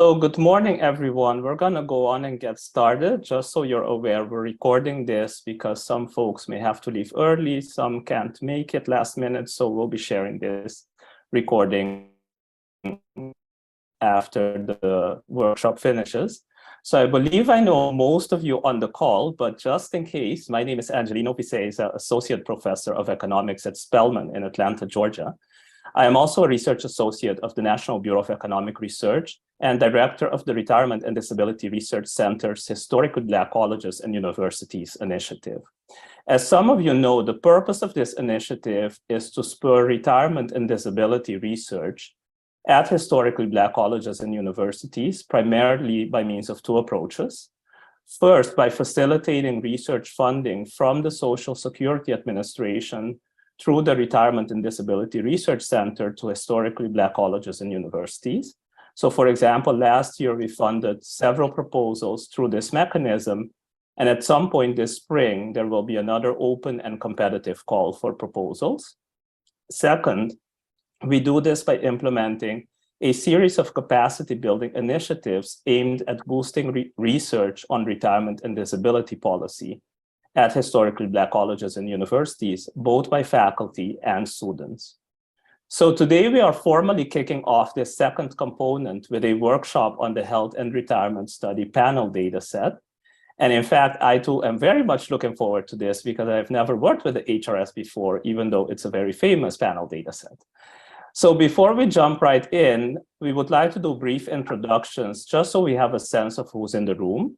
So good morning, everyone. We're going to go on and get started. Just so you're aware, we're recording this because some folks may have to leave early, some can't make it last minute, so we'll be sharing this recording after the workshop finishes. So I believe I know most of you on the call, but just in case, my name is Angelino Vicesa, Associate Professor of Economics at Spelman in Atlanta, Georgia. I am also a research associate of the National Bureau of Economic Research and director of the Retirement and Disability Research Center's Historically Black Colleges and Universities initiative. As some of you know, the purpose of this initiative is to spur retirement and disability research at historically Black colleges and universities, primarily by means of two approaches. First, by facilitating research funding from the Social Security Administration through the Retirement and Disability Research Center to historically Black colleges and universities. So for example, last year we funded several proposals through this mechanism, and at some point this spring, there will be another open and competitive call for proposals. Second, we do this by implementing a series of capacity building initiatives aimed at boosting research on retirement and disability policy at historically Black colleges and universities, both by faculty and students. So today we are formally kicking off this second component with a workshop on the Health and Retirement Study panel data set. And in fact, I too am very much looking forward to this because I've never worked with the HRS before, even though it's a very famous panel data set. So before we jump right in, we would like to do brief introductions just so we have a sense of who's in the room.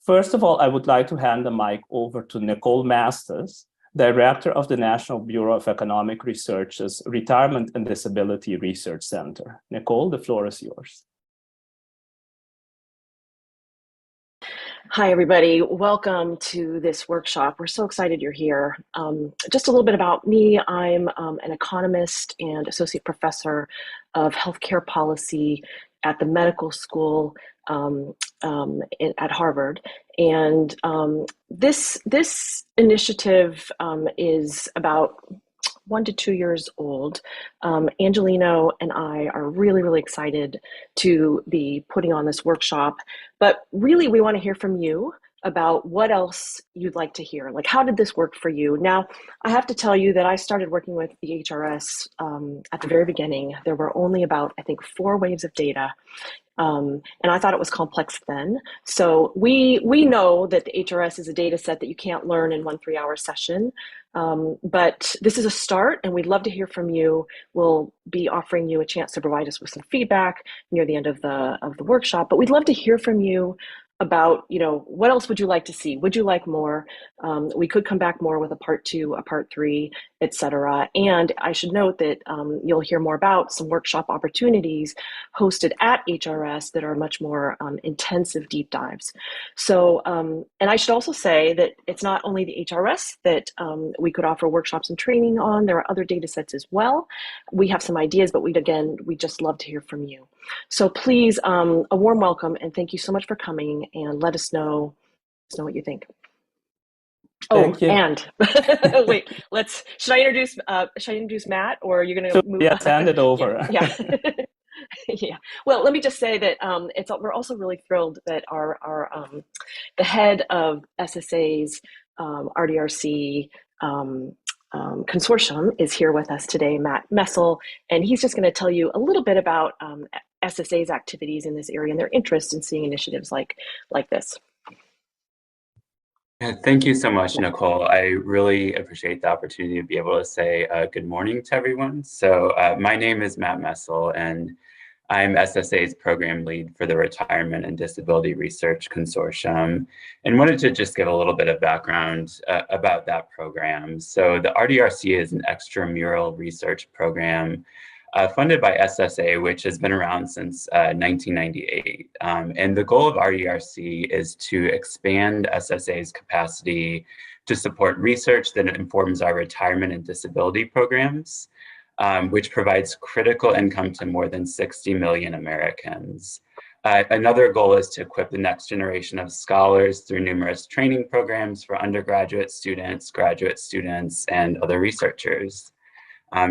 First of all, I would like to hand the mic over to Nicole Mastas, Director of the National Bureau of Economic Research's Retirement and Disability Research Center. Nicole, the floor is yours. Hi, everybody. Welcome to this workshop. We're so excited you're here. Just a little bit about me. I'm an economist and associate professor of healthcare policy at the medical school at Harvard. And this initiative is about 1 to 2 years old. Angelino and I are really, really excited to be putting on this workshop, but really we want to hear from you about what else you'd like to hear. Like, how did this work for you? Now, I have to tell you that I started working with the HRS at the very beginning. There were only about, I think, 4 waves of data. And I thought it was complex then. So we know that the HRS is a data set that you can't learn in 1 3-hour session. But this is a start, and we'd love to hear from you. We'll be offering you a chance to provide us with some feedback near the end of the workshop. But we'd love to hear from you about, what else would you like to see? Would you like more? We could come back more with a part 2, a part 3, etc. And I should note that you'll hear more about some workshop opportunities hosted at HRS that are much more intensive deep dives. So, and I should also say that it's not only the HRS that we could offer workshops and training on. There are other data sets as well. We have some ideas, but we just love to hear from you. So please, a warm welcome, and thank you so much for coming, and let us know what you think. Thank you. And wait, should I introduce Matt, or are you going to move? Yeah, hand it over. Yeah. Yeah. Well, let me just say that we're also really thrilled that the head of SSA's RDRC consortium is here with us today, Matt Messel, and he's just going to tell you a little bit about SSA's activities in this area and their interest in seeing initiatives like this. Yeah, thank you so much, Nicole. I really appreciate the opportunity to be able to say good morning to everyone. So my name is Matt Messel, and I'm SSA's program lead for the Retirement and Disability Research Consortium, and wanted to just give a little bit of background about that program. So the RDRC is an extramural research program funded by SSA, which has been around since 1998. And the goal of RDRC is to expand SSA's capacity to support research that informs our retirement and disability programs, which provides critical income to more than 60 million Americans. Another goal is to equip the next generation of scholars through numerous training programs for undergraduate students, graduate students, and other researchers.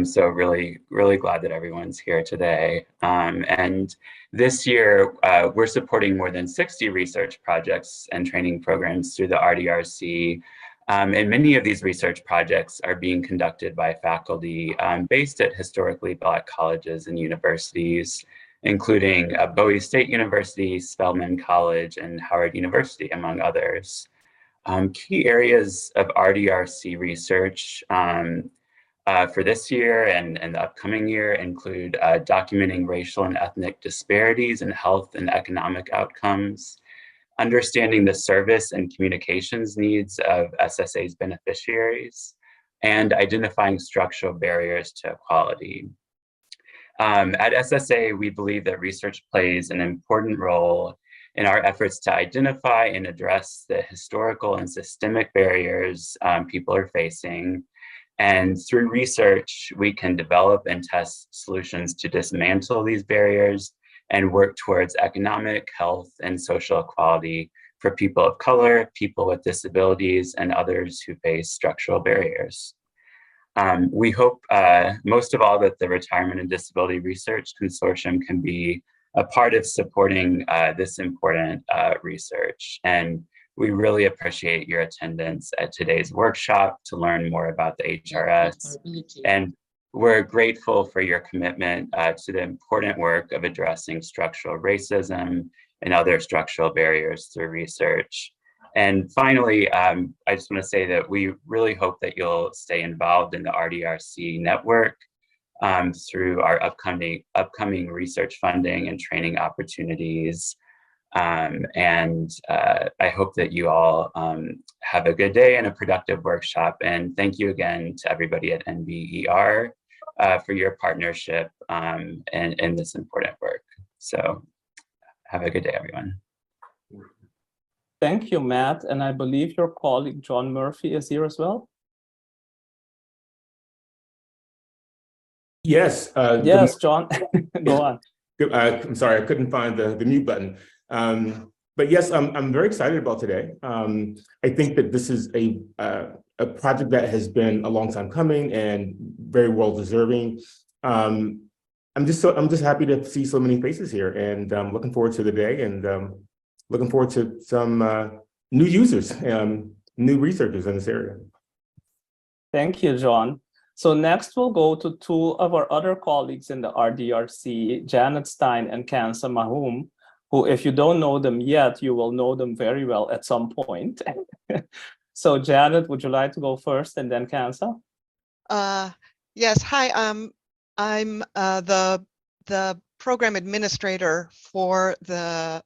So really, really glad that everyone's here today. And this year, we're supporting more than 60 research projects and training programs through the RDRC. And many of these research projects are being conducted by faculty based at historically Black colleges and universities, including Bowie State University, Spelman College, and Howard University, among others. Key areas of RDRC research for this year and the upcoming year include documenting racial and ethnic disparities in health and economic outcomes, understanding the service and communications needs of SSA's beneficiaries, and identifying structural barriers to equality. At SSA, we believe that research plays an important role in our efforts to identify and address the historical and systemic barriers people are facing. And through research, we can develop and test solutions to dismantle these barriers and work towards economic, health, and social equality for people of color, people with disabilities, and others who face structural barriers. We hope most of all that the Retirement and Disability Research Consortium can be a part of supporting this important research. And we really appreciate your attendance at today's workshop to learn more about the HRS. And we're grateful for your commitment to the important work of addressing structural racism and other structural barriers through research. And finally, I just want to say that we really hope that you'll stay involved in the RDRC network through our upcoming research funding and training opportunities. I hope that you all have a good day and a productive workshop. And thank you again to everybody at NBER for your partnership in this important work. So have a good day, everyone. Thank you, Matt. And I believe your colleague, John Murphy, is here as well. Yes. Yes, John, go on. I'm sorry, I couldn't find the mute button. But yes, I'm very excited about today. I think that this is a project that has been a long time coming and very well deserving. I'm just happy to see so many faces here, and looking forward to the day, and looking forward to some new users, new researchers in this area. Thank you, John. So next we'll go to two of our other colleagues in the RDRC, Janet Stein and Kansa Mahum, who, if you don't know them yet, you will know them very well at some point. So Janet, would you like to go first, and then Kansa? Yes, hi, I'm the program administrator for the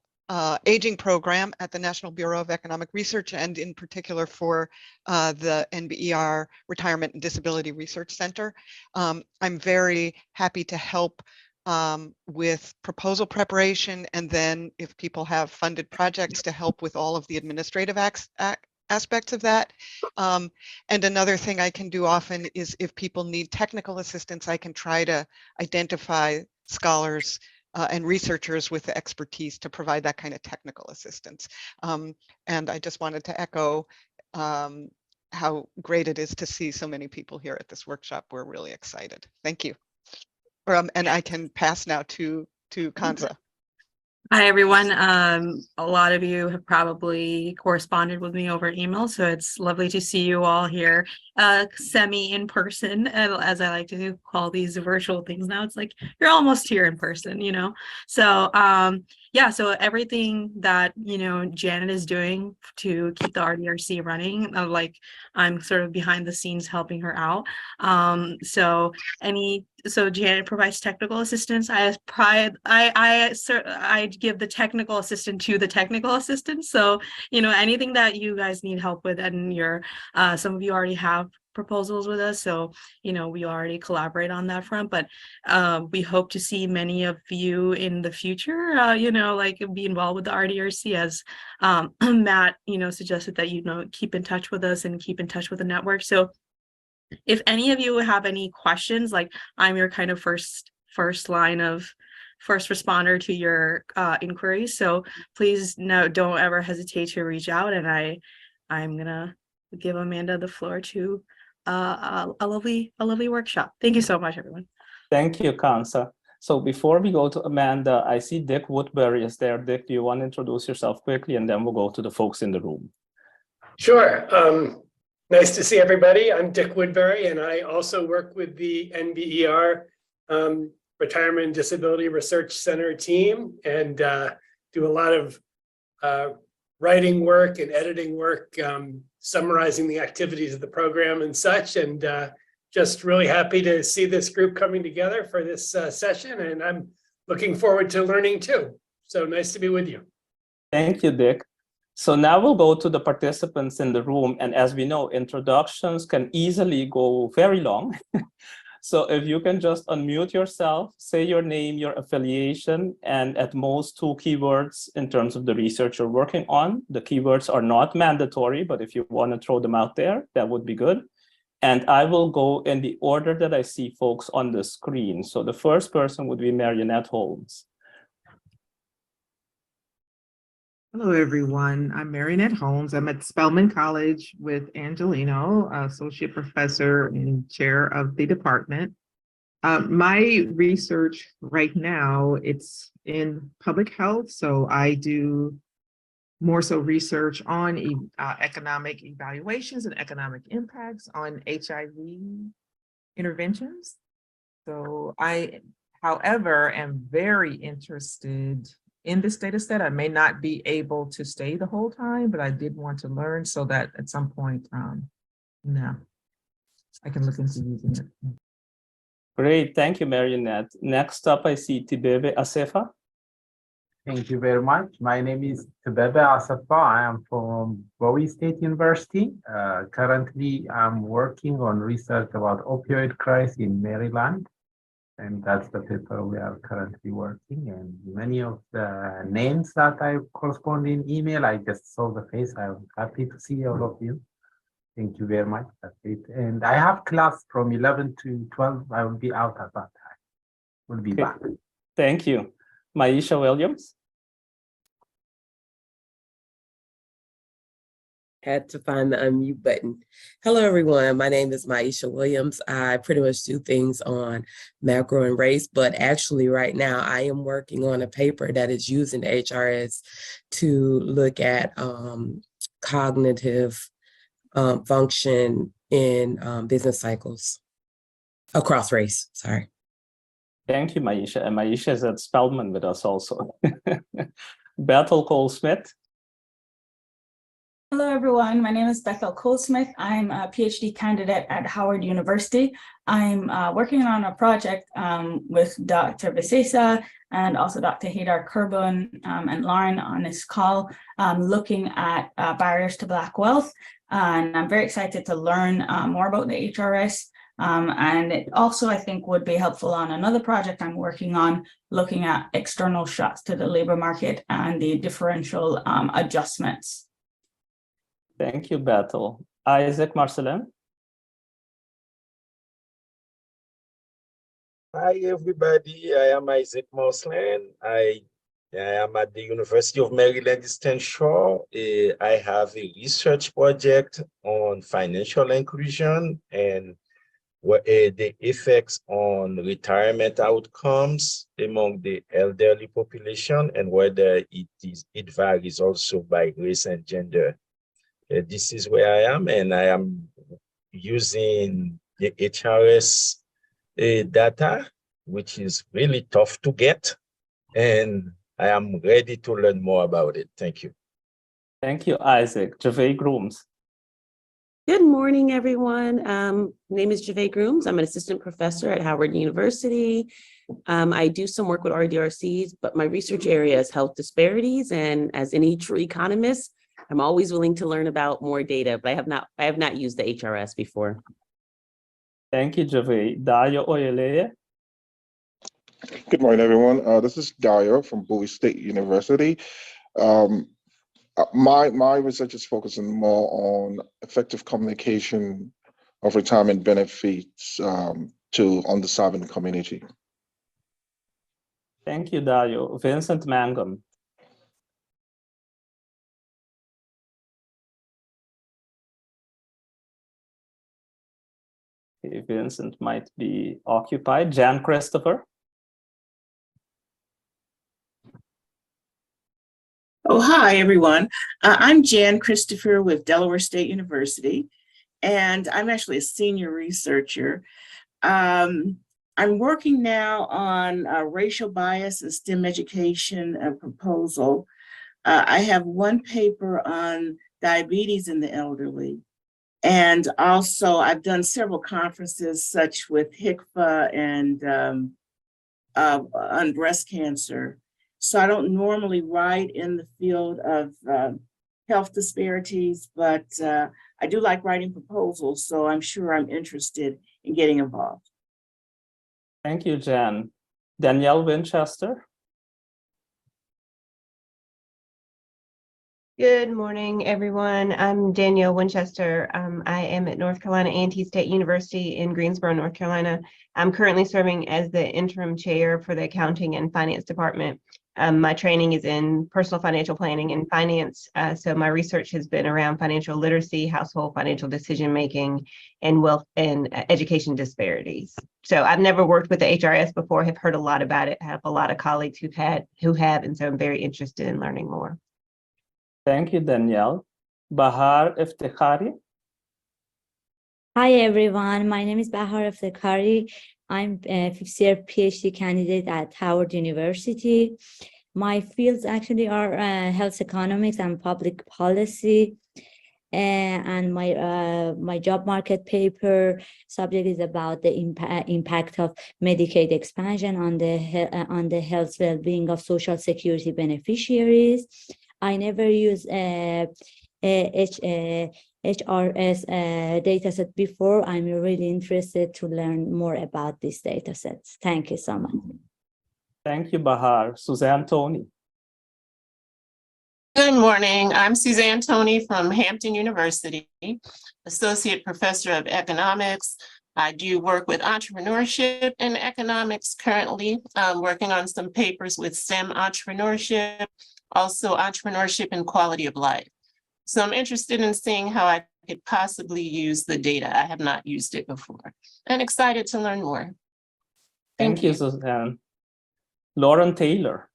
aging program at the National Bureau of Economic Research, and in particular for the NBER Retirement and Disability Research Center. I'm very happy to help with proposal preparation, and then if people have funded projects, to help with all of the administrative aspects of that. And another thing I can do often is if people need technical assistance, I can try to identify scholars and researchers with the expertise to provide that kind of technical assistance. And I just wanted to echo how great it is to see so many people here at this workshop. We're really excited. Thank you. And I can pass now to Kansa. Hi, everyone. A lot of you have probably corresponded with me over email, so it's lovely to see you all here, semi in person, as I like to call these virtual things now. It's like you're almost here in person, you know. So yeah, so everything that, you know, Janet is doing to keep the RDRC running, like I'm sort of behind the scenes helping her out. So Janet provides technical assistance. I give the technical assistant to the technical assistant. So, you know, anything that you guys need help with, and some of you already have proposals with us, so you know we already collaborate on that front, but we hope to see many of you in the future, you know, like be involved with the RDRC, as Matt, you know, suggested that, you know, keep in touch with us and keep in touch with the network. So if any of you have any questions, like I'm your kind of first responder to your inquiries, so please don't ever hesitate to reach out, and I'm gonna give Amanda the floor to a lovely workshop. Thank you so much, everyone. Thank you, Kansa. So before we go to Amanda, I see Dick Woodbury is there. Dick, do you want to introduce yourself quickly, and then we'll go to the folks in the room? Sure. Nice to see everybody. I'm Dick Woodbury, and I also work with the NBER Retirement and Disability Research Center team, and do a lot of writing work and editing work, summarizing the activities of the program and such. And just really happy to see this group coming together for this session, and I'm looking forward to learning too. So nice to be with you. Thank you, Dick. So now we'll go to the participants in the room. And as we know, introductions can easily go very long. So if you can just unmute yourself, say your name, your affiliation, and at most 2 keywords in terms of the research you're working on. The keywords are not mandatory, but if you want to throw them out there, that would be good. And I will go in the order that I see folks on the screen. So the first person would be Marionette Holmes. Hello, everyone. I'm Marionette Holmes. I'm at Spelman College with Angelino, Associate Professor and Chair of the department. My research right now, it's in public health. So I do more so research on economic evaluations and economic impacts on HIV interventions. So I, however, am very interested in this data set. I may not be able to stay the whole time, but I did want to learn so that at some point, I can look into using it. Great, thank you, Marionette. Next up, I see Tibebe Asefa. Thank you very much. My name is Tibebe Asefa. I am from Bowie State University. Currently, I'm working on research about opioid crisis in Maryland. And that's the paper we are currently working. And many of the names that I correspond in email, I just saw the face. I'm happy to see all of you. Thank you very much. That's it. And I have class from 11 to 12. I will be out at that time. We'll be back. Thank you. Maisha Williams. Had to find the unmute button. Hello, everyone. My name is Maisha Williams. I pretty much do things on macro and race, but actually right now I am working on a paper that is using the HRS to look at cognitive function in business cycles across race, sorry. Thank you, Maisha. And Maisha is at Spelman with us also. Bethel Cole-Smith. Hello, everyone. My name is Bethel Cole-Smith. I'm a PhD candidate at Howard University. I'm working on a project with Dr. Visesa and also Dr. Haydar Kurbun and Lauren on this call, looking at barriers to Black wealth. And I'm very excited to learn more about the HRS. And it also, I think, would be helpful on another project I'm working on, looking at external shocks to the labor market and the differential adjustments. Thank you, Bethel. Isaac Marcelin. Hi, everybody. I am Isaac Marcelin. I am at the University of Maryland Eastern Shore. I have a research project on financial inclusion and the effects on retirement outcomes among the elderly population and whether it varies also by race and gender. This is where I am, and I am using the HRS data, which is really tough to get, and I am ready to learn more about it. Thank you. Thank you, Isaac. Javay Grooms. Good morning, everyone. My name is Javay Grooms. I'm an assistant professor at Howard University. I do some work with RDRCs, but my research area is health disparities, and as any true economist, I'm always willing to learn about more data, but I have not used the HRS before. Thank you, Javay. Dayo Oyeleye. Good morning, everyone. This is Dayo from Bowie State University. My research is focusing more on effective communication of retirement benefits to underserved community. Thank you, Dayo. Vincent Mangum. Okay, Vincent might be occupied. Jan Christopher. Oh, hi, everyone. I'm Jan Christopher with Delaware State University, and I'm actually a senior researcher. I'm working now on racial bias in STEM education proposal. I have one paper on diabetes in the elderly. And also I've done several conferences such with HICFA and on breast cancer. So I don't normally write in the field of health disparities, but I do like writing proposals, so I'm sure I'm interested in getting involved. Thank you, Jan. Danielle Winchester. Good morning, everyone. I'm Danielle Winchester. I am at North Carolina A&T State University in Greensboro, North Carolina. I'm currently serving as the interim chair for the accounting and finance department. My training is in personal financial planning and finance, so my research has been around financial literacy, household financial decision-making, and wealth and education disparities. So I've never worked with the HRS before, have heard a lot about it, have a lot of colleagues who have, and so I'm very interested in learning more. Thank you, Danielle. Bahar Iftikhari. Hi, everyone. My name is Bahar Iftikhari. I'm a fifth-year PhD candidate at Howard University. My fields actually are health economics and public policy. And my job market paper subject is about the impact of Medicaid expansion on the health well-being of Social Security beneficiaries. I never use HRS dataset before. I'm really interested to learn more about these datasets. Thank you so much. Thank you, Bahar. Suzanne Tony. Good morning. I'm Suzanne Tony from Hampton University, Associate Professor of Economics. I do work with entrepreneurship and economics currently, working on some papers with STEM entrepreneurship, also entrepreneurship and quality of life. So I'm interested in seeing how I could possibly use the data. I have not used it before and excited to learn more. Thank you, Suzanne. Lauren Taylor.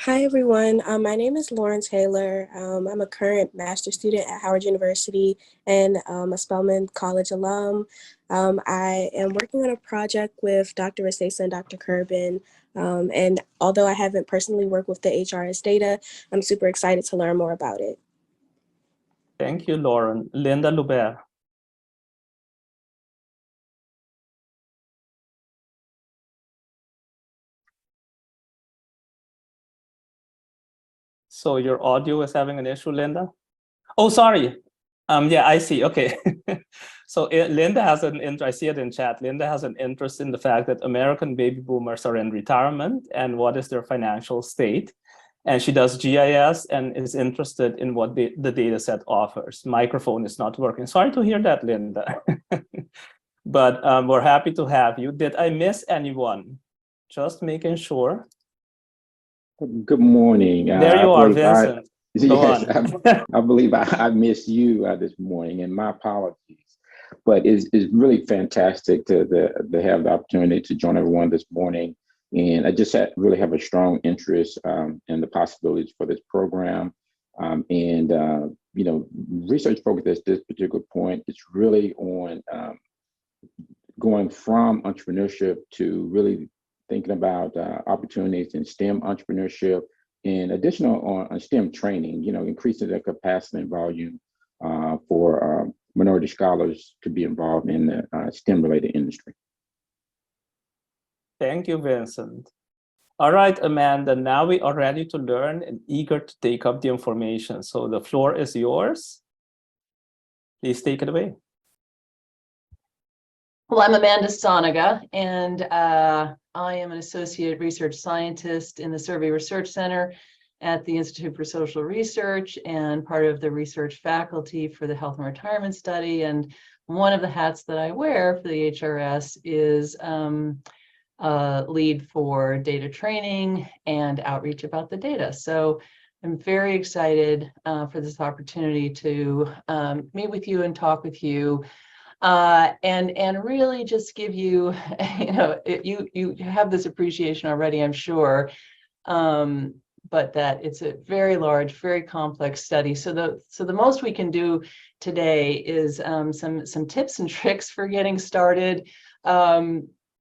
Hi, everyone. My name is Lauren Taylor. I'm a current master's student at Howard University and a Spelman College alum. I am working on a project with Dr. Rasesa and Dr. Kerbin. And although I haven't personally worked with the HRS data, I'm super excited to learn more about it. Thank you, Lauren. Linda Lubert. So your audio is having an issue, Linda? Oh, sorry. Yeah, I see. Okay. So Linda has an interest, I see it in chat. Linda has an interest in the fact that American baby boomers are in retirement and what is their financial state. And she does GIS and is interested in what the data set offers. Microphone is not working. Sorry to hear that, Linda. But we're happy to have you. Did I miss anyone? Just making sure. Good morning. There you are, Vincent. Yes, I believe I missed you this morning, and my apologies. But it's really fantastic to have the opportunity to join everyone this morning. And I just really have a strong interest in the possibilities for this program. Research focus at this particular point is really on going from entrepreneurship to really thinking about opportunities in STEM entrepreneurship and additional on STEM training, increasing the capacity and volume for minority scholars to be involved in the STEM-related industry. Thank you, Vincent. All right, Amanda, now we are ready to learn and eager to take up the information. So the floor is yours. Please take it away. Well, I'm Amanda Soniga, and I am an associate research scientist in the Survey Research Center at the Institute for Social Research and part of the research faculty for the Health and Retirement Study. And one of the hats that I wear for the HRS is lead for data training and outreach about the data. So I'm very excited for this opportunity to meet with you and talk with you and really just give you, you have this appreciation already, I'm sure, but that it's a very large, very complex study. So the most we can do today is some tips and tricks for getting started.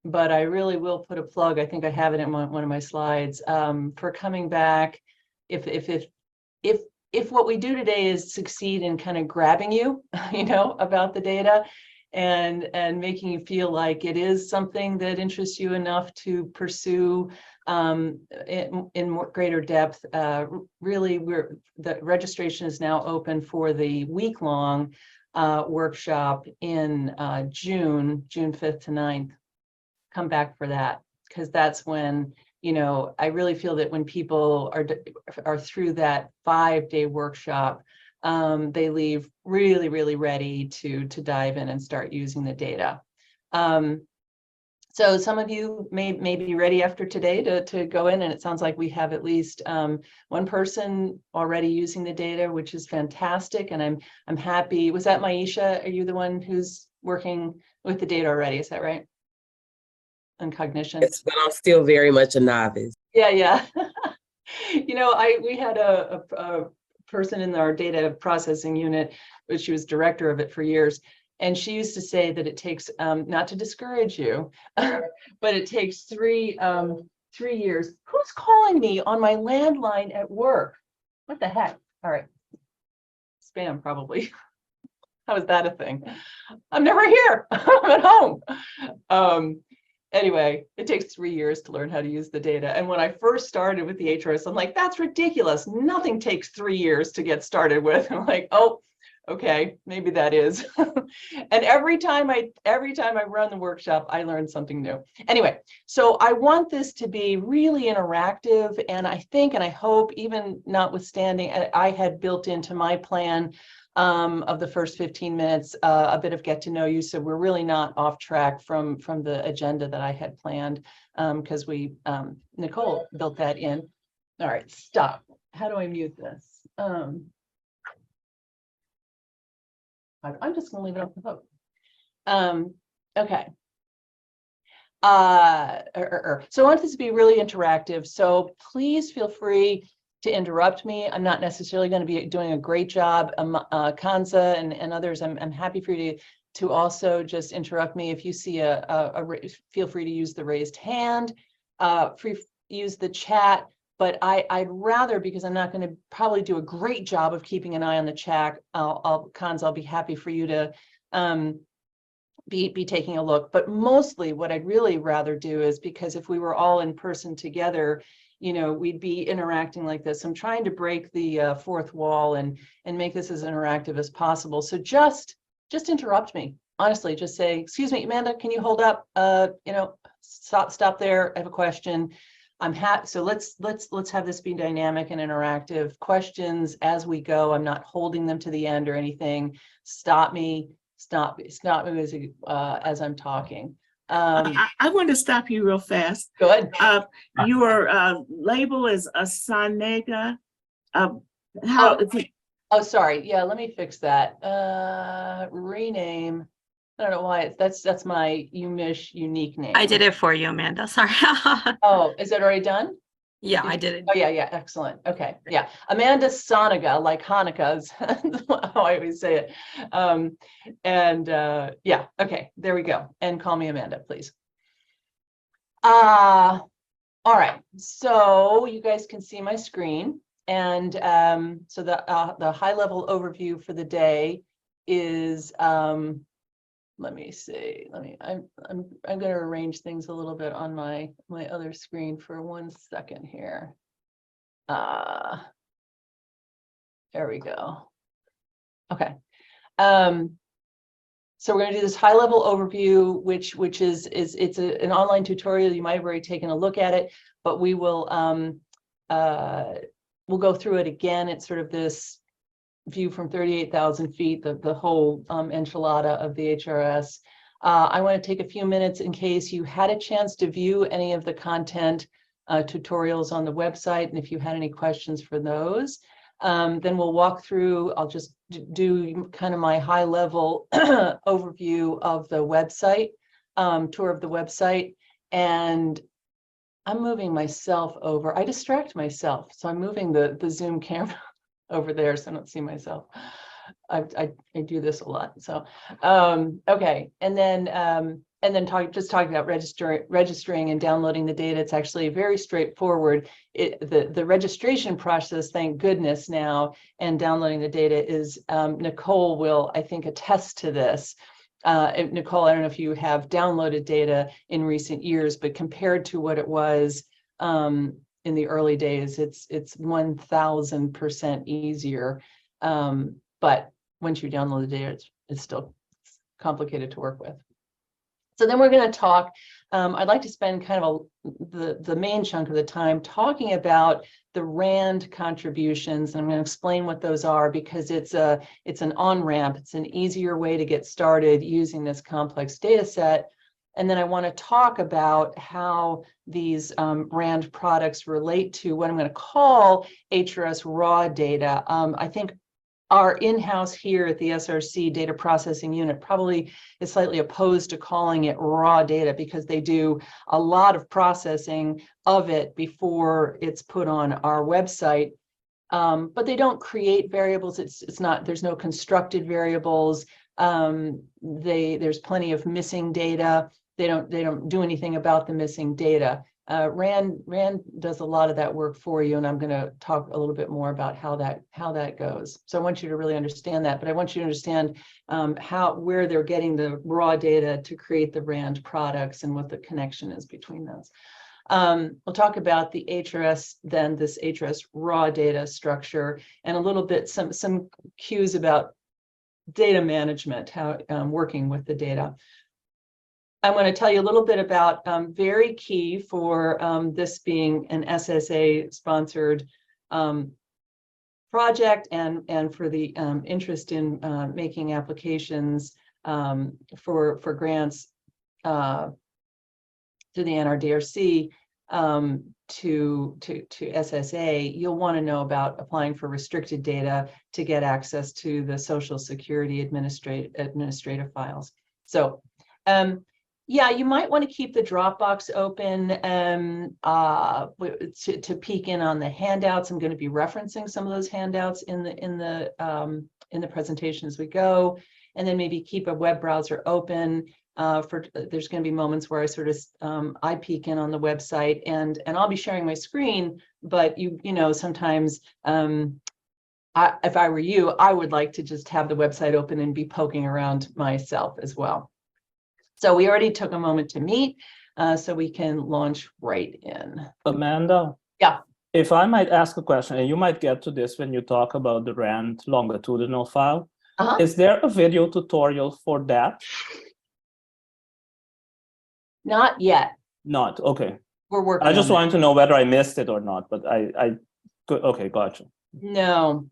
But I really will put a plug. I think I have it in one of my slides for coming back. If what we do today is succeed in kind of grabbing you, about the data and making you feel like it is something that interests you enough to pursue in more greater depth, really, the registration is now open for the week-long workshop in June 5th to 9th. Come back for that, because that's when, I really feel that when people are through that 5-day workshop, they leave really, really ready to dive in and start using the data. So some of you may be ready after today to go in, and it sounds like we have at least one person already using the data, which is fantastic. And I'm happy. Was that Maisha? Are you the one who's working with the data already? Is that right? On cognition? Yes, but I'm still very much a novice. Yeah. We had a person in our data processing unit, but she was director of it for years. And she used to say that it takes, not to discourage you, but it takes 3 years. Who's calling me on my landline at work? What the heck? All right. Spam, probably. How is that a thing? I'm never here. I'm at home. Anyway, it takes 3 years to learn how to use the data. And when I first started with the HRS, I'm like, that's ridiculous. Nothing takes 3 years to get started with. I'm like, oh, okay, maybe that is. And every time I run the workshop, I learn something new. Anyway, so I want this to be really interactive. And I think, and I hope, even notwithstanding, I had built into my plan of the first 15 minutes, a bit of get to know you. So we're really not off track from the agenda that I had planned, because Nicole built that in. All right, stop. How do I mute this? I'm just going to leave it up to vote. Okay. So I want this to be really interactive. So please feel free to interrupt me. I'm not necessarily going to be doing a great job. Kanza and others, I'm happy for you to also just interrupt me. If you see feel free to use the raised hand, use the chat. But I'd rather, because I'm not going to probably do a great job of keeping an eye on the chat, Kanza, I'll be happy for you to be taking a look. But mostly what I'd really rather do is, because if we were all in person together, we'd be interacting like this. I'm trying to break the fourth wall and make this as interactive as possible. So just interrupt me. Honestly, just say, excuse me, Amanda, can you hold up? Stop there. I have a question. I'm happy. So let's have this be dynamic and interactive. Questions as we go. I'm not holding them to the end or anything. Stop me as I'm talking. I want to stop you real fast. Go ahead. Your label is Asanega. Sorry. Yeah, let me fix that. Rename. I don't know why that's my UMich unique name. I did it for you, Amanda. Sorry. Oh, is it already done? Yeah, I did it. Oh, yeah. Excellent. Okay. Yeah. Amanda Soniga, like Hanukkah's, how I always say it. Yeah. Okay. There we go. And call me Amanda, please. All right. So you guys can see my screen. And so the high level overview for the day is, let me see. I'm going to arrange things a little bit on my other screen for 1 second here. There we go. Okay. So we're going to do this high level overview, which is an online tutorial. You might have already taken a look at it, but we will we'll go through it again. It's sort of this view from 38,000 feet, the whole enchilada of the HRS. I want to take a few minutes in case you had a chance to view any of the content tutorials on the website, and if you had any questions for those. Then we'll walk through, I'll just do kind of my high level overview of the website, tour of the website. And I'm moving myself over. I distract myself. So I'm moving the Zoom camera over there so I don't see myself. I do this a lot. So, okay. And then talking about registering and downloading the data. It's actually very straightforward. The registration process, thank goodness now, and downloading the data is, Nicole will, I think, attest to this. Nicole, I don't know if you have downloaded data in recent years, but compared to what it was in the early days, it's 1000% easier. But once you download the data, it's still complicated to work with. So then we're going to talk, I'd like to spend kind of the main chunk of the time talking about the RAND contributions. And I'm going to explain what those are because it's an on-ramp. It's an easier way to get started using this complex data set. And then I want to talk about how these RAND products relate to what I'm going to call HRS raw data. I think our in-house here at the SRC data processing unit probably is slightly opposed to calling it raw data because they do a lot of processing of it before it's put on our website. But they don't create variables. It's not, there's no constructed variables. There's plenty of missing data. They don't do anything about the missing data. RAND does a lot of that work for you, and I'm going to talk a little bit more about how that goes. So I want you to really understand that, but I want you to understand where they're getting the raw data to create the RAND products and what the connection is between those. We'll talk about the HRS, then this HRS raw data structure, and a little bit some cues about data management, how working with the data. I want to tell you a little bit about very key for this being an SSA sponsored project and for the interest in making applications for grants through the NRDRC to SSA. You'll want to know about applying for restricted data to get access to the Social Security administrative files. So yeah, you might want to keep the Dropbox open to peek in on the handouts. I'm going to be referencing some of those handouts in the presentation as we go, and then maybe keep a web browser open. There's going to be moments where I sort of I peek in on the website, and I'll be sharing my screen. But you know sometimes if I were you, I would like to just have the website open and be poking around myself as well. So we already took a moment to meet, so we can launch right in. Amanda? Yeah. If I might ask a question, and you might get to this when you talk about the RAND longitudinal file, is there a video tutorial for that? Not yet. Not, okay. We're working I just on wanted to know whether I missed it or not, but okay, gotcha. No,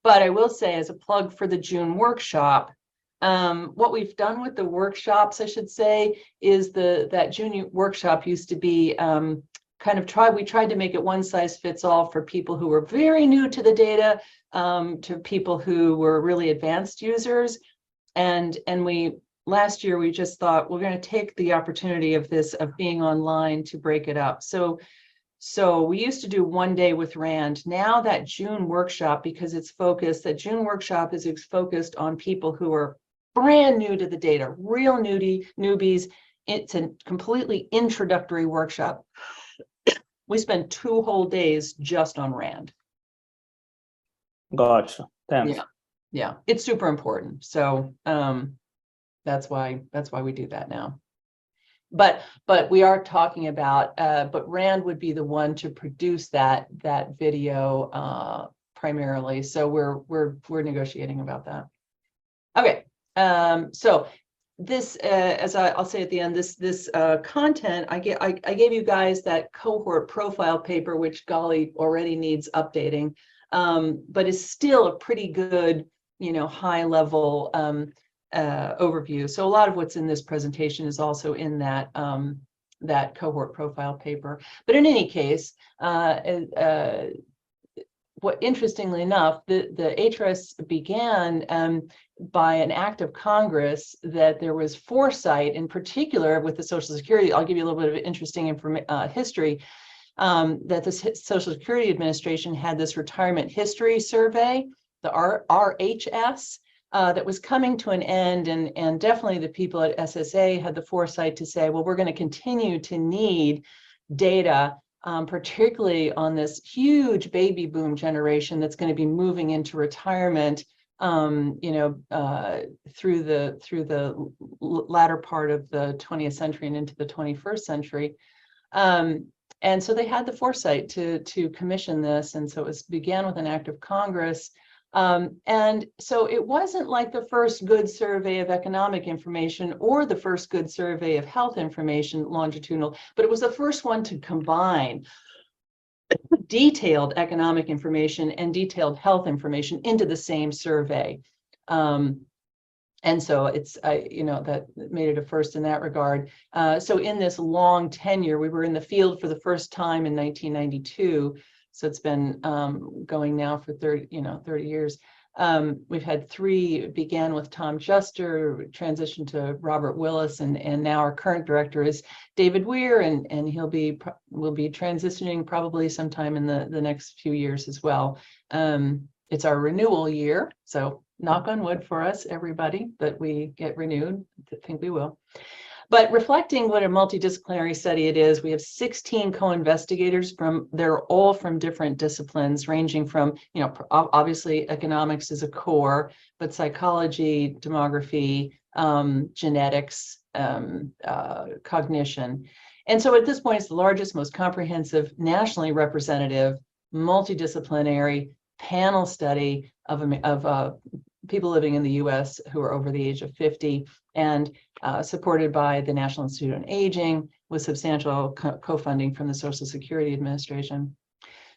but I will say as a plug for the June workshop, what we've done with the workshops, I should say, is that June workshop used to be we tried to make it one size fits all for people who were very new to the data, to people who were really advanced users. And last year we just thought we're going to take the opportunity of being online to break it up. So we used to do one day with RAND. Now that June workshop, because it's focused, that June workshop is focused on people who are brand new to the data, real newbies. It's a completely introductory workshop. We spent 2 whole days just on RAND. Gotcha. Thanks. Yeah, it's super important. So that's why we do that now. But we are talking about, but RAND would be the one to produce that video primarily. So we're negotiating about that. Okay. So this, as I'll say at the end, this content, I gave you guys that cohort profile paper, which golly already needs updating, but is still a pretty good, high level overview. So a lot of what's in this presentation is also in that that cohort profile paper. But in any case, what interestingly enough, the HRS began by an act of Congress that there was foresight, in particular with the Social Security. I'll give you a little bit of interesting history. That the Social Security Administration had this retirement history survey, the RHS, that was coming to an end, and definitely the people at SSA had the foresight to say, well, we're going to continue to need data, particularly on this huge baby boom generation that's going to be moving into retirement, through the latter part of the 20th century and into the 21st century. And so they had the foresight to commission this, and so it began with an act of Congress. And so it wasn't like the first good survey of economic information or the first good survey of health information, longitudinal, but it was the first one to combine detailed economic information and detailed health information into the same survey. And so that made it a first in that regard. So in this long tenure, we were in the field for the first time in 1992. So it's been going now for 30 years. We've had three, began with Tom Juster, transitioned to Robert Willis, and now our current director is David Weir, and will be transitioning probably sometime in the next few years as well. It's our renewal year, so knock on wood for us, everybody, that we get renewed. I think we will. But reflecting what a multidisciplinary study it is, we have 16 co-investigators they're all from different disciplines, ranging from, obviously economics is a core, but psychology, demography, genetics, cognition. And so at this point, it's the largest, most comprehensive, nationally representative, multidisciplinary panel study of people living in the US who are over the age of 50, and supported by the National Institute on Aging, with substantial co-funding from the Social Security Administration.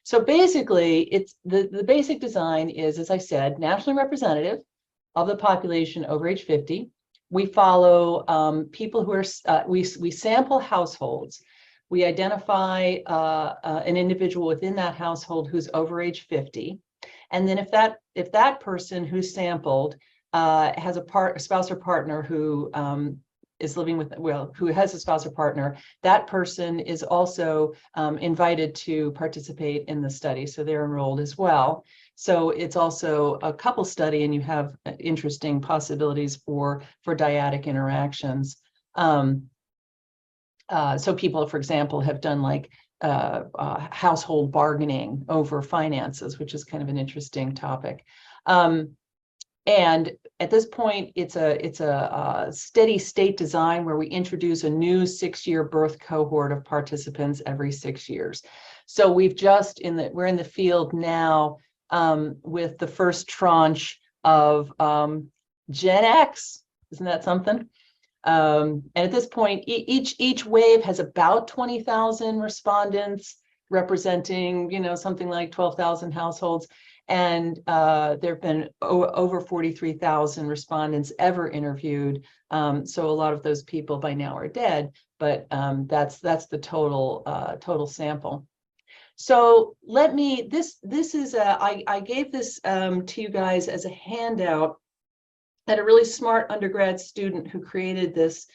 So basically, it's the basic design is, as I said, nationally representative of the population over age 50. We follow people who are, we sample households. We identify an individual within that household who's over age 50. And then if that person who's sampled has a spouse or partner who is living with, who has a spouse or partner, that person is also invited to participate in the study. So they're enrolled as well. So it's also a couple study, and you have interesting possibilities for dyadic interactions. So people, for example, have done like household bargaining over finances, which is kind of an interesting topic. And at this point, it's a steady state design where we introduce a new 6-year birth cohort of participants every 6 years. So we've just we're in the field now with the first tranche of Gen X. Isn't that something? And at this point, each wave has about 20,000 respondents, representing, something like 12,000 households. And there have been over 43,000 respondents ever interviewed. So a lot of those people by now are dead, but that's the total sample. So this is I gave this to you guys as a handout. Had a really smart undergrad student who created this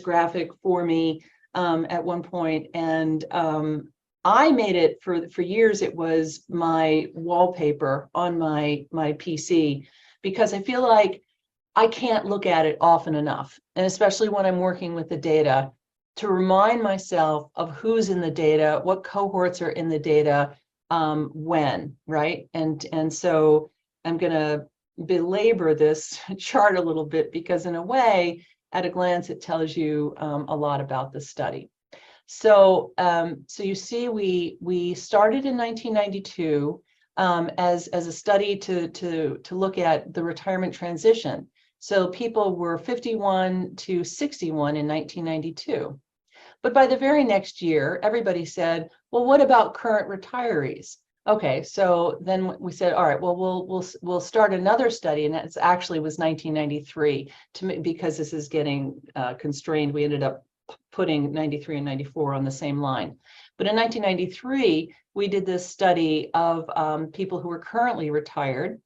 graphic for me at one point, and I made it for years. It was my wallpaper on my PC, because I feel like I can't look at it often enough, and especially when I'm working with the data, to remind myself of who's in the data, what cohorts are in the data, when, right? And so I'm gonna belabor this chart a little bit, because in a way, at a glance, it tells you a lot about the study. So you see, we started in 1992 as a study to look at the retirement transition. So people were 51 to 61 in 1992. But by the very next year, everybody said, well, what about current retirees? Okay, so then we said, all right, well, we'll start another study, and that actually was 1993. Because this is getting constrained, we ended up putting 93 and 94 on the same line. But in 1993, we did this study of people who were currently retired,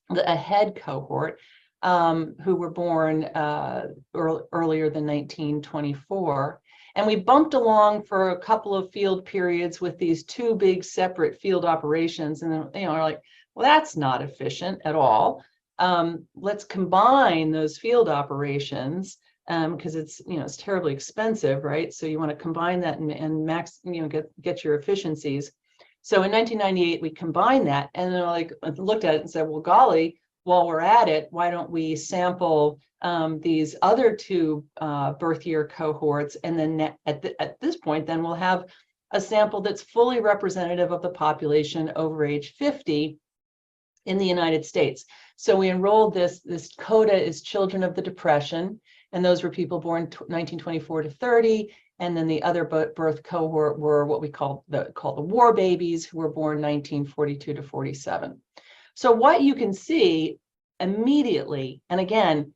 the ahead cohort, who were born earlier than 1924. And we bumped along for a couple of field periods with these two big separate field operations. And then, we're like, well, that's not efficient at all. Let's combine those field operations because it's terribly expensive, right? So you want to combine that and max, get your efficiencies. So in 1998, we combined that, and then I looked at it and said, well, golly, while we're at it, why don't we sample these other two birth year cohorts, and then at this point, then we'll have a sample that's fully representative of the population over age 50 in the United States. So we enrolled this coda is children of the Depression, and those were people born 1924 to 30. And then the other birth cohort were what we call the war babies, who were born 1942 to 47. So what you can see immediately, and again,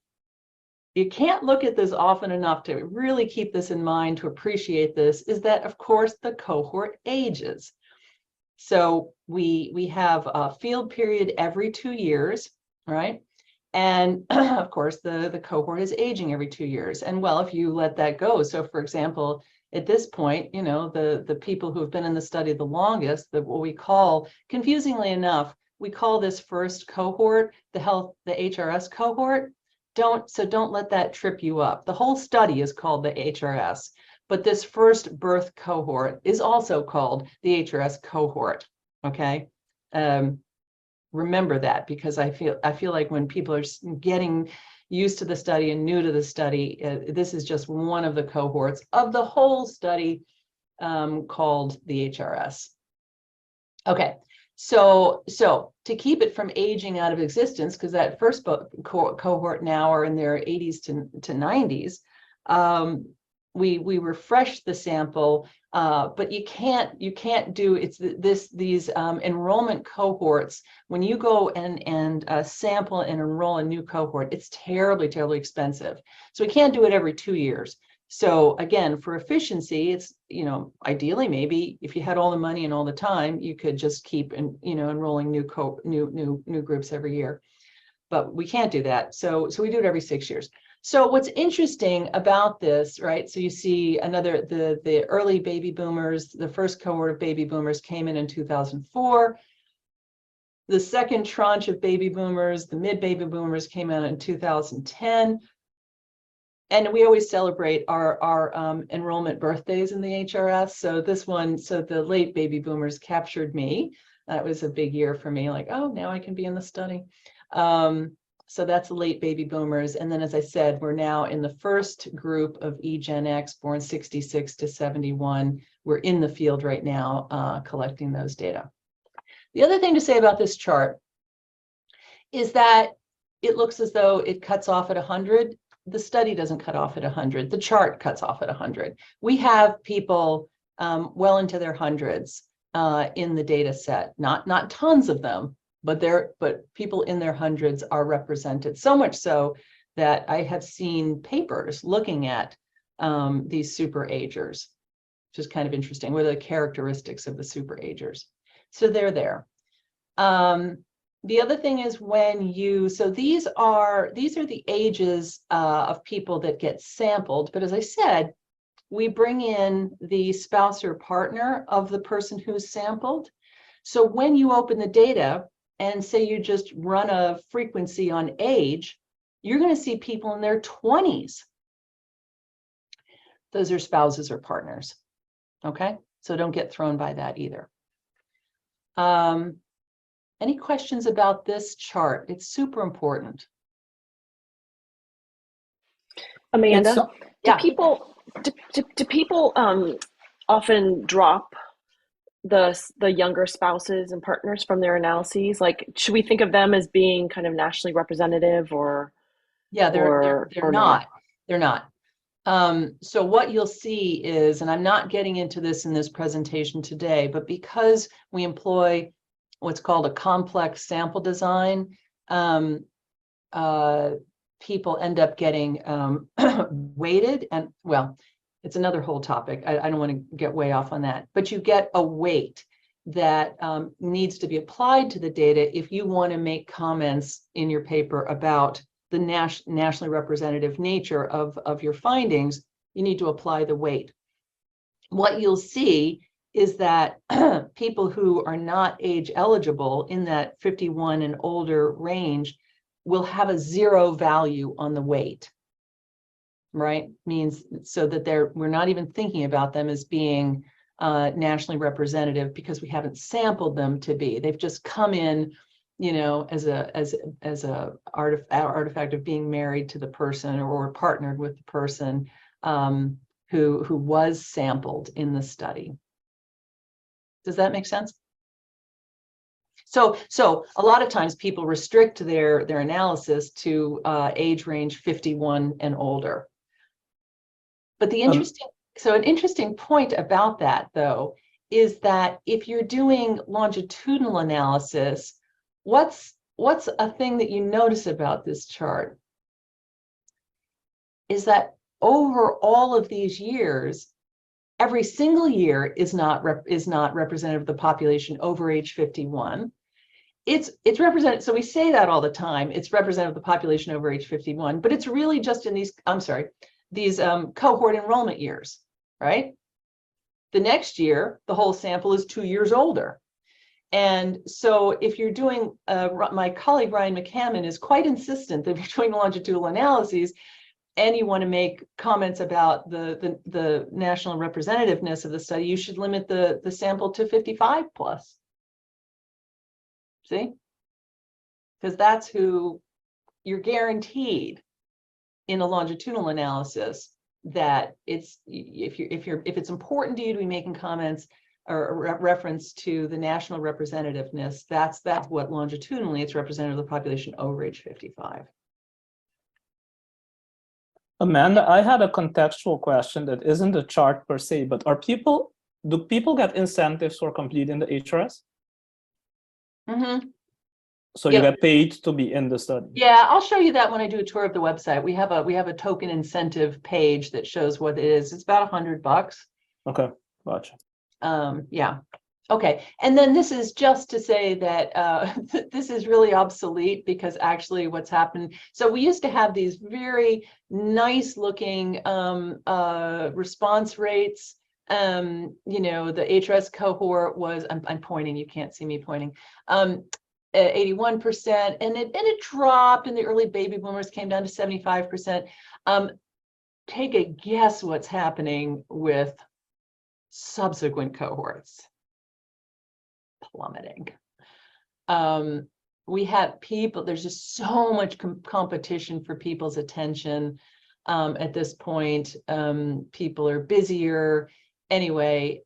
you can't look at this often enough to really keep this in mind to appreciate this, is that, of course, the cohort ages. So we have a field period every 2 years, right? And of course, the cohort is aging every 2 years. And well, if you let that go, so for example, at this point, the people who have been in the study the longest, what we call, confusingly enough, we call this first cohort the HRS cohort. Don't let that trip you up. The whole study is called the HRS, but this first birth cohort is also called the HRS cohort. Okay. Remember that, because I feel like when people are getting used to the study and new to the study, this is just one of the cohorts of the whole study called the HRS. Okay, so to keep it from aging out of existence, because that first cohort now are in their 80s to 90s, we refreshed the sample, but you can't do these enrollment cohorts. When you go and sample and enroll a new cohort, it's terribly expensive. So we can't do it every 2 years. So again, for efficiency, it's ideally maybe if you had all the money and all the time, you could just keep enrolling new groups every year. But we can't do that. So we do it every 6 years. So what's interesting about this, right? So you see the early baby boomers, the first cohort of baby boomers came in 2004. The second tranche of baby boomers, the mid baby boomers, came out in 2010. And we always celebrate our enrollment birthdays in the HRS. So the late baby boomers captured me. That was a big year for me, like, oh, now I can be in the study. So that's the late baby boomers. And then, as I said, we're now in the first group of eGen X, born 66 to 71. We're in the field right now collecting those data. The other thing to say about this chart is that it looks as though it cuts off at 100. The study doesn't cut off at 100. The chart cuts off at 100. We have people well into their hundreds in the data set, not tons of them, but people in their hundreds are represented, so much so that I have seen papers looking at these super agers, which is kind of interesting. What are the characteristics of the super agers? So they're there. The other thing is these are the ages of people that get sampled, but as I said, we bring in the spouse or partner of the person who's sampled. So when you open the data, and say you just run a frequency on age, you're going to see people in their 20s. Those are spouses or partners. Okay, so don't get thrown by that either. Any questions about this chart? It's super important. Amanda, do people often drop the younger spouses and partners from their analyses? Like, should we think of them as being kind of nationally representative, or? Yeah, they're not. They're not. So what you'll see is, and I'm not getting into this in this presentation today, but because we employ what's called a complex sample design, people end up getting weighted, and well, it's another whole topic. I don't want to get way off on that, but you get a weight that needs to be applied to the data if you want to make comments in your paper about the nationally representative nature of your findings. You need to apply the weight. What you'll see is that people who are not age eligible in that 51 and older range will have a 0 value on the weight, right? Means so that we're not even thinking about them as being nationally representative because we haven't sampled them to be. They've just come in, you know, as a artifact of being married to the person or partnered with the person who was sampled in the study. Does that make sense? So a lot of times people restrict their analysis to age range 51 and older. But the an interesting point about that, though, is that if you're doing longitudinal analysis, what's a thing that you notice about this chart is that over all of these years, every single year is not representative of the population over age 51. It's represented, so we say that all the time, it's representative of the population over age 51, but it's really just in these, these cohort enrollment years, right? The next year, the whole sample is 2 years older. And so if you're doing, my colleague Ryan McCammon is quite insistent that if you're doing longitudinal analyses, and you want to make comments about the national representativeness of the study, you should limit the sample to 55 plus. See? Because that's who you're guaranteed in a longitudinal analysis that if it's important to you to be making comments or a reference to the national representativeness, that's what longitudinally it's representative of the population over age 55. Amanda, I had a contextual question that isn't a chart per se, but do people get incentives for completing the HRS? Mm-hmm. So you get paid to be in the study? Yeah, I'll show you that when I do a tour of the website. We have a token incentive page that shows what it is. It's about $100. Okay, gotcha. Yeah. Okay, and then this is just to say that this is really obsolete because actually what's happened, so we used to have these very nice looking response rates. You know, the HRS cohort was, I'm pointing, you can't see me pointing, 81%, and it dropped, and the early baby boomers came down to 75%. Take a guess what's happening with subsequent cohorts. Plummeting. We have people, there's just so much competition for people's attention at this point. People are busier. Anyway,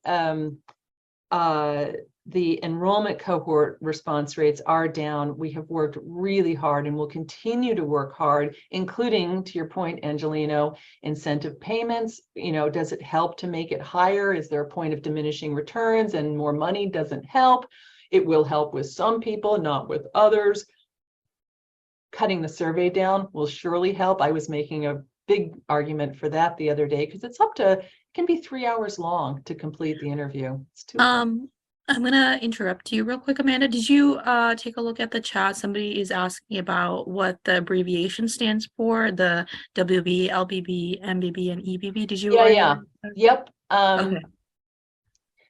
the enrollment cohort response rates are down. We have worked really hard and will continue to work hard, including, to your point, Angelino, incentive payments. You know, does it help to make it higher? Is there a point of diminishing returns and more money doesn't help? It will help with some people, not with others. Cutting the survey down will surely help. I was making a big argument for that the other day because it can be 3 hours long to complete the interview. It's too long. I'm gonna interrupt you real quick, Amanda. Did you take a look at the chat? Somebody is asking about what the abbreviation stands for, the WB, LBB, MBB, and EBB. Did you? Yeah. Yep. Okay.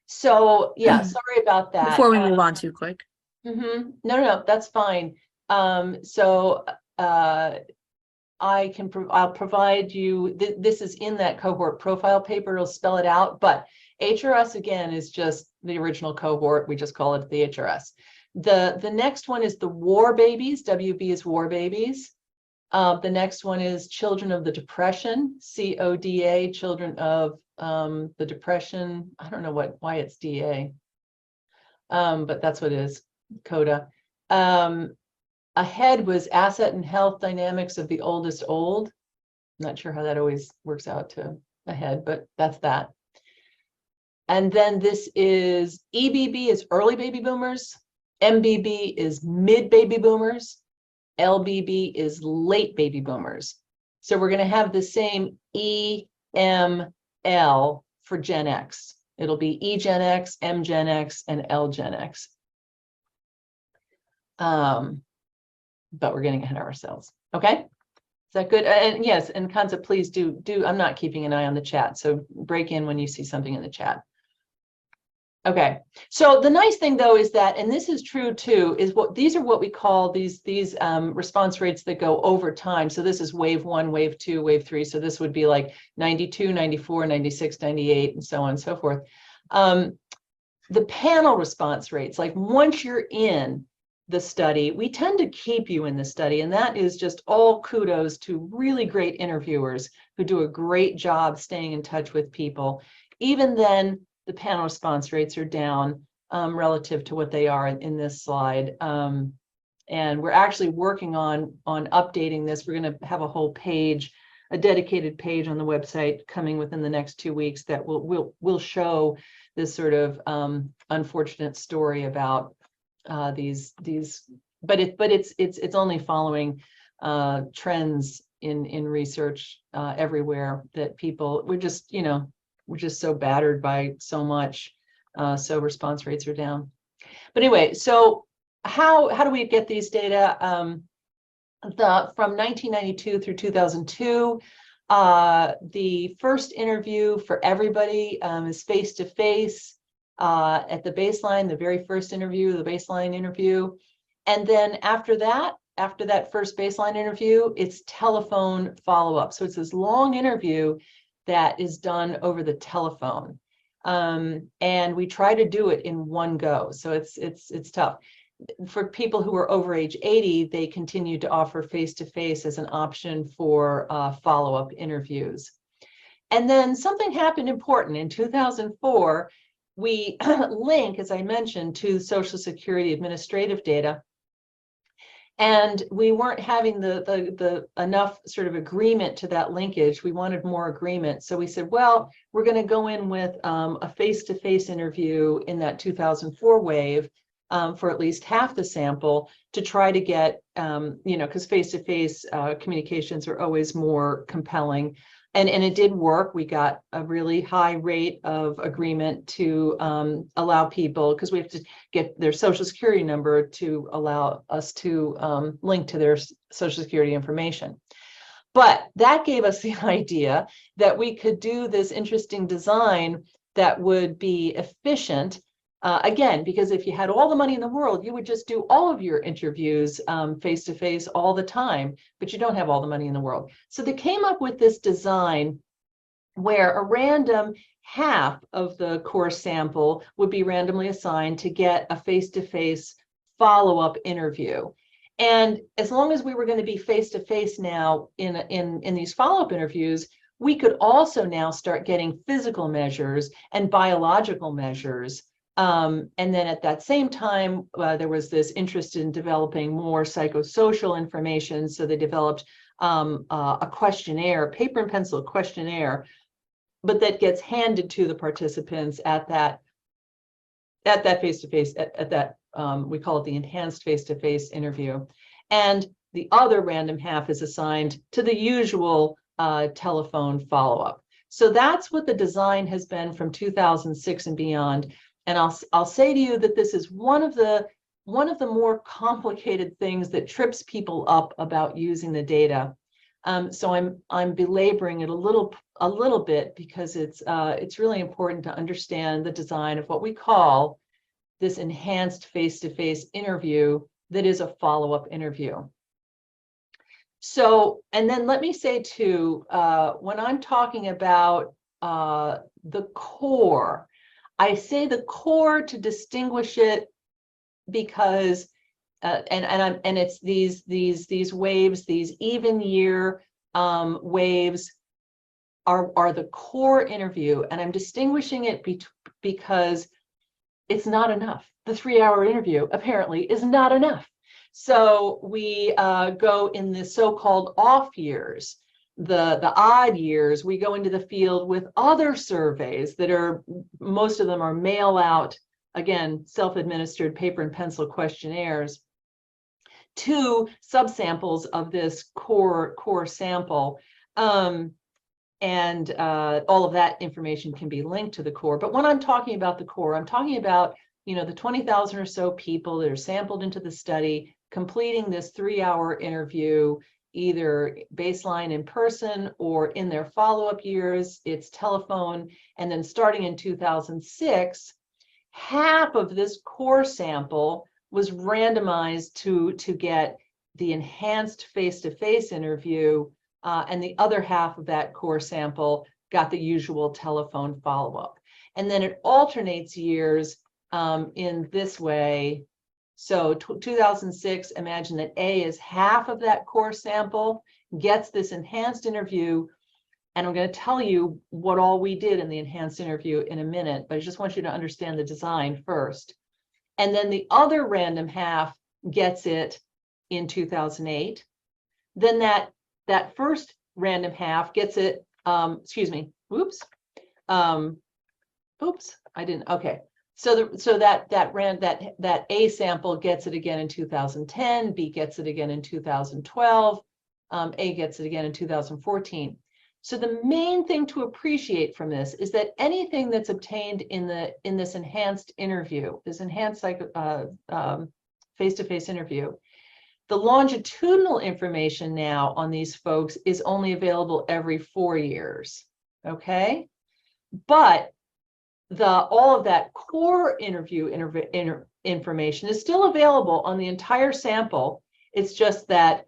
So yeah, sorry about that. Before we move on too quick. No, that's fine. I'll provide you, this is in that cohort profile paper, it'll spell it out, but HRS again is just the original cohort, we just call it the HRS. The next one is the war babies, WB is war babies. The next one is children of the depression, CODA, children of the depression. I don't know why it's DA, but that's what it is, CODA. Ahead was asset and health dynamics of the oldest old. I'm not sure how that always works out to ahead, but that's that. And then this is EBB is early baby boomers, MBB is mid baby boomers, LBB is late baby boomers. So we're going to have the same E, M, L for Gen X. It'll be E Gen X, M Gen X, and L Gen X. But we're getting ahead of ourselves. Okay, is that good? And yes, and Kanza, please do. I'm not keeping an eye on the chat, so break in when you see something in the chat. Okay, so the nice thing though is that, and this is true too, is these are what we call these response rates that go over time. So this is wave 1, wave 2, wave 3. So this would be like 92, 94, 96, 98, and so on and so forth. The panel response rates, like once you're in the study, we tend to keep you in the study, and that is just all kudos to really great interviewers who do a great job staying in touch with people. Even then, the panel response rates are down relative to what they are in this slide. And we're actually working on updating this. We're going to have a whole page, a dedicated page on the website coming within the next 2 weeks that will show this sort of unfortunate story about these. But it's only following trends in research everywhere, that people, we're just so battered by so much, so response rates are down. But anyway, so how do we get these data? From 1992 through 2002, the first interview for everybody is face-to-face at the baseline, the very first interview, the baseline interview. And then after that first baseline interview, it's telephone follow-up. So it's this long interview that is done over the telephone. And we try to do it in one go. So it's tough. For people who are over age 80, they continue to offer face-to-face as an option for follow-up interviews. And then something happened important. In 2004, we link, as I mentioned, to Social Security administrative data. And we weren't having the enough sort of agreement to that linkage. We wanted more agreement. So we said, well, we're going to go in with a face-to-face interview in that 2004 wave for at least half the sample, to try to get, because face-to-face communications are always more compelling. And it did work. We got a really high rate of agreement to allow people, because we have to get their Social Security number to allow us to link to their Social Security information. But that gave us the idea that we could do this interesting design that would be efficient. Again, because if you had all the money in the world, you would just do all of your interviews face-to-face all the time, but you don't have all the money in the world. So they came up with this design where a random half of the core sample would be randomly assigned to get a face-to-face follow-up interview. And as long as we were going to be face-to-face now in these follow-up interviews, we could also now start getting physical measures and biological measures. And then at that same time, there was this interest in developing more psychosocial information. So they developed a questionnaire, paper and pencil questionnaire, but that gets handed to the participants at that face-to-face, at that, we call it the enhanced face-to-face interview. And the other random half is assigned to the usual telephone follow-up. So that's what the design has been from 2006 and beyond. And I'll say to you that this is one of the more complicated things that trips people up about using the data. So I'm belaboring it a little bit, because it's really important to understand the design of what we call this enhanced face-to-face interview that is a follow-up interview. So, and then let me say too, when I'm talking about the core, I say the core to distinguish it, because and it's these waves, these even year waves are the core interview, and I'm distinguishing it because it's not enough. The 3-hour interview apparently is not enough. So we go in the so-called off years. The odd years, we go into the field with other surveys that are, most of them are mail out, again, self-administered paper and pencil questionnaires, to subsamples of this core sample. And all of that information can be linked to the core. But when I'm talking about the core, I'm talking about, you know, the 20,000 or so people that are sampled into the study, completing this 3-hour interview, either baseline in person or in their follow-up years, it's telephone. And then starting in 2006, half of this core sample was randomized to get the enhanced face-to-face interview, and the other half of that core sample got the usual telephone follow-up. And then it alternates years in this way. So 2006, imagine that A is half of that core sample, gets this enhanced interview, and I'm going to tell you what all we did in the enhanced interview in a minute, but I just want you to understand the design first. And then the other random half gets it in 2008. Then that first random half gets it, excuse me, oops, I didn't, okay. So that A sample gets it again in 2010, B gets it again in 2012, A gets it again in 2014. So the main thing to appreciate from this is that anything that's obtained in this enhanced interview, this enhanced face-to-face interview, the longitudinal information now on these folks is only available every 4 years, okay? But all of that core interview information is still available on the entire sample. It's just that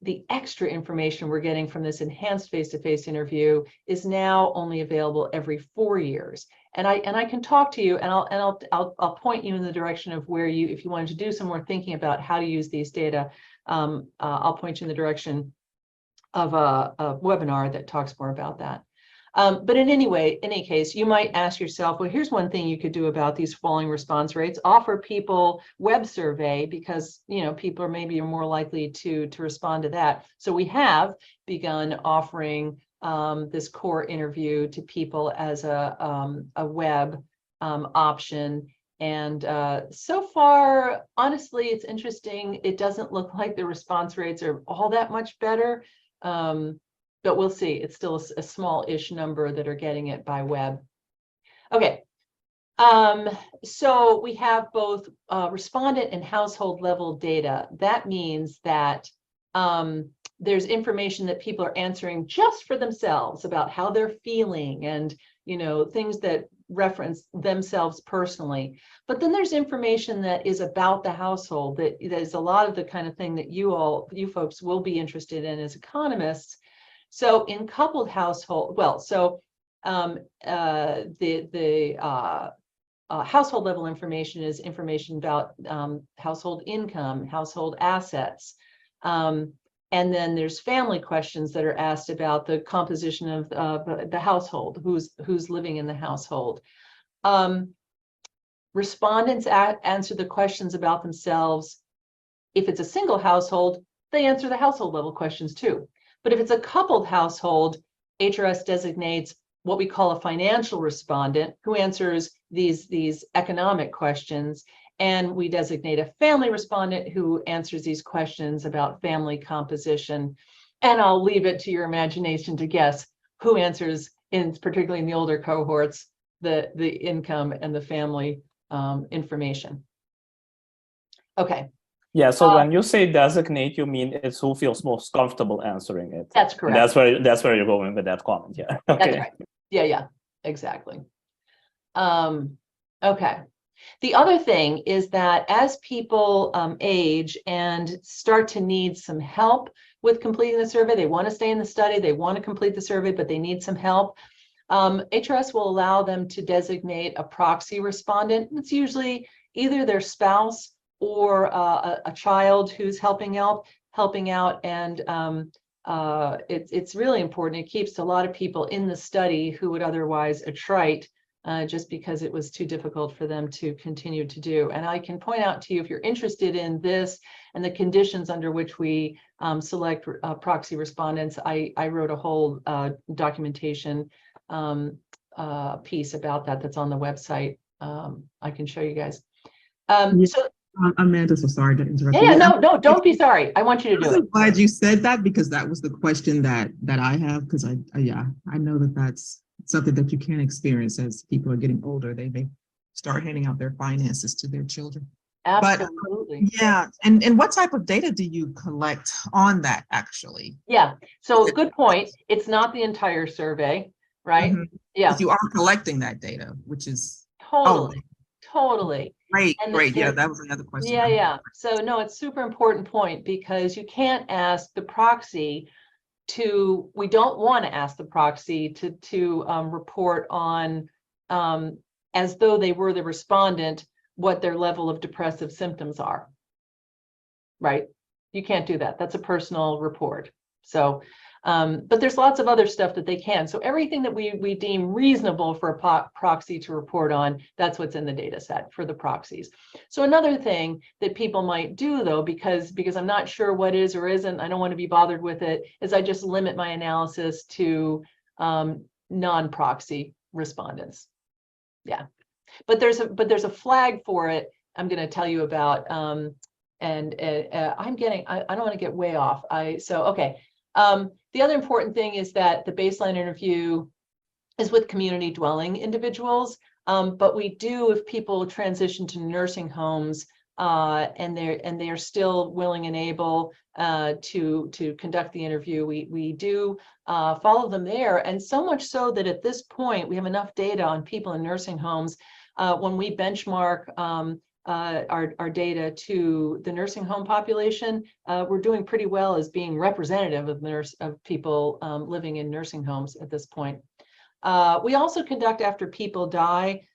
the extra information we're getting from this enhanced face-to-face interview is now only available every 4 years. And I can talk to you, and I'll point you in the direction of where you, if you wanted to do some more thinking about how to use these data, I'll point you in the direction of a webinar that talks more about that. But in any case, you might ask yourself, well, here's one thing you could do about these falling response rates: offer people web survey, because, you know, people are maybe more likely to respond to that. So we have begun offering this core interview to people as a web option. And so far, honestly, it's interesting. It doesn't look like the response rates are all that much better. But we'll see. It's still a small-ish number that are getting it by web. Okay, so we have both respondent and household level data. That means that there's information that people are answering just for themselves about how they're feeling, and, you know, things that reference themselves personally. But then there's information that is about the household, that is a lot of the kind of thing that you folks will be interested in as economists. So in coupled household, well, so household level information is information about household income, household assets. And then there's family questions that are asked about the composition of the household, who's living in the household. Respondents answer the questions about themselves. If it's a single household, they answer the household level questions too. But if it's a coupled household, HRS designates what we call a financial respondent, who answers these economic questions, and we designate a family respondent who answers these questions about family composition. And I'll leave it to your imagination to guess who answers, particularly in the older cohorts, the income and the family information. Okay. Yeah, so when you say designate, you mean it's who feels most comfortable answering it. That's correct. And that's where you're going with that comment, yeah. Okay. That's right. Yeah, exactly. Okay. The other thing is that as people age and start to need some help with completing the survey, they want to stay in the study, they want to complete the survey, but they need some help. HRS will allow them to designate a proxy respondent. It's usually either their spouse or a child who's helping out, and it's really important. It keeps a lot of people in the study who would otherwise attrite, just because it was too difficult for them to continue to do. And I can point out to you, if you're interested in this and the conditions under which we select proxy respondents, I wrote a whole documentation piece about that that's on the website. I can show you guys. So Amanda, so sorry to interrupt Yeah, you. no, don't be sorry. I want you to do it. I'm glad you said that because that was the question that I have because I know that that's something that you can experience as people are getting older. They may start handing out their finances to their children. Absolutely. But yeah, and what type of data do you collect on that actually? Yeah, so good point. It's not the entire survey, right? Mm-hmm. Yeah. You are collecting that data, which is Totally, totally. Great, And great. Yeah, that was another question. Yeah. So no, it's super important point because you can't ask the proxy to, we don't want to ask the proxy to report on as though they were the respondent, what their level of depressive symptoms are, right? You can't do that. That's a personal report. So, but there's lots of other stuff that they can. So everything that we deem reasonable for a proxy to report on, that's what's in the data set for the proxies. So another thing that people might do though, because I'm not sure what is or isn't, I don't want to be bothered with it, is I just limit my analysis to non-proxy respondents. Yeah, but there's a flag for it I'm going to tell you about. I don't want to get way off. Okay. The other important thing is that the baseline interview is with community dwelling individuals, but we do, if people transition to nursing homes and they are still willing and able to conduct the interview, we do follow them there, and so much so that at this point we have enough data on people in nursing homes when we benchmark our data to the nursing home population, we're doing pretty well as being representative of people living in nursing homes at this point. We also conduct, after people die,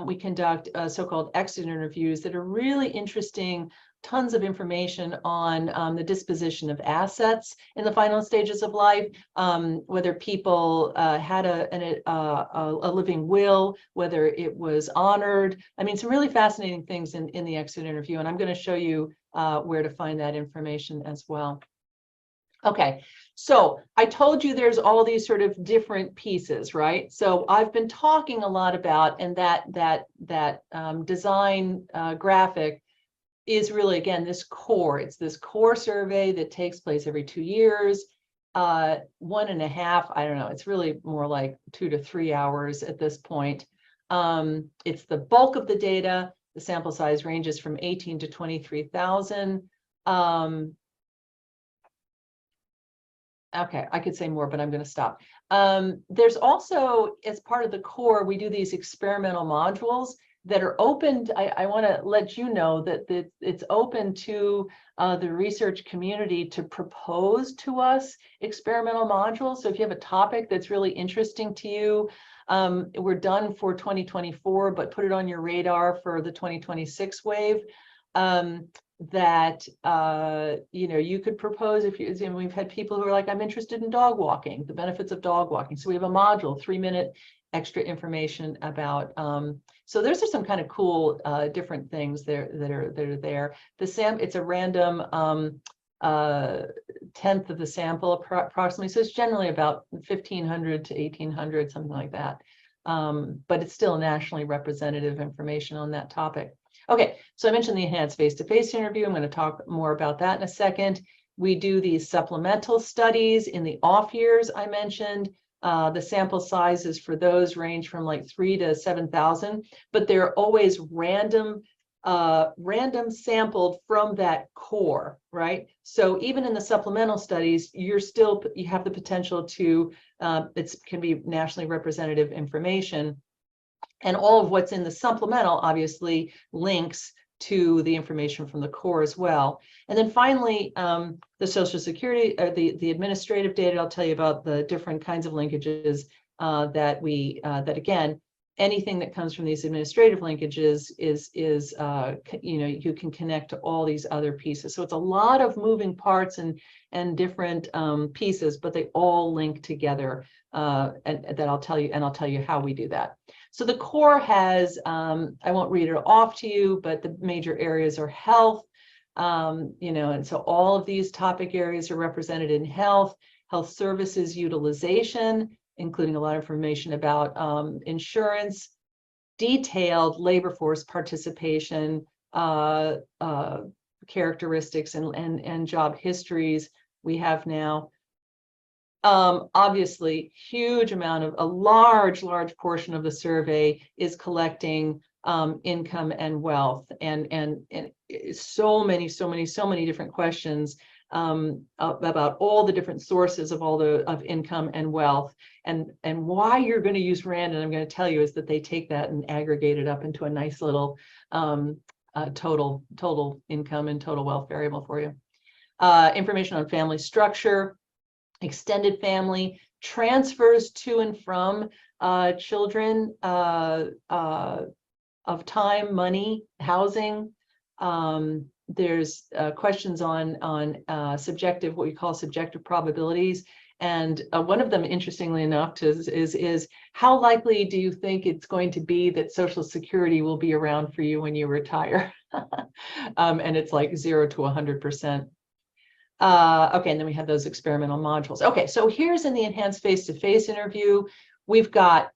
we conduct so-called exit interviews that are really interesting, tons of information on the disposition of assets in the final stages of life, whether people had a living will, whether it was honored. I mean, some really fascinating things in the exit interview, and I'm going to show you where to find that information as well. Okay, so I told you there's all these sort of different pieces, right? So I've been talking a lot about, and that design graphic is really, again, this core. It's this core survey that takes place every 2 years, 1.5, I don't know, it's really more like 2 to 3 hours at this point. It's the bulk of the data. The sample size ranges from 18 to 23,000. Okay, I could say more, but I'm going to stop. There's also, as part of the core, we do these experimental modules that are open. I want to let you know that it's open to the research community to propose to us experimental modules. So if you have a topic that's really interesting to you, we're done for 2024, but put it on your radar for the 2026 wave. That you could propose. If you, we've had people who are like, I'm interested in dog walking, the benefits of dog walking. So we have a module, 3-minute extra information about. So there's just some kind of cool different things that are there. It's a random 10th of the sample approximately. So it's generally about 1,500 to 1,800, something like that. But it's still nationally representative information on that topic. Okay, so I mentioned the enhanced face-to-face interview. I'm going to talk more about that in a second. We do these supplemental studies in the off years I mentioned. The sample sizes for those range from like 3,000 to 7,000, but they're always random sampled from that core, right? So even in the supplemental studies, you have the potential to, it can be nationally representative information. And all of what's in the supplemental obviously links to the information from the core as well. And then finally, the Social Security, or the administrative data, I'll tell you about the different kinds of linkages that again, anything that comes from these administrative linkages is you can connect to all these other pieces. So it's a lot of moving parts and different pieces, but they all link together. And that I'll tell you how we do that. So the core has, I won't read it off to you, but the major areas are health, and so all of these topic areas are represented in health services utilization, including a lot of information about insurance, detailed labor force participation, characteristics and job histories we have now. Obviously, a large portion of the survey is collecting income and wealth, and so many different questions about all the different sources of income and wealth, and why you're going to use RAND, and I'm going to tell you, is that they take that and aggregate it up into a nice little total income and total wealth variable for you. Information on family structure, extended family, transfers to and from children of time, money, housing. There's questions on subjective, what we call subjective probabilities. And one of them, interestingly enough, is how likely do you think it's going to be that Social Security will be around for you when you retire? And it's like 0 to 100%. Okay, and then we have those experimental modules. Okay, so here's in the enhanced face-to-face interview, we've got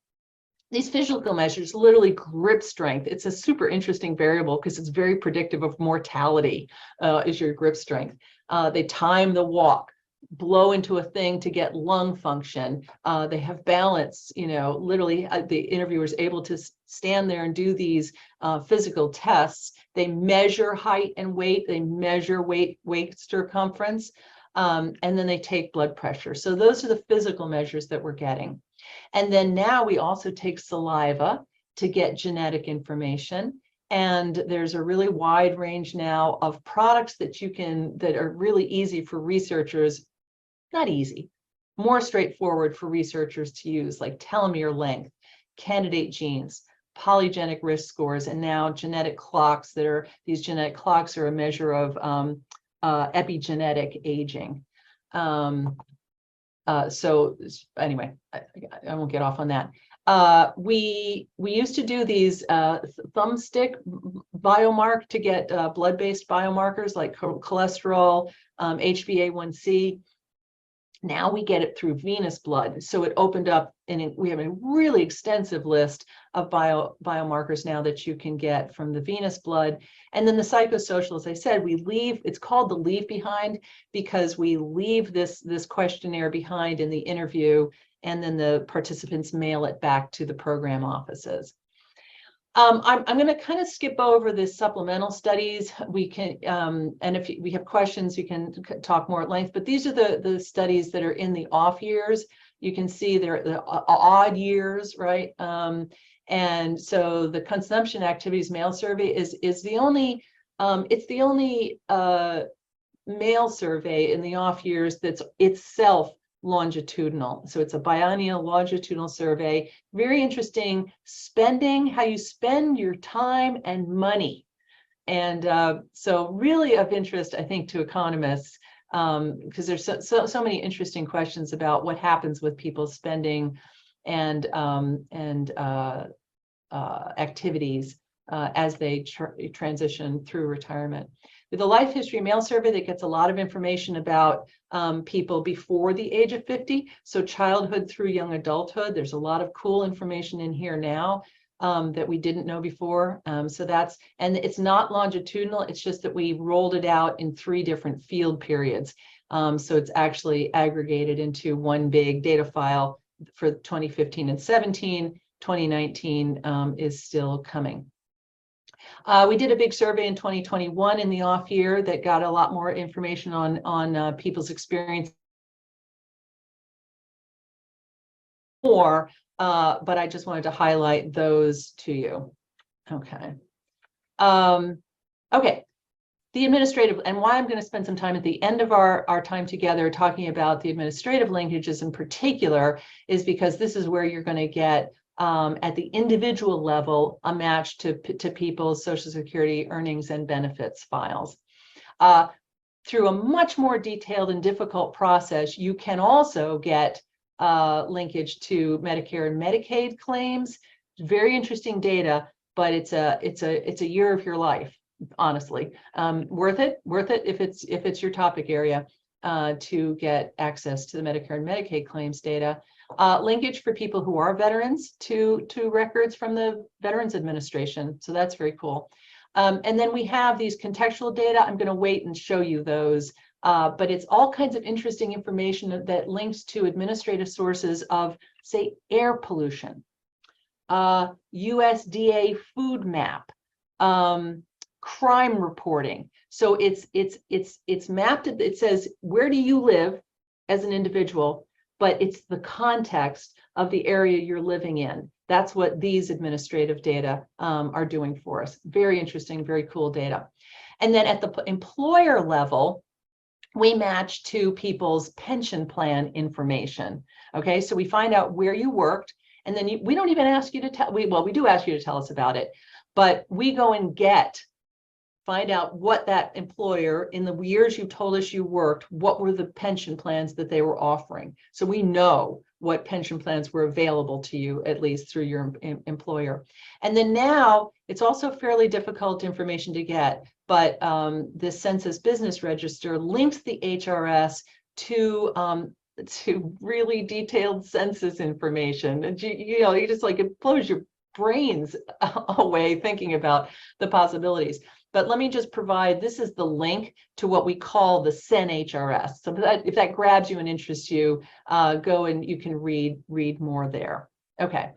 these physical measures, literally grip strength. It's a super interesting variable because it's very predictive of mortality, is your grip strength. They time the walk, blow into a thing to get lung function. They have balance, literally the interviewer is able to stand there and do these physical tests. They measure height and weight, they measure waist circumference, and then they take blood pressure. So those are the physical measures that we're getting. And then now we also take saliva to get genetic information. And there's a really wide range now of products that are really easy for researchers, not easy, more straightforward for researchers to use, like telomere length, candidate genes, polygenic risk scores, and now genetic clocks these genetic clocks are a measure of epigenetic aging. So anyway, I won't get off on that. We used to do these thumbstick biomark to get blood-based biomarkers like cholesterol, HbA1c. Now we get it through venous blood. So it opened up, and we have a really extensive list of biomarkers now that you can get from the venous blood. And then the psychosocial, as I said, it's called the leave behind because we leave this questionnaire behind in the interview, and then the participants mail it back to the program offices. I'm going to kind of skip over the supplemental studies. We can, and if we have questions, we can talk more at length, but these are the studies that are in the off years. You can see they're the odd years, right? And so the consumption activities mail survey is the only, it's the only mail survey in the off years that's itself longitudinal. So it's a biennial longitudinal survey. Very interesting spending, how you spend your time and money. And so really of interest, I think, to economists, because there's so many interesting questions about what happens with people's spending and activities as they transition through retirement. With the life history mail survey, that gets a lot of information about people before the age of 50. So childhood through young adulthood. There's a lot of cool information in here now that we didn't know before. So and it's not longitudinal. It's just that we rolled it out in 3 different field periods. So it's actually aggregated into one big data file for 2015 and 17. 2019 is still coming. We did a big survey in 2021 in the off year that got a lot more information on people's experience. But I just wanted to highlight those to you. Okay. Okay. The administrative, and why I'm going to spend some time at the end of our time together talking about the administrative linkages in particular is because this is where you're going to get at the individual level, a match to people's Social Security earnings and benefits files. Through a much more detailed and difficult process, you can also get linkage to Medicare and Medicaid claims. Very interesting data, but it's a year of your life, honestly. Worth it if it's your topic area to get access to the Medicare and Medicaid claims data. Linkage for people who are veterans to records from the Veterans Administration. So that's very cool. And then we have these contextual data. I'm going to wait and show you those. But it's all kinds of interesting information that links to administrative sources of, say, air pollution, USDA food map, crime reporting. So it's mapped. It says, where do you live as an individual, but it's the context of the area you're living in. That's what these administrative data are doing for us. Very interesting, very cool data. And then at the employer level, we match to people's pension plan information. Okay, so we find out where you worked, and then we don't even ask you to tell, we do ask you to tell us about it, but we go and find out what that employer, in the years you told us you worked, what were the pension plans that they were offering. So we know what pension plans were available to you, at least through your employer. And then now it's also fairly difficult information to get, but the Census Business Register links the HRS to really detailed census information. And you know, you just like, it blows your brains away thinking about the possibilities. But let me just provide, this is the link to what we call the CEN-HRS. So if that grabs you and interests you, go and you can read more there. Okay.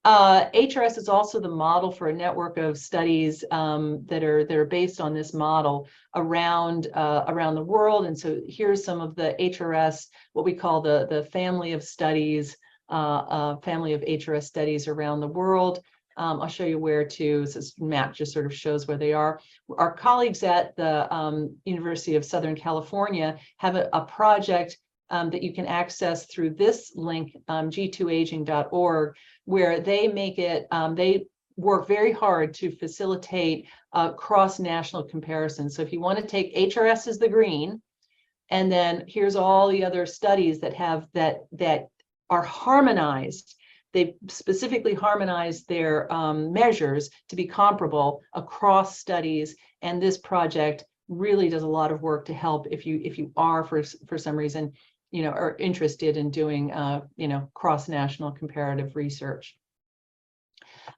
HRS is also the model for a network of studies that are based on this model around the world. And so here's some of the HRS, what we call the family of studies, family of HRS studies around the world. I'll show you where to. So this map just sort of shows where they are. Our colleagues at the University of Southern California have a project that you can access through this link, g2aging.org, where they make it, they work very hard to facilitate cross-national comparisons. So if you want to take HRS as the green, and then here's all the other studies that have that are harmonized. They've specifically harmonized their measures to be comparable across studies. And this project really does a lot of work to help if you are for some reason, you know, are interested in doing, you know, cross-national comparative research.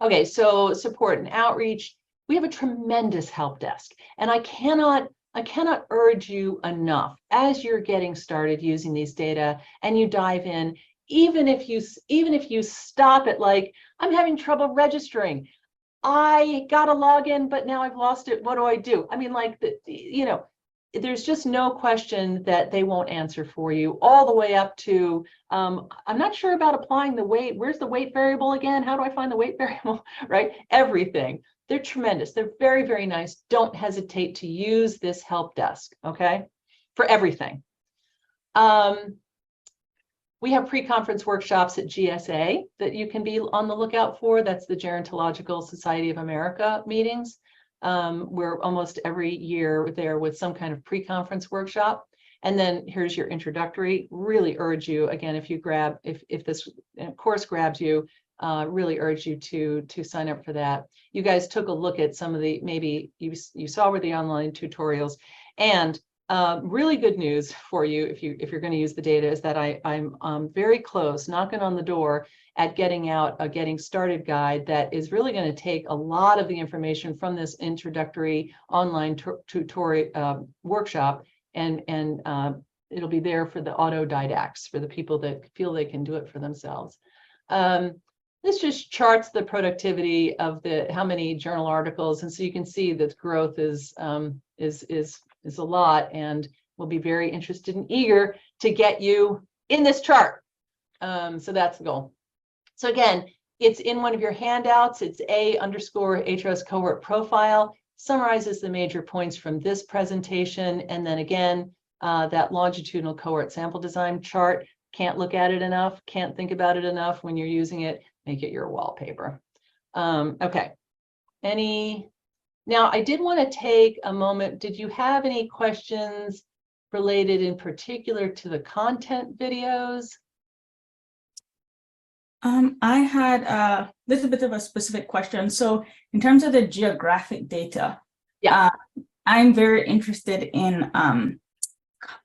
Okay, so support and outreach. We have a tremendous help desk, and I cannot urge you enough as you're getting started using these data and you dive in. Even if you stop at like, I'm having trouble registering, I got a login, but now I've lost it. What do I do? I mean, like, you know, there's just no question that they won't answer for you, all the way up to, I'm not sure about applying the weight. Where's the weight variable again? How do I find the weight variable, right? Everything. They're tremendous. They're very, very nice. Don't hesitate to use this help desk, okay, for everything. We have pre-conference workshops at GSA that you can be on the lookout for. That's the Gerontological Society of America meetings. We're almost every year there with some kind of pre-conference workshop. And then here's your introductory. Really urge you, again, if this course grabs you, really urge you to sign up for that. You guys took a look at some of the, maybe you saw where the online tutorials, and really good news for you if you're going to use the data is that I'm very close, knocking on the door at getting out a getting started guide that is really going to take a lot of the information from this introductory online tutorial workshop, and it'll be there for the autodidacts, for the people that feel they can do it for themselves. This just charts the productivity of how many journal articles, and so you can see that growth is a lot, and we'll be very interested and eager to get you in this chart. So that's the goal. So again, it's in one of your handouts. It's A_HRS cohort profile, summarizes the major points from this presentation. And then again, that longitudinal cohort sample design chart, can't look at it enough, can't think about it enough when you're using it, make it your wallpaper. Okay, now, I did want to take a moment. Did you have any questions related in particular to the content videos? I had this is a bit of a specific question. So in terms of the geographic data, yeah, I'm very interested in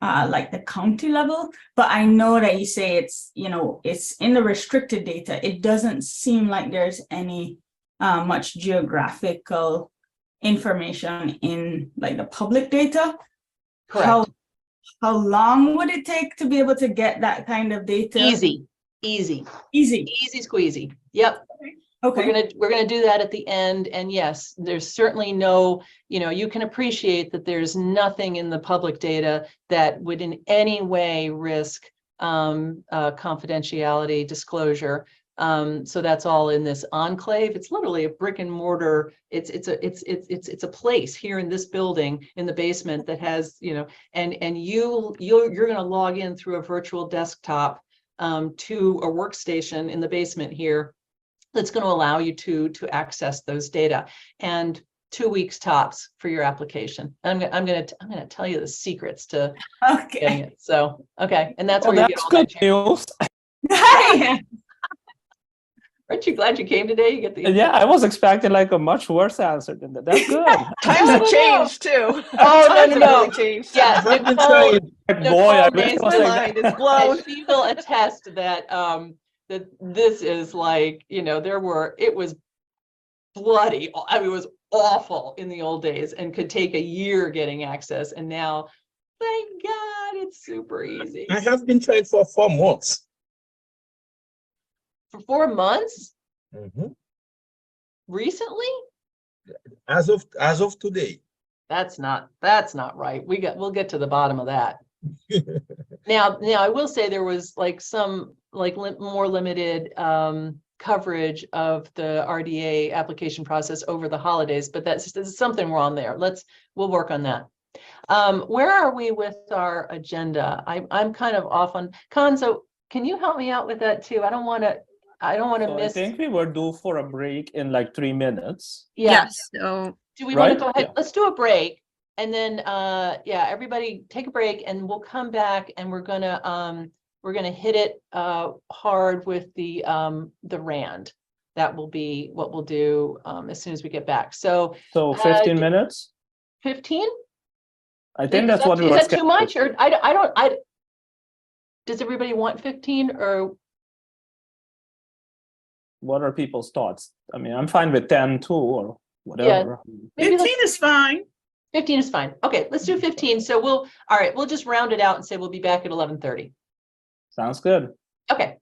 like the county level, but I know that you say it's, you know, it's in the restricted data. It doesn't seem like there's any much geographical information in like the public data, Correct. how long would it take to be able to get that kind of data? Easy. Easy Squeezy. Yep. Okay. We're gonna do that at the end. And yes, there's certainly no, you can appreciate that there's nothing in the public data that would in any way risk confidentiality, disclosure. So that's all in this enclave. It's literally a brick and mortar. It's a place here in this building in the basement that has, and you're going to log in through a virtual desktop to a workstation in the basement here that's going to allow you to access those data, and 2 weeks tops for your application. I'm going to tell you the secrets to getting it. So okay, and that's where you get all good that news. Aren't you glad you came today? You get the Yeah, I was expecting like a much worse answer than that. That's good. Times have changed too. Oh, Times have no. really changed. Yeah, Boy, I wish it was My like mind is that. blown. and she will attest that that this is like, it was bloody. I mean, it was awful in the old days and could take a year getting access. And now, thank God, it's super easy. I have been trying for 4 months. For 4 months? Mhm. Recently? As of today. That's not right. We'll get to the bottom of that. Now I will say there was like some more limited coverage of the RDA application process over the holidays, but there's something wrong there. We'll work on that. Where are we with our agenda? I'm kind of off on Conzo. Can you help me out with that too? I don't want to So miss. I think we were due for a break in like 3 minutes. Yeah. Yes. So Do we want to Right? go ahead? Yeah. Let's do a break, and then everybody take a break, and we'll come back, and we're gonna hit it hard with the RAND. That will be what we'll do as soon as we get back. So 15 minutes. 15? I think that's what we Is were that too much, scheduled. or I don't. Does everybody want 15 or? What are people's thoughts? I mean, I'm fine with 10 too, or whatever. Maybe 15 is fine. 15 is fine. Okay, let's do 15. So all right, we'll just round it out and say we'll be back at 11:30. Sounds good. Okay.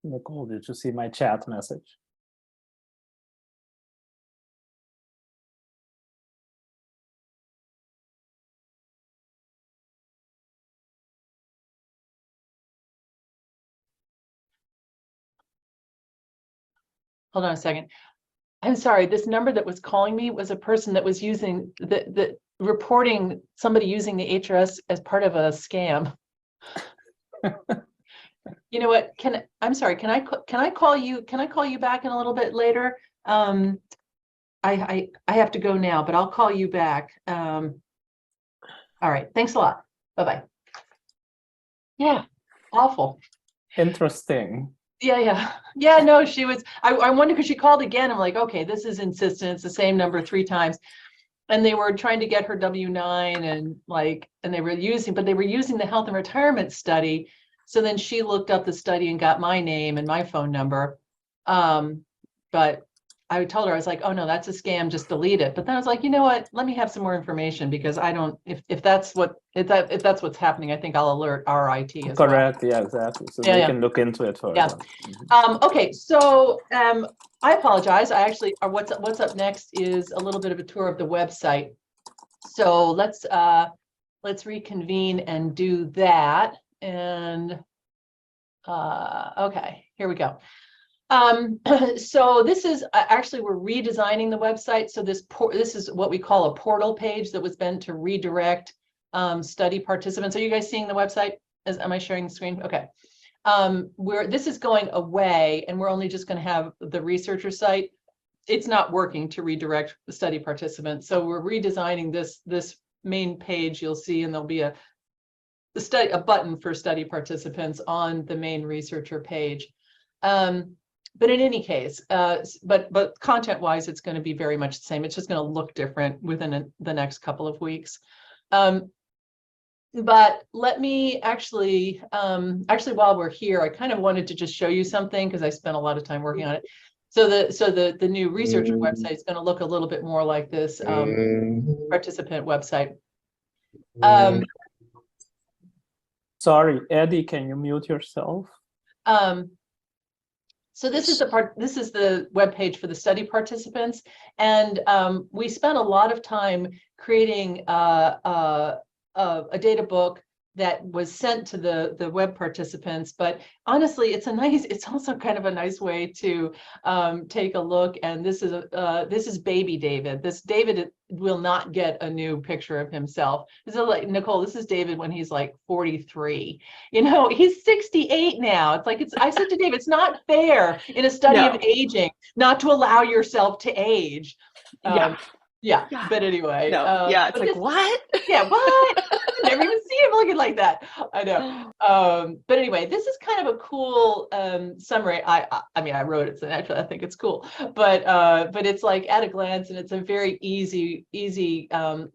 Nicole, did you see my chat message? Hold on a second. I'm sorry, this number that was calling me was a person that was using the reporting somebody using the HRS as part of a scam. You know what? I'm sorry, can I call you back in a little bit later? I have to go now, but I'll call you back. All right, thanks a lot. Bye-bye. Yeah, awful. Interesting. Yeah, no, she was, I wonder, because she called again. I'm like, okay, this is insistent. It's the same number 3 times. And they were trying to get her W-9 and they were using the health and retirement study. So then she looked up the study and got my name and my phone number. But I told her, I was like, oh no, that's a scam, just delete it. But then I was like, you know what, let me have some more information, because I don't, if that's what's happening, I think I'll alert our IT as well. Correct, yeah, exactly. So they can look into it further. Yeah. Okay, so I apologize. I actually, what's up next is a little bit of a tour of the website. So let's reconvene and do that. And okay, here we go. So this is actually, we're redesigning the website. So this is what we call a portal page that was meant to redirect study participants. Are you guys seeing the website? Am I sharing the screen? Okay. This is going away, and we're only just going to have the researcher site. It's not working to redirect the study participants. So we're redesigning this main page. You'll see, and there'll be a button for study participants on the main researcher page. But in any case, but content-wise, it's going to be very much the same. It's just going to look different within the next couple of weeks. But let me actually, while we're here, I kind of wanted to just show you something, because I spent a lot of time working on it. So the new researcher website is going to look a little bit more like this participant website. Sorry, Eddie, can you mute yourself? So this is the web page for the study participants, and we spent a lot of time creating a data book that was sent to the web participants. But honestly, it's also kind of a nice way to take a look. And this is baby David. This David will not get a new picture of himself. This is like, Nicole, this is David when he's like 43. You know, he's 68 now. It's like, I said to David, it's not fair in a study of aging not to allow yourself to age. Yeah, but anyway. It's like, what? Yeah, what? I never even see him looking like that. I know. But anyway, this is kind of a cool summary. I mean, I wrote it, so actually I think it's cool. But it's like at a glance, and it's a very easy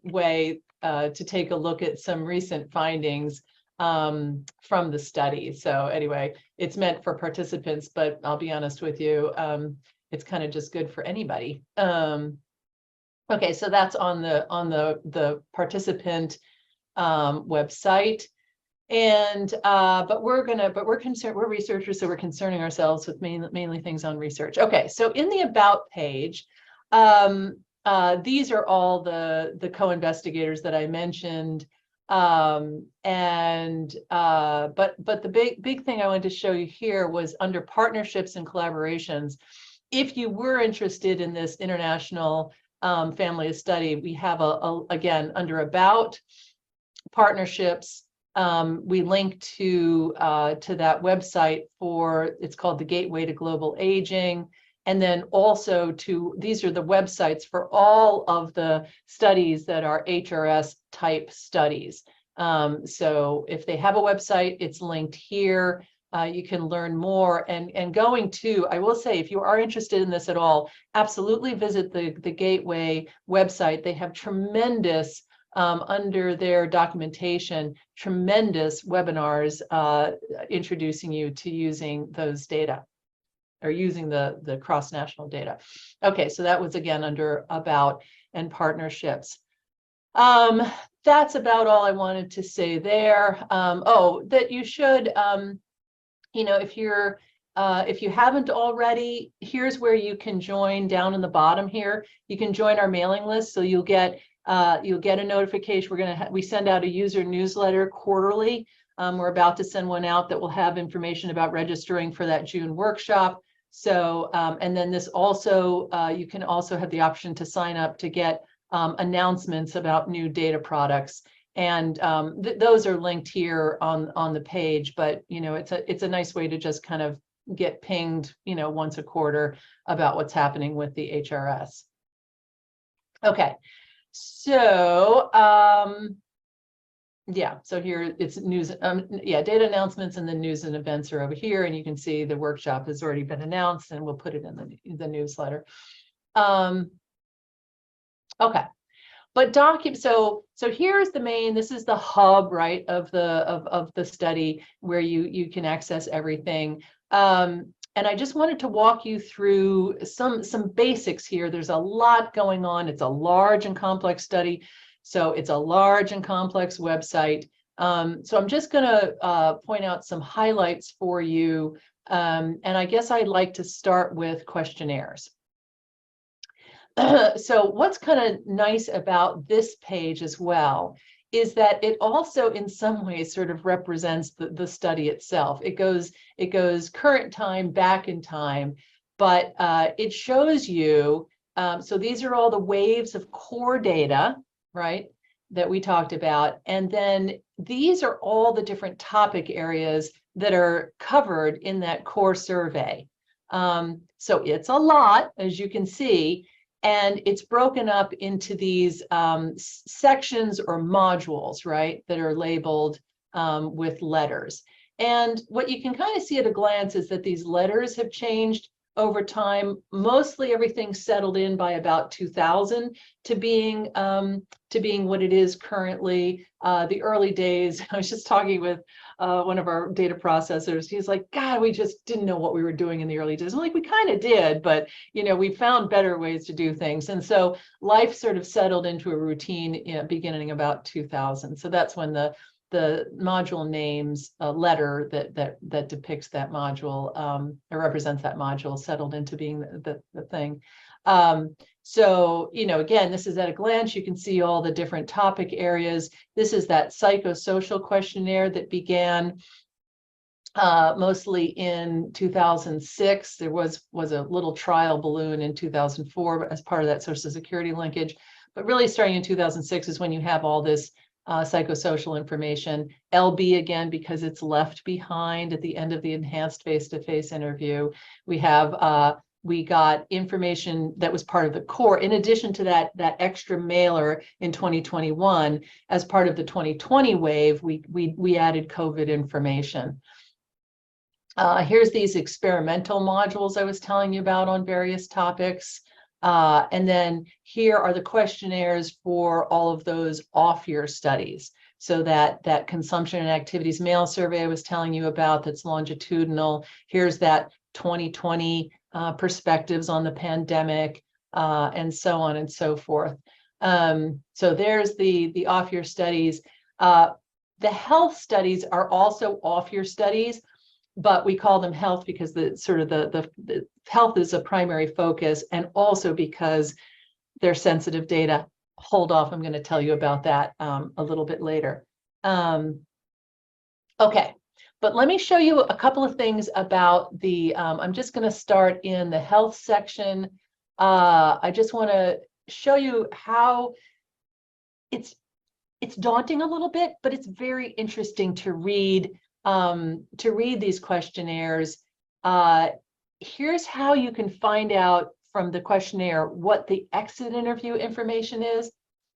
way to take a look at some recent findings from the study. So anyway, it's meant for participants, but I'll be honest with you, it's kind of just good for anybody. Okay, so that's on the participant website, and but we're researchers, so we're concerning ourselves with mainly things on research. Okay, so in the about page, these are all the co-investigators that I mentioned, but the big thing I wanted to show you here was under partnerships and collaborations. If you were interested in this international family of study, we have again under about partnerships, we link to that website it's called the Gateway to Global Aging, and then also these are the websites for all of the studies that are HRS type studies. So if they have a website, it's linked here. You can learn more, and going to, I will say, if you are interested in this at all, absolutely visit the Gateway website. They have tremendous, under their documentation, tremendous webinars introducing you to using those data, or using the cross-national data. Okay, so that was again under about and partnerships. That's about all I wanted to say there. That you should, you know, if you're if you haven't already, here's where you can join down in the bottom here. You can join our mailing list, so you'll get a notification. We send out a user newsletter quarterly. We're about to send one out that will have information about registering for that June workshop. So, and then this also, you can also have the option to sign up to get announcements about new data products. And those are linked here on the page, but it's a nice way to just kind of get pinged, once a quarter about what's happening with the HRS. Okay, so yeah, so here it's news, data announcements, and the news and events are over here, and you can see the workshop has already been announced, and we'll put it in the newsletter. Okay. But so here's the main, this is the hub, right, of the study where you can access everything. And I just wanted to walk you through some basics here. There's a lot going on. It's a large and complex study. So it's a large and complex website. So I'm just going to point out some highlights for you. And I guess I'd like to start with questionnaires. So what's kind of nice about this page as well is that it also in some ways sort of represents the study itself. It goes current time, back in time, but it shows you, so these are all the waves of core data, right, that we talked about. And then these are all the different topic areas that are covered in that core survey. So it's a lot, as you can see. And it's broken up into these sections or modules, right, that are labeled with letters. And what you can kind of see at a glance is that these letters have changed over time. Mostly everything settled in by about 2000 to being what it is currently. The early days, I was just talking with one of our data processors. He's like, God, we just didn't know what we were doing in the early days. I'm like, we kind of did, but we found better ways to do things. And so life sort of settled into a routine beginning about 2000. So that's when the module names letter that depicts that module or represents that module settled into being the thing. So, again, this is at a glance, you can see all the different topic areas. This is that psychosocial questionnaire that began mostly in 2006. There was a little trial balloon in 2004 as part of that Social Security linkage. But really starting in 2006 is when you have all this psychosocial information. LB, again, because it's left behind at the end of the enhanced face-to-face interview. We got information that was part of the core. In addition to that extra mailer in 2021, as part of the 2020 wave, we added COVID information. Here's these experimental modules I was telling you about on various topics. And then here are the questionnaires for all of those off-year studies. So that consumption and activities mail survey I was telling you about, that's longitudinal. Here's that 2020 perspectives on the pandemic, and so on and so forth. So there's the off-year studies. The health studies are also off-year studies, but we call them health because the health is a primary focus, and also because they're sensitive data. Hold off, I'm going to tell you about that a little bit later. Okay. But let me show you a couple of things about the, I'm just going to start in the health section. I just want to show you how it's daunting a little bit, but it's very interesting to read these questionnaires. Here's how you can find out from the questionnaire what the exit interview information is.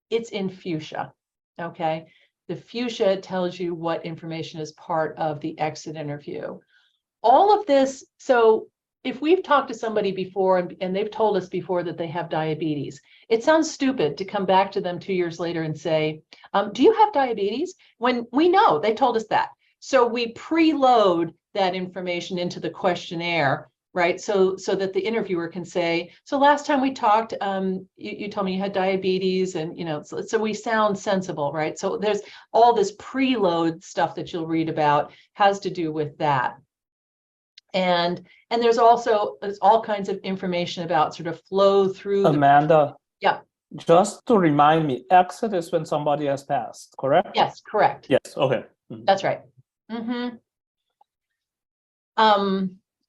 It's in fuchsia, okay? The fuchsia tells you what information is part of the exit interview. All of this, so if we've talked to somebody before and they've told us before that they have diabetes, it sounds stupid to come back to them 2 years later and say, do you have diabetes? When we know they told us that. So we preload that information into the questionnaire, right? So that the interviewer can say, so last time we talked, you told me you had diabetes, and so we sound sensible, right? So there's all this preload stuff that you'll read about has to do with that. And there's all kinds of information about sort of flow through Amanda. Yeah. Just to remind me, exit is when somebody has passed, correct? Yes, correct. Yes, okay. That's right.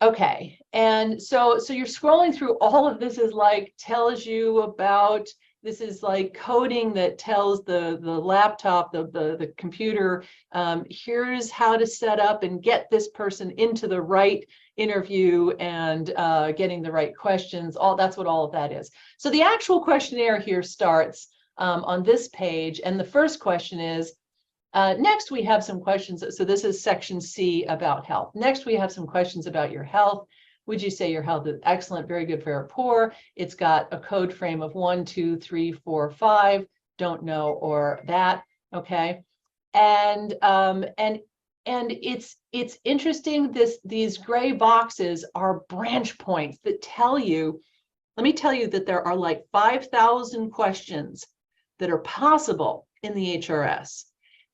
Okay, and so you're scrolling through all of this is like tells you about this is like coding that tells the laptop, the computer, here's how to set up and get this person into the right interview and getting the right questions. That's what all of that is. So the actual questionnaire here starts on this page, and the first question is, next, we have some questions. So this is section C about health. Next, we have some questions about your health. Would you say your health is excellent, very good, very poor? It's got a code frame of 1, 2, 3, 4, 5, don't know, or that. Okay, and it's interesting. These gray boxes are branch points that tell you. Let me tell you that there are like 5,000 questions that are possible in the HRS.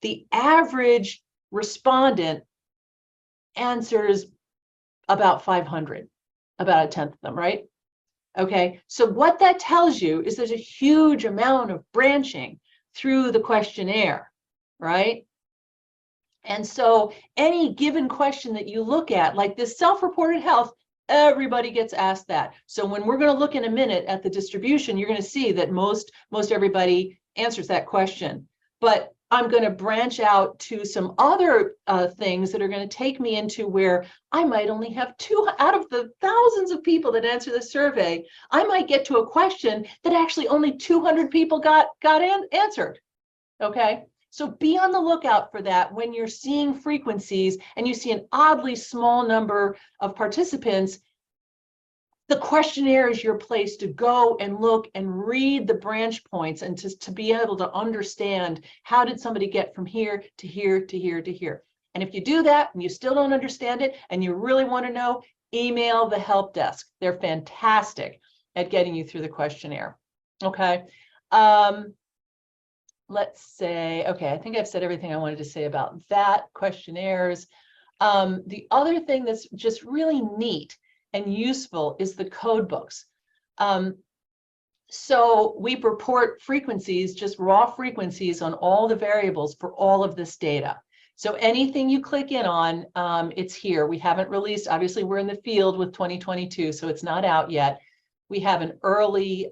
The average respondent answers about 500, about a tenth of them, right? Okay, so what that tells you is there's a huge amount of branching through the questionnaire, right? And so any given question that you look at, like this self-reported health, everybody gets asked that. So when we're going to look in a minute at the distribution, you're going to see that most everybody answers that question. But I'm going to branch out to some other things that are going to take me into where I might only have 2 out of the thousands of people that answer the survey. I might get to a question that actually only 200 people got answered. Okay, so be on the lookout for that when you're seeing frequencies and you see an oddly small number of participants. The questionnaire is your place to go and look and read the branch points and to be able to understand how did somebody get from here to here to here to here. And if you do that and you still don't understand it and you really want to know, email the help desk. They're fantastic at getting you through the questionnaire. Okay. Let's say, okay, I think I've said everything I wanted to say about that, questionnaires. The other thing that's just really neat and useful is the code books. So we report frequencies, just raw frequencies on all the variables for all of this data. So anything you click in on, it's here. We haven't released, obviously we're in the field with 2022, so it's not out yet. We have an early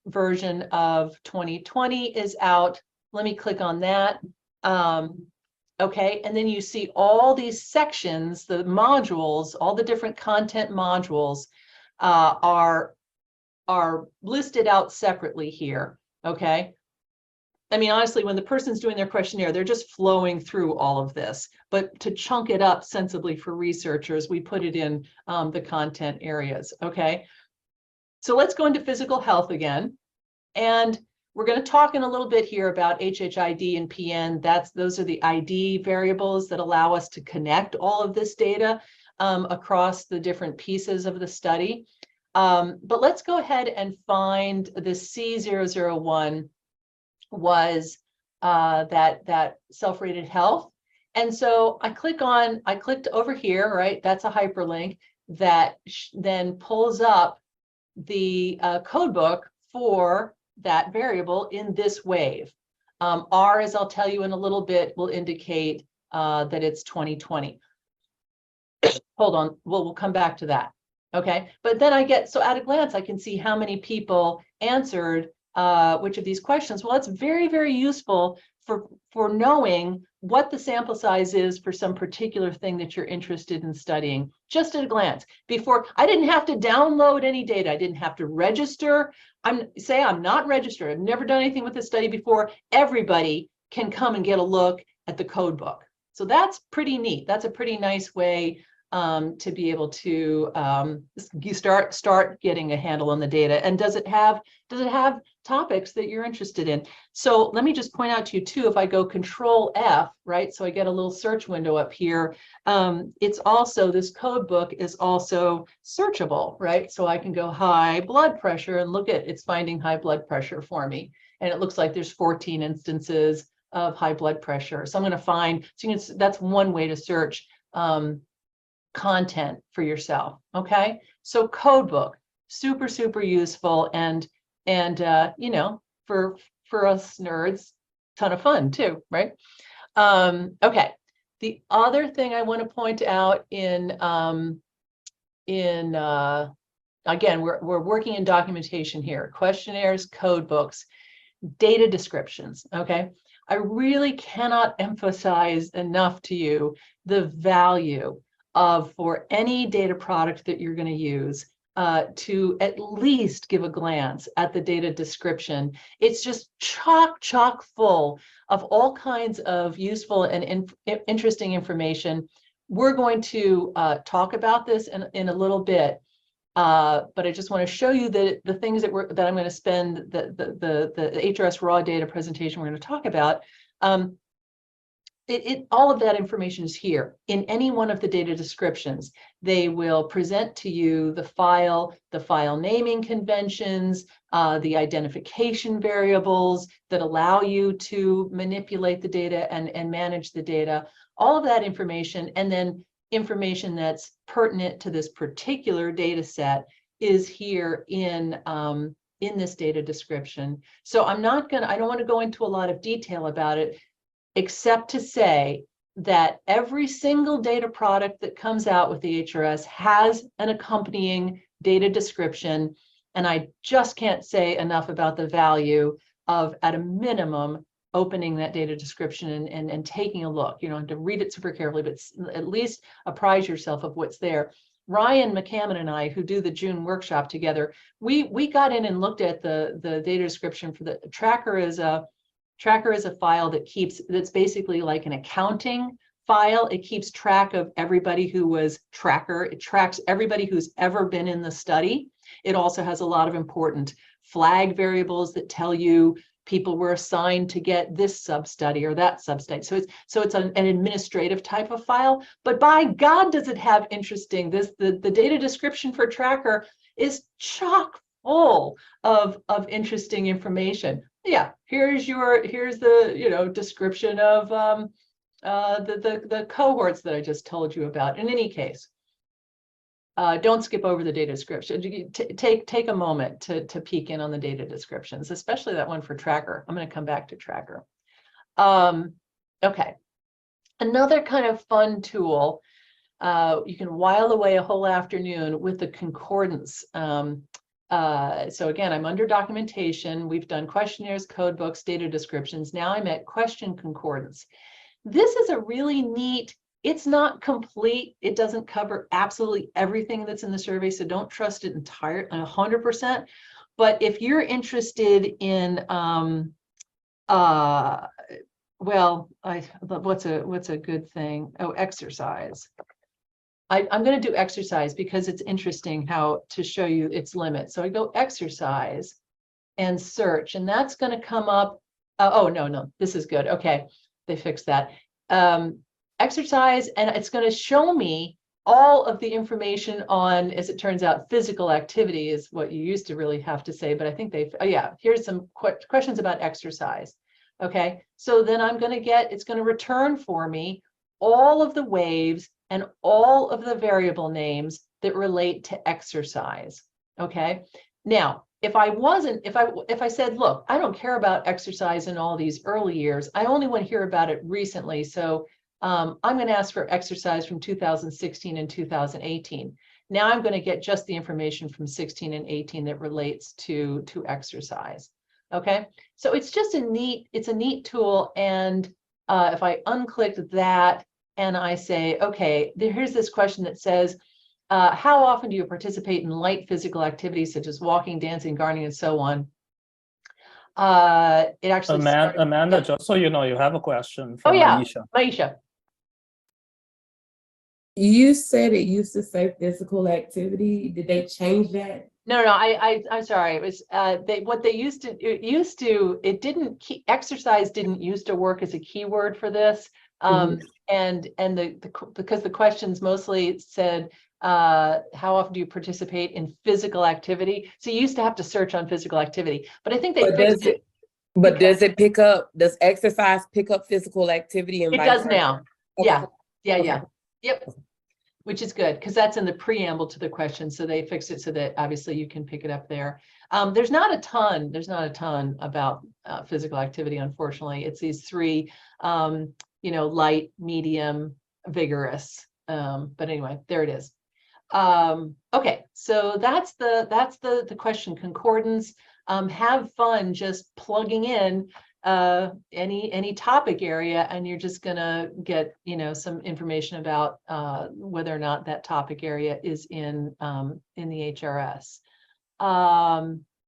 version of 2020 is out. Let me click on that. Okay, and then you see all these sections, the modules, all the different content modules are listed out separately here, okay? I mean, honestly, when the person's doing their questionnaire, they're just flowing through all of this. But to chunk it up sensibly for researchers, we put it in the content areas, okay? So let's go into physical health again. And we're going to talk in a little bit here about HHID and PN. Those are the ID variables that allow us to connect all of this data across the different pieces of the study. But let's go ahead and find the C001 was that self-rated health. And so I clicked over here, right? That's a hyperlink that then pulls up the code book for that variable in this wave. R, as I'll tell you in a little bit, will indicate that it's 2020. Hold on, we'll come back to that. Okay, but then so at a glance, I can see how many people answered which of these questions. Well, it's very, very useful for knowing what the sample size is for some particular thing that you're interested in studying, just at a glance. Before, I didn't have to download any data. I didn't have to register. I'm not registered. I've never done anything with this study before. Everybody can come and get a look at the code book. So that's pretty neat. That's a pretty nice way to be able to start getting a handle on the data. And does it have topics that you're interested in? So let me just point out to you too, if I go Control F, right? So I get a little search window up here. It's also, this code book is also searchable, right? So I can go high blood pressure and look at, it's finding high blood pressure for me. And it looks like there's 14 instances of high blood pressure. So I'm going to find, so that's one way to search content for yourself. Okay, so code book, super, super useful, and you know, for us nerds, ton of fun too, right? Okay, the other thing I want to point out again, we're working in documentation here, questionnaires, code books, data descriptions. Okay, I really cannot emphasize enough to you the value of, for any data product that you're going to use, to at least give a glance at the data description. It's just chock full of all kinds of useful and interesting information. We're going to talk about this in a little bit, but I just want to show you that the things that I'm going to spend the HRS raw data presentation we're going to talk about. All of that information is here in any one of the data descriptions. They will present to you the file naming conventions, the identification variables that allow you to manipulate the data and manage the data, all of that information, and then information that's pertinent to this particular data set is here in this data description. So I don't want to go into a lot of detail about it, except to say that every single data product that comes out with the HRS has an accompanying data description. And I just can't say enough about the value of, at a minimum, opening that data description and taking a look. You don't have to read it super carefully, but at least apprise yourself of what's there. Ryan McCammon and I, who do the June workshop together, we got in and looked at the data description for the tracker. Tracker is a file that's basically like an accounting file. It keeps track of everybody who was tracker. It tracks everybody who's ever been in the study. It also has a lot of important flag variables that tell you people were assigned to get this sub-study or that sub-study. So it's an administrative type of file, but by God, does it have interesting, the data description for tracker is chock full of interesting information. Yeah, here's the description of the cohorts that I just told you about. In any case, don't skip over the data description. Take a moment to peek in on the data descriptions, especially that one for tracker. I'm going to come back to tracker. Okay, another kind of fun tool. You can while away a whole afternoon with the concordance. So again, I'm under documentation. We've done questionnaires, code books, data descriptions. Now I'm at question concordance. This is a really neat, it's not complete. It doesn't cover absolutely everything that's in the survey, so don't trust it 100%. But if you're interested in, what's a good thing? Oh, exercise. I'm going to do exercise because it's interesting how to show you its limits. So I go exercise and search, and that's going to come up. Oh, no, this is good. Okay, they fixed that. Exercise, and it's going to show me all of the information on, as it turns out, physical activity is what you used to really have to say, but I think yeah, here's some questions about exercise. Okay, so then it's going to return for me all of the waves and all of the variable names that relate to exercise. Okay, now if I said, look, I don't care about exercise in all these early years, I only want to hear about it recently, so I'm going to ask for exercise from 2016 and 2018. Now I'm going to get just the information from 16 and 18 that relates to exercise. Okay, so it's just a neat tool, and if I unclick that and I say, okay, here's this question that says, how often do you participate in light physical activities such as walking, dancing, gardening, and so on? It actually Amanda, yeah. Just so you know, you have a question from Maisha. You said it used to say physical activity. Did they change that? No, I'm sorry. It was exercise didn't used to work as a keyword for this. And because the questions mostly said, how often do you participate in physical activity? So you used to have to search on physical activity, but I think they fixed it. But does exercise pick up physical activity? And it does now. Okay. Yeah. Yep. which is good because that's in the preamble to the question. So they fixed it so that obviously you can pick it up there. There's not a ton about physical activity, unfortunately. It's these three, light, medium, vigorous. But anyway, there it is. Okay, so that's the question concordance. Have fun just plugging in any topic area, and you're just gonna get some information about whether or not that topic area is in the HRS.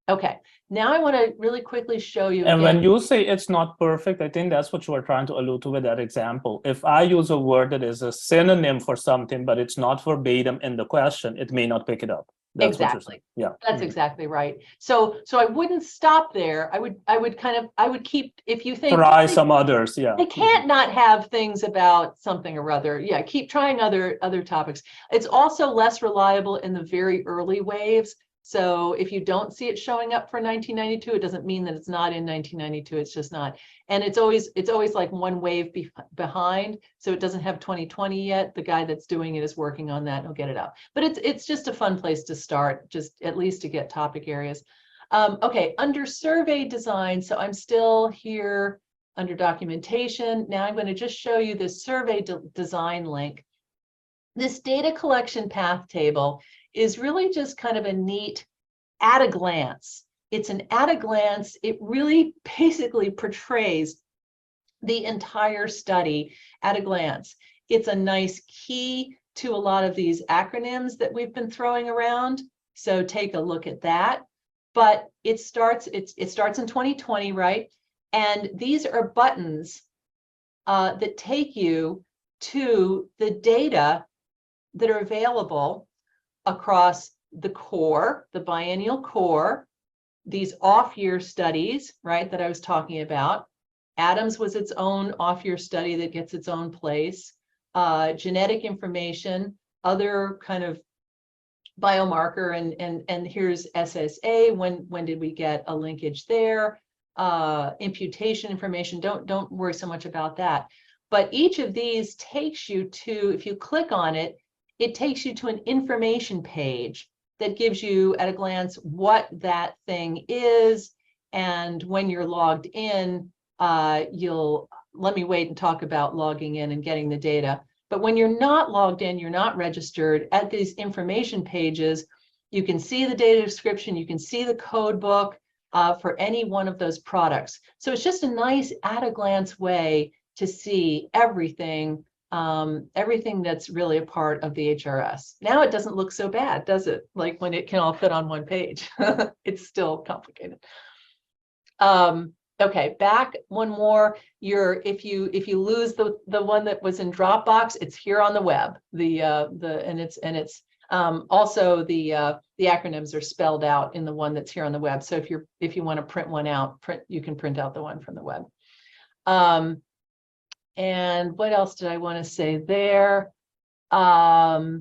Okay, now I want to really quickly show you. And again, when you say it's not perfect, I think that's what you were trying to allude to with that example. If I use a word that is a synonym for something, but it's not verbatim in the question, it may not pick it up. That's exactly. Yeah. That's exactly right. So I wouldn't stop there. I would keep, if you think Try some others. Yeah. they can't not have things about something or other. Yeah, keep trying other topics. It's also less reliable in the very early waves. So if you don't see it showing up for 1992, it doesn't mean that it's not in 1992. It's just not. And it's always like one wave behind. So it doesn't have 2020 yet. The guy that's doing it is working on that and he'll get it up. But it's just a fun place to start, just at least to get topic areas. Okay, under survey design. So I'm still here under documentation. Now I'm going to just show you this survey design link. This data collection path table is really just kind of a neat at a glance. It's an at a glance. It really basically portrays the entire study at a glance. It's a nice key to a lot of these acronyms that we've been throwing around. So take a look at that. But it starts in 2020, right? And these are buttons that take you to the data that are available across the core, the biennial core, these off-year studies, right, that I was talking about. Adams was its own off-year study that gets its own place. Genetic information, other kind of biomarker, and here's SSA. When did we get a linkage there? Imputation information. Don't worry so much about that. But each of these takes you to, if you click on it, it takes you to an information page that gives you at a glance what that thing is. And when you're logged in, let me wait and talk about logging in and getting the data. But when you're not logged in, you're not registered, at these information pages, you can see the data description, you can see the code book for any one of those products. So it's just a nice at a glance way to see everything that's really a part of the HRS. Now it doesn't look so bad, does it? Like when it can all fit on one page. It's still complicated. Okay, back one more. If you lose the one that was in Dropbox, it's here on the web. Also the acronyms are spelled out in the one that's here on the web. So if you want to print one out, you can print out the one from the web. And what else did I want to say there? Oh,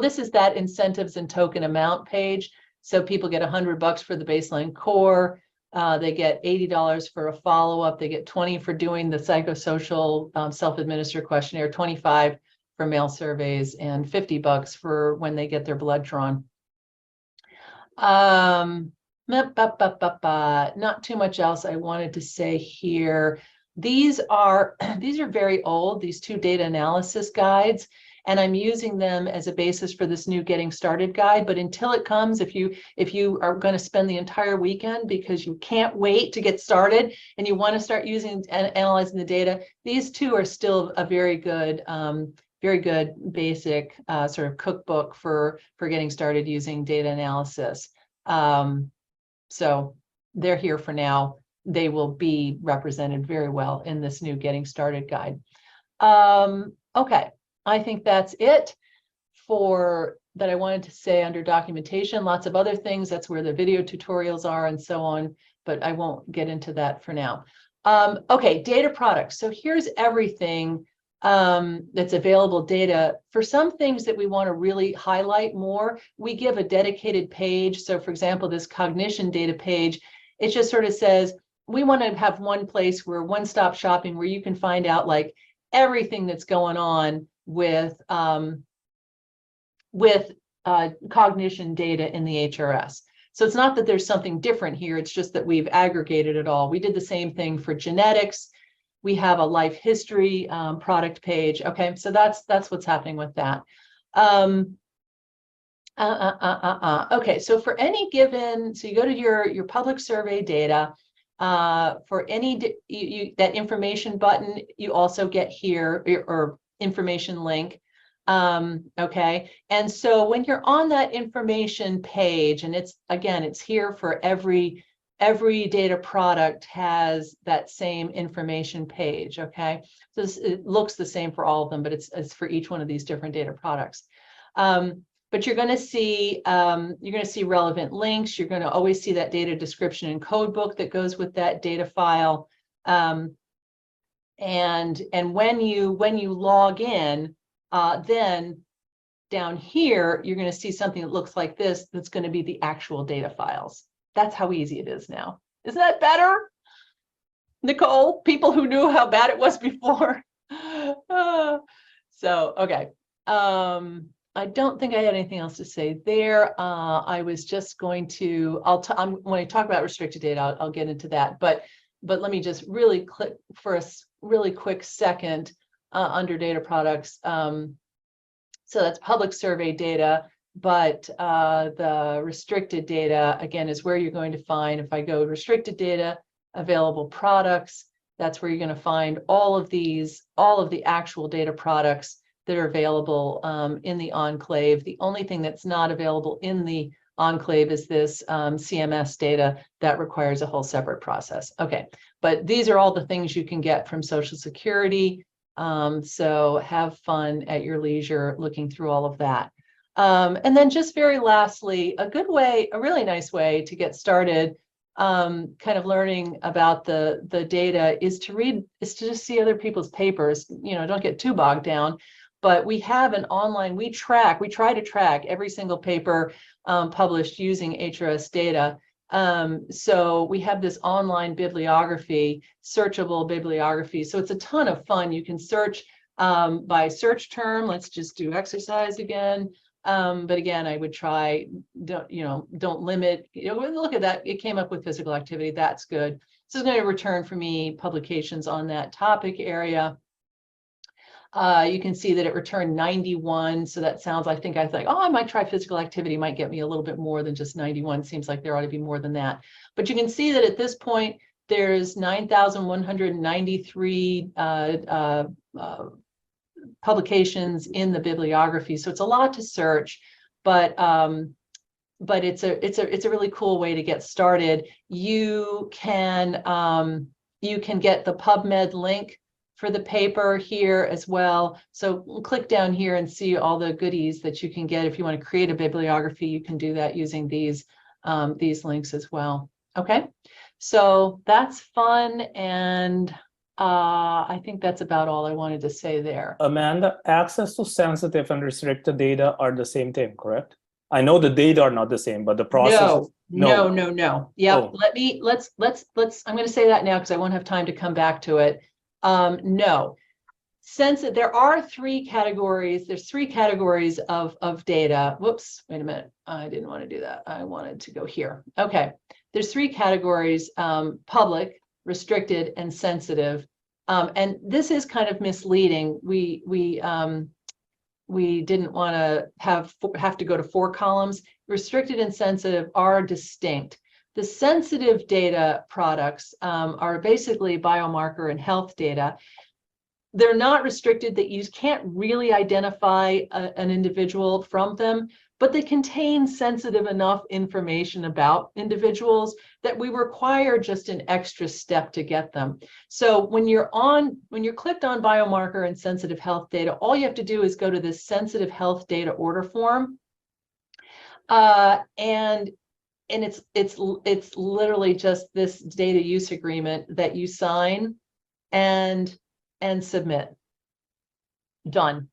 this is that incentives and token amount page. So people get $100 for the baseline core. They get $80 for a follow-up. They get $20 for doing the psychosocial self-administered questionnaire, $25 for mail surveys, and $50 for when they get their blood drawn. Not too much else I wanted to say here. These are very old, these two data analysis guides, and I'm using them as a basis for this new getting started guide. But until it comes, if you are going to spend the entire weekend because you can't wait to get started and you want to start using and analyzing the data, these two are still a very good basic sort of cookbook for getting started using data analysis. So they're here for now. They will be represented very well in this new getting started guide. Okay, I think that's it for that I wanted to say under documentation. Lots of other things. That's where the video tutorials are and so on, but I won't get into that for now. Okay, data products. So here's everything that's available data. For some things that we want to really highlight more, we give a dedicated page. So for example, this cognition data page, it just sort of says, we want to have one place where one-stop shopping where you can find out like everything that's going on with cognition data in the HRS. So it's not that there's something different here, it's just that we've aggregated it all. We did the same thing for genetics. We have a life history product page. Okay, so that's what's happening with that. Okay, so for any given, so you go to your public survey data, for any, that information button, you also get here, or information link. Okay, and so when you're on that information page, and it's here for every data product has that same information page. Okay, so it looks the same for all of them, but it's for each one of these different data products. But you're going to see relevant links. You're going to always see that data description and code book that goes with that data file. And when you log in, then down here, you're going to see something that looks like this. That's going to be the actual data files. That's how easy it is now. Isn't that better, Nicole? People who knew how bad it was before. So, okay. I don't think I had anything else to say there. I was just going to, when I talk about restricted data, I'll get into that. But let me just really click for a really quick second under data products. So that's public survey data, but the restricted data, again, is where you're going to find, if I go restricted data, available products, that's where you're going to find all of the actual data products that are available in the enclave. The only thing that's not available in the enclave is this CMS data that requires a whole separate process. Okay, but these are all the things you can get from Social Security. So have fun at your leisure looking through all of that. And then just very lastly, a really nice way to get started kind of learning about the data is to just see other people's papers. Don't get too bogged down. But we have an online, we try to track every single paper published using HRS data. So we have this online bibliography, searchable bibliography. So it's a ton of fun. You can search by search term. Let's just do exercise again. But again, I would try, don't limit, look at that. It came up with physical activity. That's good. So it's going to return for me publications on that topic area. You can see that it returned 91. So that sounds, I think, oh, I might try physical activity, might get me a little bit more than just 91. Seems like there ought to be more than that. But you can see that at this point, there's 9,193 publications in the bibliography. So it's a lot to search, but it's a really cool way to get started. You can get the PubMed link for the paper here as well. So click down here and see all the goodies that you can get. If you want to create a bibliography, you can do that using these links as well. Okay, so that's fun, and I think that's about all I wanted to say there. Amanda, access to sensitive and restricted data are the same thing, correct? I know the data are not the same, but the process. No. Yep. Oh. Let's. I'm going to say that now because I won't have time to come back to it. No, since there are three categories, there's three categories of data. Whoops, wait a minute. I didn't want to do that. I wanted to go here. Okay, there's three categories, public, restricted, and sensitive. And this is kind of misleading. We didn't want to have to go to 4 columns. Restricted and sensitive are distinct. The sensitive data products are basically biomarker and health data. They're not restricted, that you can't really identify an individual from them, but they contain sensitive enough information about individuals that we require just an extra step to get them. So when you're clicked on biomarker and sensitive health data, all you have to do is go to this sensitive health data order form. And it's literally just this data use agreement that you sign and submit. Done.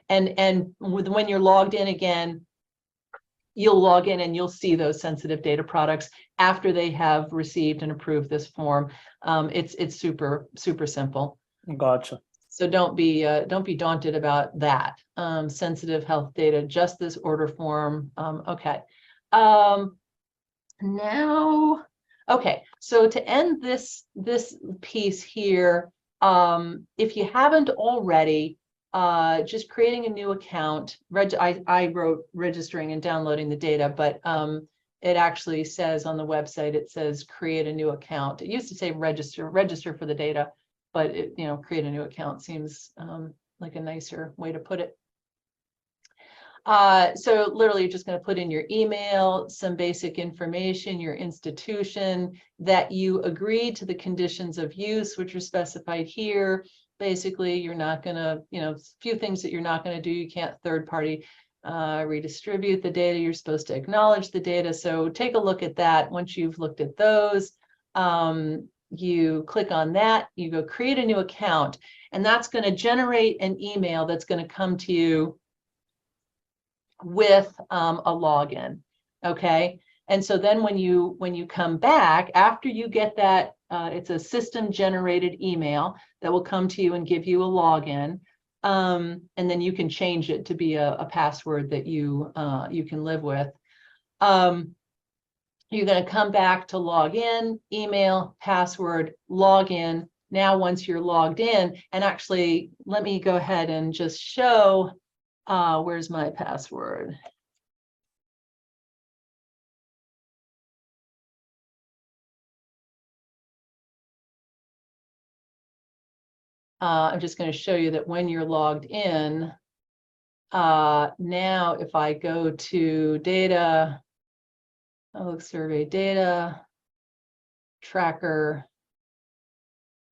And when you're logged in again, you'll log in and you'll see those sensitive data products after they have received and approved this form. It's super simple. Gotcha. So don't be daunted about that. Sensitive health data, just this order form. Okay. Now, okay. So to end this piece here, if you haven't already, just creating a new account. I wrote registering and downloading the data, but it actually says on the website, it says create a new account. It used to say register for the data, but create a new account seems like a nicer way to put it. So literally you're just going to put in your email, some basic information, your institution, that you agree to the conditions of use, which are specified here. Basically, you're not going to, a few things that you're not going to do. You can't third party redistribute the data. You're supposed to acknowledge the data. So take a look at that. Once you've looked at those, you click on that, you go create a new account, and that's going to generate an email that's going to come to you with a login. Okay. And so then when you come back, after you get that, it's a system generated email that will come to you and give you a login. And then you can change it to be a password that you can live with. You're going to come back to log in, email, password, login. Now, once you're logged in, and actually, let me go ahead and just show, where's my password? I'm just going to show you that when you're logged in, now if I go to data, survey data, tracker,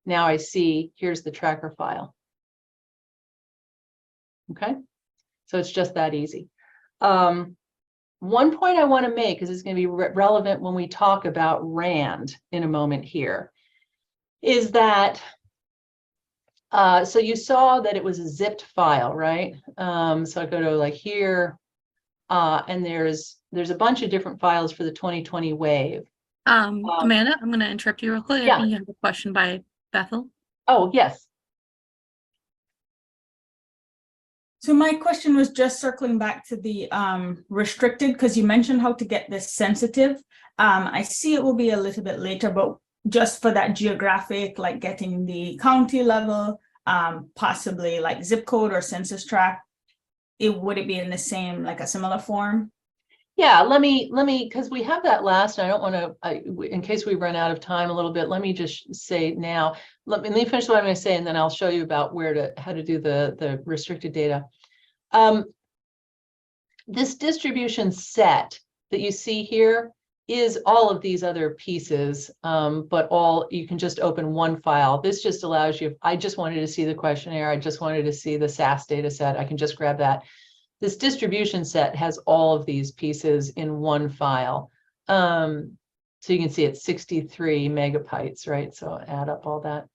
now I see here's the tracker file. Okay, so it's just that easy. One point I want to make, because it's going to be relevant when we talk about RAND in a moment here, is that so you saw that it was a zipped file, right? So I go to like here, and there's a bunch of different files for the 2020 wave. Amanda, I'm going to interrupt you real quick. Yeah. I think you have a question by Bethel. Oh, yes. So my question was just circling back to the restricted, because you mentioned how to get this sensitive. I see it will be a little bit later, but just for that geographic, like getting the county level, possibly like zip code or census tract, would it be in the same, like a similar form? Yeah, let me, because we have that last, and I don't want to, in case we run out of time a little bit, let me just say now, let me finish what I'm going to say, and then I'll show you about how to do the restricted data. This distribution set that you see here is all of these other pieces, but you can just open one file. This just allows you, if I just wanted to see the questionnaire, I just wanted to see the SAS data set, I can just grab that. This distribution set has all of these pieces in one file. So you can see it's 63 megabytes, right? So add up all that.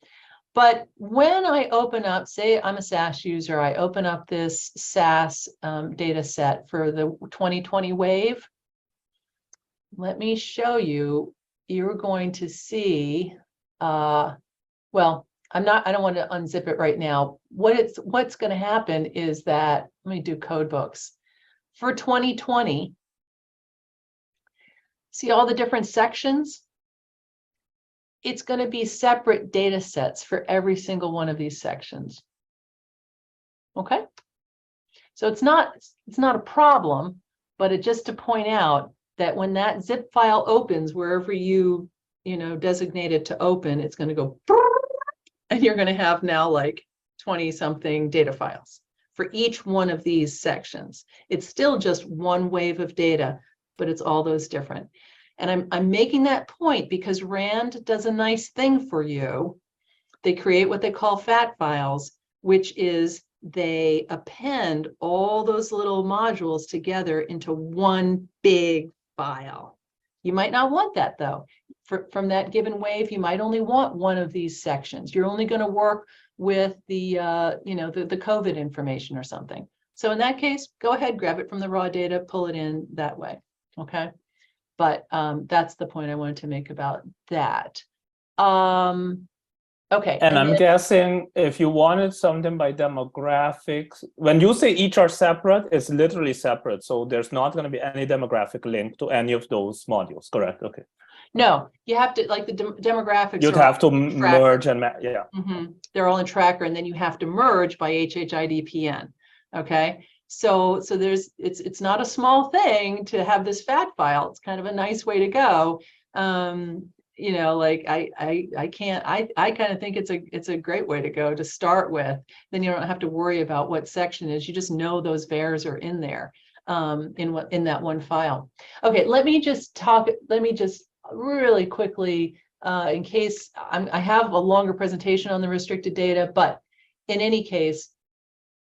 But when I open up, say I'm a SAS user, I open up this SAS data set for the 2020 wave. Let me show you, you're going to see, well, I don't want to unzip it right now. What's going to happen is that, let me do code books. For 2020, see all the different sections? It's going to be separate data sets for every single one of these sections. Okay? So it's not a problem, but it just to point out that when that zip file opens, wherever you designate it to open, it's going to go, and you're going to have now like 20 something data files for each one of these sections. It's still just one wave of data, but it's all those different. And I'm making that point because RAND does a nice thing for you. They create what they call FAT files, which is they append all those little modules together into one big file. You might not want that though. From that given wave, you might only want one of these sections. You're only going to work with the the COVID information or something. So in that case, go ahead, grab it from the raw data, pull it in that way. Okay. But that's the point I wanted to make about that. Okay. And I'm then, guessing if you wanted something by demographics, when you say each are separate, it's literally separate. So there's not going to be any demographic link to any of those modules, correct? Okay. no, you have to, like the demographics You'd are have to all in Tracker. merge and, yeah. They're all in Tracker, and then you have to merge by HHIDPN. Okay. So there's, it's not a small thing to have this FAT file. It's kind of a nice way to go. You know, like I kind of think it's a great way to go to start with. Then you don't have to worry about what section is. You just know those VARs are in there, in that one file. Okay, let me just really quickly, in case I have a longer presentation on the restricted data, but in any case,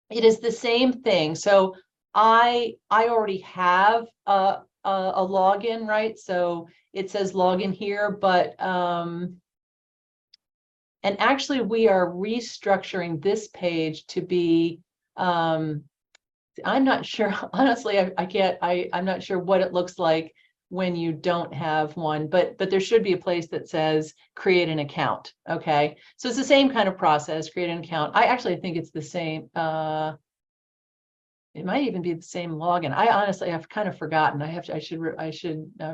it is the same thing. So I already have a login, right? So it says login here, but and actually we are restructuring this page to be I'm not sure, honestly. I'm not sure what it looks like when you don't have one, but there should be a place that says create an account. Okay, so it's the same kind of process, create an account. I actually think it's the same. It might even be the same login. I honestly have kind of forgotten. I should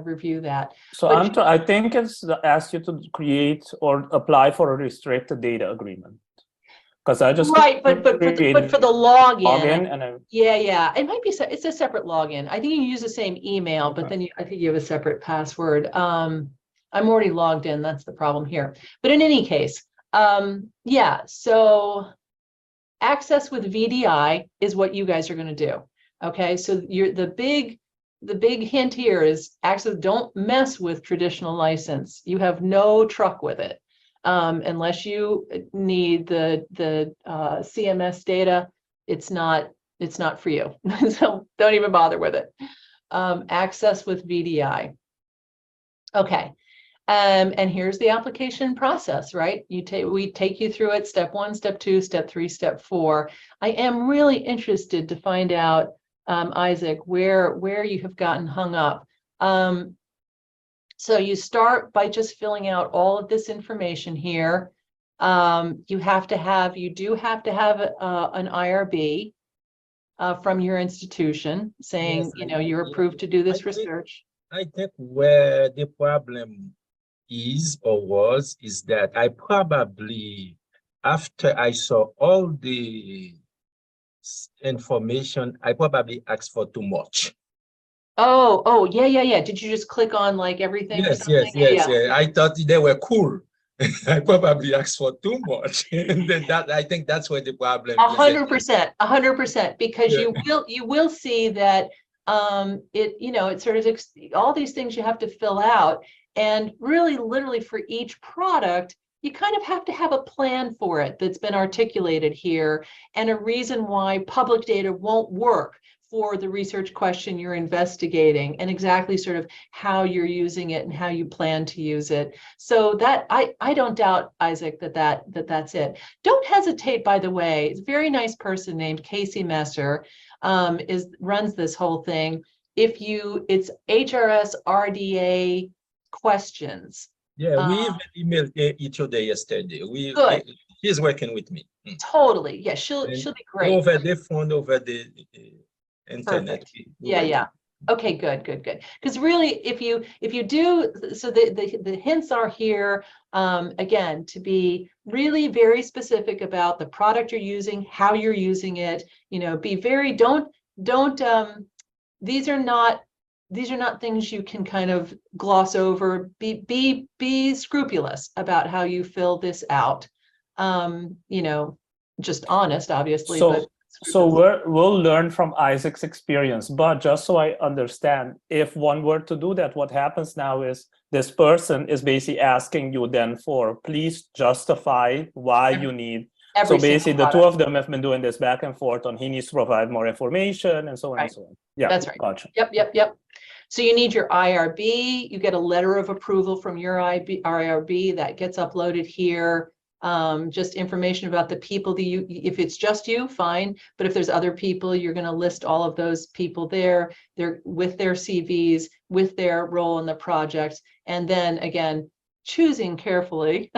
review that. So I think it's asked you to create or apply for a restricted data agreement. Because I just right, but for the login, and yeah, it might be, it's a separate login. I think you use the same email, but then I think you have a separate password. I'm already logged in. That's the problem here. But in any case, yeah. So access with VDI is what you guys are going to do. Okay, so the big hint here is access. Don't mess with traditional license. You have no truck with it. Unless you need the CMS data, it's not for you. So don't even bother with it. Access with VDI. Okay. And here's the application process, right? We take you through it, step 1, step 2, step 3, step 4. I am really interested to find out, Isaac, where you have gotten hung up. So you start by just filling out all of this information here. You do have to have an IRB from your institution saying, Yes, you know, you're approved to do this research. I think where the problem is or was is that I probably, after I saw all the information, I probably asked for too much. Oh, yeah. Did you just click on like everything? Yes. I thought they were cool. I probably asked for too much. And then I think that's where the problem is. 100%, because you will see that it sort of all these things you have to fill out, and really literally for each product you kind of have to have a plan for it that's been articulated here, and a reason why public data won't work for the research question you're investigating, and exactly sort of how you're using it and how you plan to use it. So that I don't doubt, Isaac, that's it. Don't hesitate, by the way. It's a very nice person named Casey Messer runs this whole thing. It's HRS RDA questions. Yeah, we even emailed each other yesterday. Good. She's working with me. Totally. Yeah, she'll be great. Over the phone, over the internet. Perfect. Yeah. Okay, good. Because really, if you do, so the hints are here, again, to be really very specific about the product you're using, how you're using it. You know, be very, don't these are not things you can kind of gloss over. Be scrupulous about how you fill this out. You know, just honest, obviously. So we'll learn from Isaac's experience, but just so I understand, if one were to do that, what happens now is this person is basically asking you then for, please justify why you need. So basically the two of them have been doing this back and forth on he needs to provide more information and so on and so on. Yeah, that's right. Gotcha. Yep. So you need your IRB, you get a letter of approval from your IRB that gets uploaded here. Just information about the people that if it's just you, fine. But if there's other people, you're going to list all of those people there. They're with their CVs, with their role in the project. And then again, choosing carefully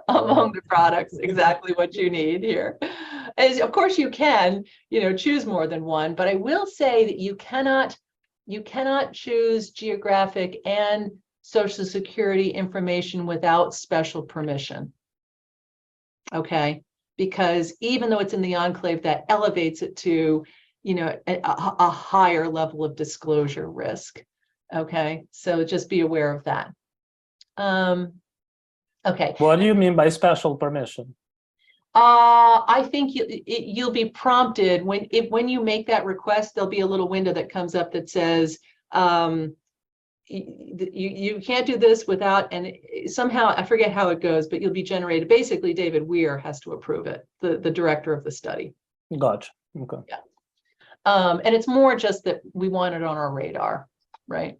among the products exactly what you need here. As of course you can, choose more than one, but I will say that you cannot choose geographic and Social Security information without special permission. Okay, because even though it's in the enclave, that elevates it to, a higher level of disclosure risk. Okay, so just be aware of that. Okay. What do you mean by special permission? I think you'll be prompted when you make that request. There'll be a little window that comes up that says you can't do this without, and somehow I forget how it goes, but you'll be generated. Basically, David Weir has to approve it, the director of the study. Gotcha. Okay. Yeah. And it's more just that we want it on our radar, right?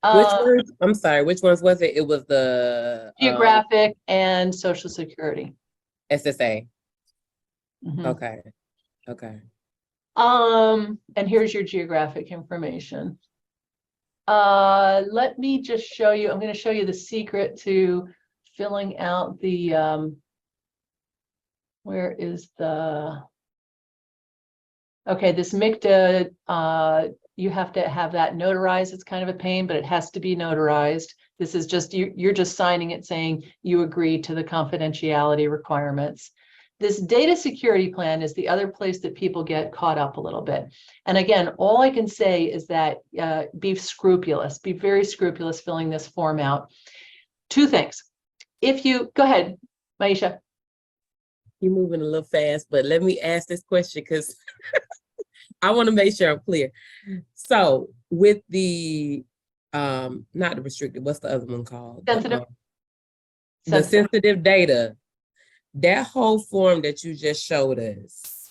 Which ones? I'm sorry. Which ones was it? It was the geographic and Social Security. SSA. Mm-hmm. Okay. Okay. And here's your geographic information. Let me just show you. I'm going to show you the secret to filling out the. Where is the? Okay, this MICTA, you have to have that notarized. It's kind of a pain, but it has to be notarized. This is just, you're just signing it saying you agree to the confidentiality requirements. This data security plan is the other place that people get caught up a little bit. And again, all I can say is that be scrupulous, be very scrupulous filling this form out. Two things. If you, go ahead, Maisha. You're moving a little fast, but let me ask this question because I want to make sure I'm clear. So with the, not the restricted, what's the other one called? Sensitive. The sensitive data, that whole form that you just showed us,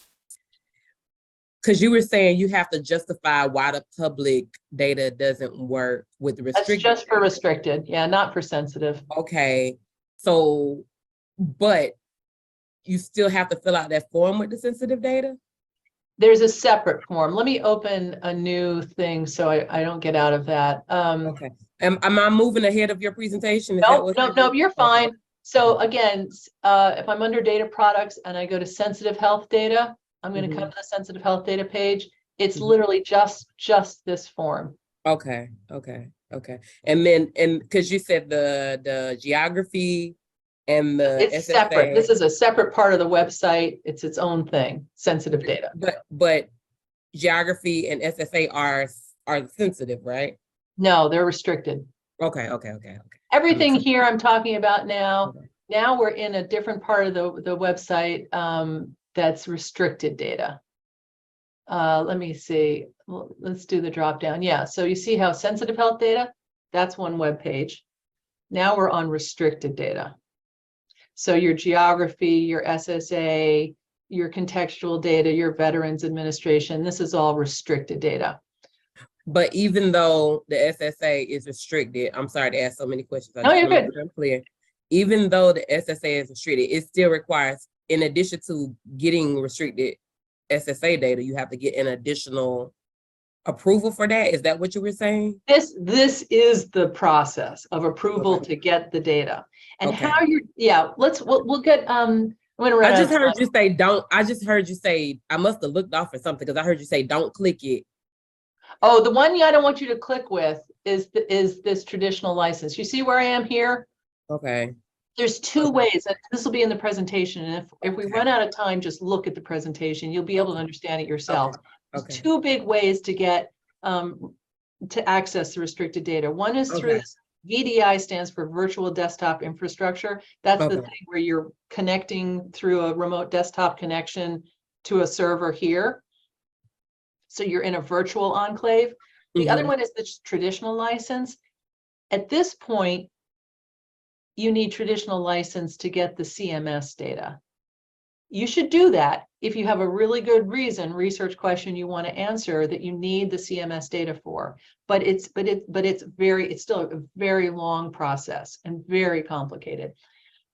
because you were saying you have to justify why the public data doesn't work with the restricted. That's just for restricted, yeah, not for sensitive. Okay, so, but you still have to fill out that form with the sensitive data? There's a separate form. Let me open a new thing so I don't get out of that. Okay. Am I moving ahead of your presentation? No, you're fine. Okay. So again, if I'm under data products and I go to sensitive health data, I'm going to come to the sensitive health data page. It's literally just this form. Okay. And then, because you said the geography and the it's SSA. Separate. This is a separate part of the website. It's its own thing, sensitive data. But geography and SSA are sensitive, right? No, they're restricted. Okay. Everything here I'm talking about now, now we're in a different part of the website that's restricted data. Let me see. Well, let's do the drop down. Yeah, so you see how sensitive health data, that's one web page. Now we're on restricted data. So your geography, your SSA, your contextual data, your Veterans Administration, this is all restricted data. But even though the SSA is restricted, I'm sorry to ask so many questions. No, you're good. I'm clear. Even though the SSA is restricted, it still requires, in addition to getting restricted SSA data, you have to get an additional approval for that. Is that what you were saying? This is the process of approval to get the data. And how you're, we'll get, I'm gonna run I just heard you say don't, I just heard you say, I must have looked off or something because I heard you say don't click it. Oh, the one I don't want you to click with is this traditional license. You see where I am here? Okay. There's two ways, and this will be in the presentation. And if we run out of time, just look at the presentation. You'll be able to understand it yourself. There's two big ways to get to access the restricted data. One is through this VDI, stands for Virtual Desktop Infrastructure. That's the thing where you're connecting through a remote desktop connection to a server here. So you're in a virtual enclave. The other one is the traditional license. At this point, you need traditional license to get the CMS data. You should do that if you have a really good reason, research question you want to answer that you need the CMS data for. But it's still a very long process and very complicated.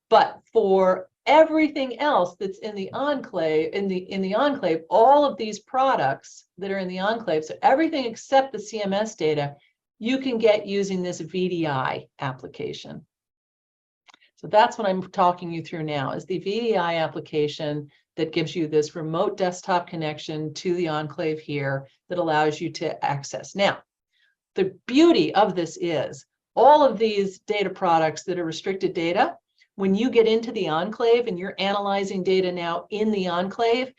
But for everything else that's in the enclave, in the enclave, all of these products that are in the enclave, so everything except the CMS data, you can get using this VDI application. So that's what I'm talking you through now, is the VDI application that gives you this remote desktop connection to the enclave here that allows you to access. Now, the beauty of this is all of these data products that are restricted data, when you get into the enclave and you're analyzing data now in the enclave,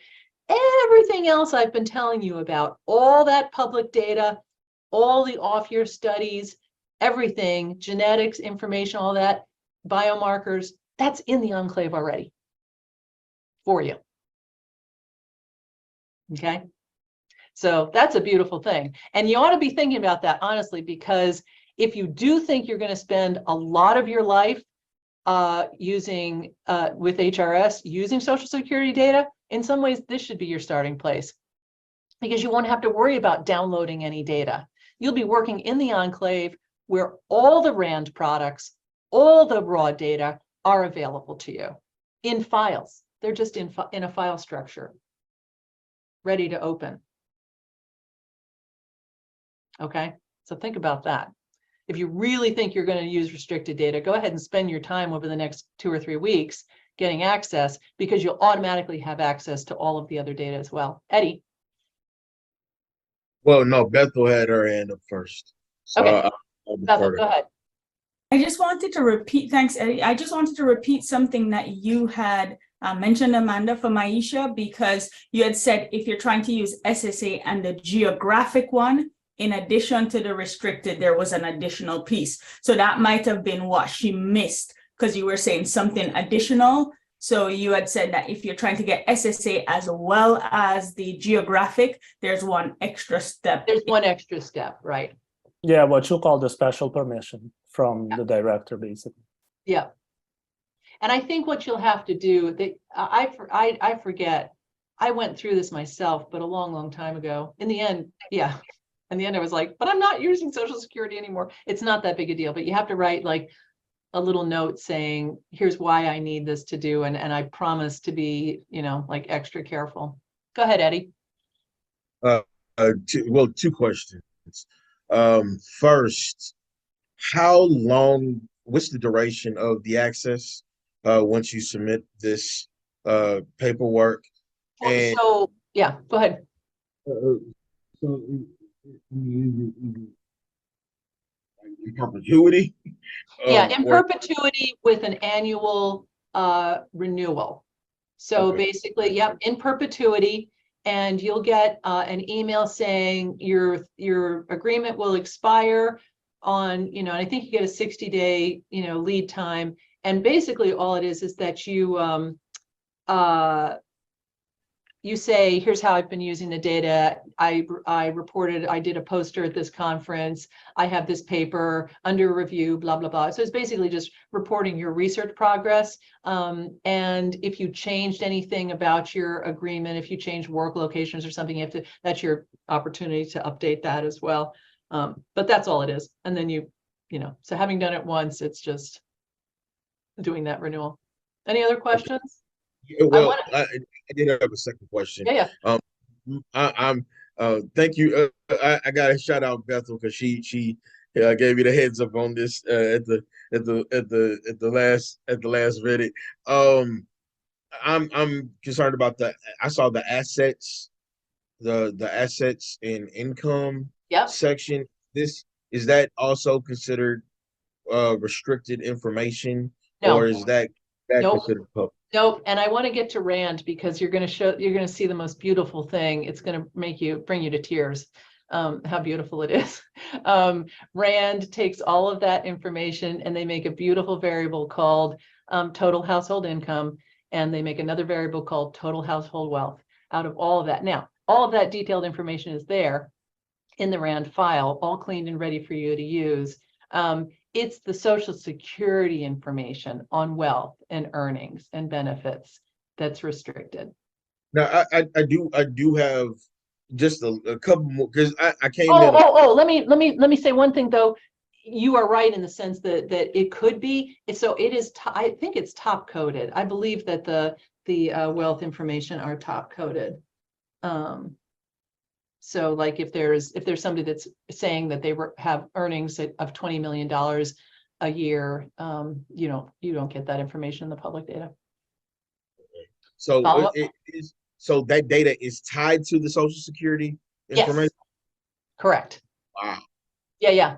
everything else I've been telling you about, all that public data, all the off-year studies, everything, genetics, information, all that, biomarkers, that's in the enclave already for you. Okay, so that's a beautiful thing. And you ought to be thinking about that, honestly, because if you do think you're going to spend a lot of your life using with HRS, using Social Security data, in some ways, this should be your starting place, because you won't have to worry about downloading any data. You'll be working in the enclave where all the RAND products, all the raw data are available to you in files. They're just in a file structure, ready to open. Okay, so think about that. If you really think you're going to use restricted data, go ahead and spend your time over the next 2 or 3 weeks getting access, because you'll automatically have access to all of the other data as well. Eddie. Well, no, Bethel had her hand up first. So okay, Bethel, go ahead. I just wanted to repeat, thanks, Eddie. I just wanted to repeat something that you had mentioned, Amanda, for Maisha, because you had said if you're trying to use SSA and the geographic one, in addition to the restricted, there was an additional piece. So that might have been what she missed, because you were saying something additional. So you had said that if you're trying to get SSA as well as the geographic, there's one extra step. There's one extra step, right? Yeah, what you call the special permission from the director, basically. Yeah. And I think what you'll have to do, I forget, I went through this myself, but a long, long time ago. In the end, yeah. In the end, I was like, but I'm not using Social Security anymore. It's not that big a deal, but you have to write like a little note saying, here's why I need this to do. And I promise to be, you know, like extra careful. Go ahead, Eddie. Two questions. First, how long, what's the duration of the access once you submit this paperwork? And so, yeah, go ahead. In perpetuity? Yeah, in perpetuity with an annual renewal. So okay. Basically, yep, in perpetuity, and you'll get an email saying your agreement will expire on, you know, and I think you get a 60-day, you know, lead time. And basically all it is that you say, here's how I've been using the data. I reported, I did a poster at this conference. I have this paper under review, blah, blah, blah. So it's basically just reporting your research progress. And if you changed anything about your agreement, if you changed work locations or something, you have to, that's your opportunity to update that as well. But that's all it is. And then you know, so having done it once, it's just doing that renewal. Any other questions? Yeah, well, I did have a second question. Yeah. Thank you. I got to shout out Bethel because she gave me the heads up on this at the last minute. I'm concerned about I saw the assets, the assets and income section. Is that also considered restricted information? No. Or is that considered public? Nope. And I want to get to RAND because you're going to see the most beautiful thing. It's going to bring you to tears. How beautiful it is. RAND takes all of that information and they make a beautiful variable called total household income. And they make another variable called total household wealth out of all of that. Now, all of that detailed information is there in the RAND file, all cleaned and ready for you to use. It's the Social Security information on wealth and earnings and benefits that's restricted. Now, I do have just a couple more because I came in. Let me say one thing though. You are right in the sense that it could be. So it is. I think it's top coded. I believe that the wealth information are top coded. So like if there's somebody that's saying that they have earnings of $20 million, a year, you don't get that information in the public data. So Follow up? it is, so that data is tied to the Social Security information? Yes, correct. Wow. Yeah.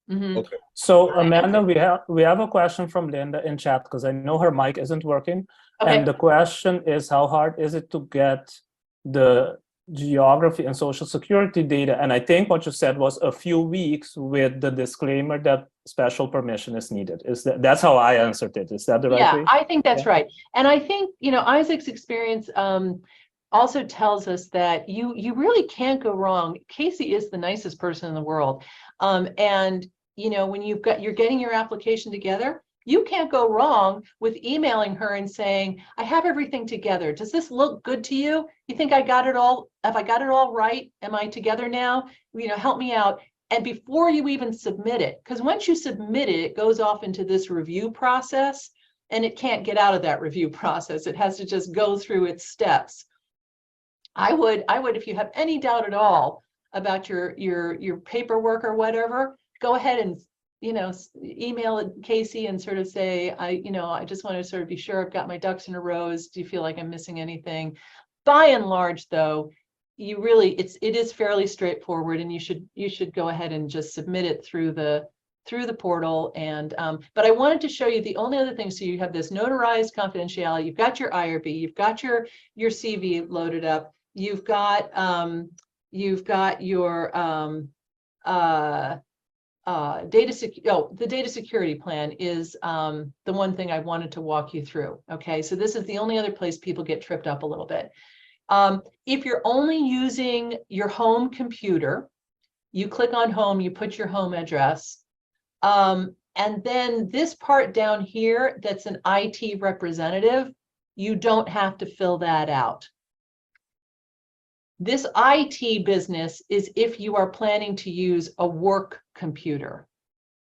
Mm-hmm. Okay. So Amanda, we have a question from Linda in chat because I know her mic isn't working. Okay. And the question is, how hard is it to get the geography and social security data? And I think what you said was a few weeks with the disclaimer that special permission is needed. That's how I answered it. Is that the right way? Yeah, I think that's right. And I think, Isaac's experience also tells us that you really can't go wrong. Casey is the nicest person in the world. And when you're getting your application together, you can't go wrong with emailing her and saying, I have everything together. Does this look good to you? You think I got it all? Have I got it all right? Am I together now? Help me out. And before you even submit it, because once you submit it, it goes off into this review process and it can't get out of that review process. It has to just go through its steps. I would, if you have any doubt at all about your paperwork or whatever, go ahead and email Casey and sort of say, I just want to sort of be sure I've got my ducks in a row. Do you feel like I'm missing anything? By and large, though, it is fairly straightforward, and you should go ahead and just submit it through the portal. And but I wanted to show you the only other thing. So you have this notarized confidentiality. You've got your IRB. You've got your CV loaded up. You've got your the data security plan is the one thing I wanted to walk you through. Okay, so this is the only other place people get tripped up a little bit. If you're only using your home computer, you click on home, you put your home address, and then this part down here that's an IT representative, you don't have to fill that out. This IT business is if you are planning to use a work computer.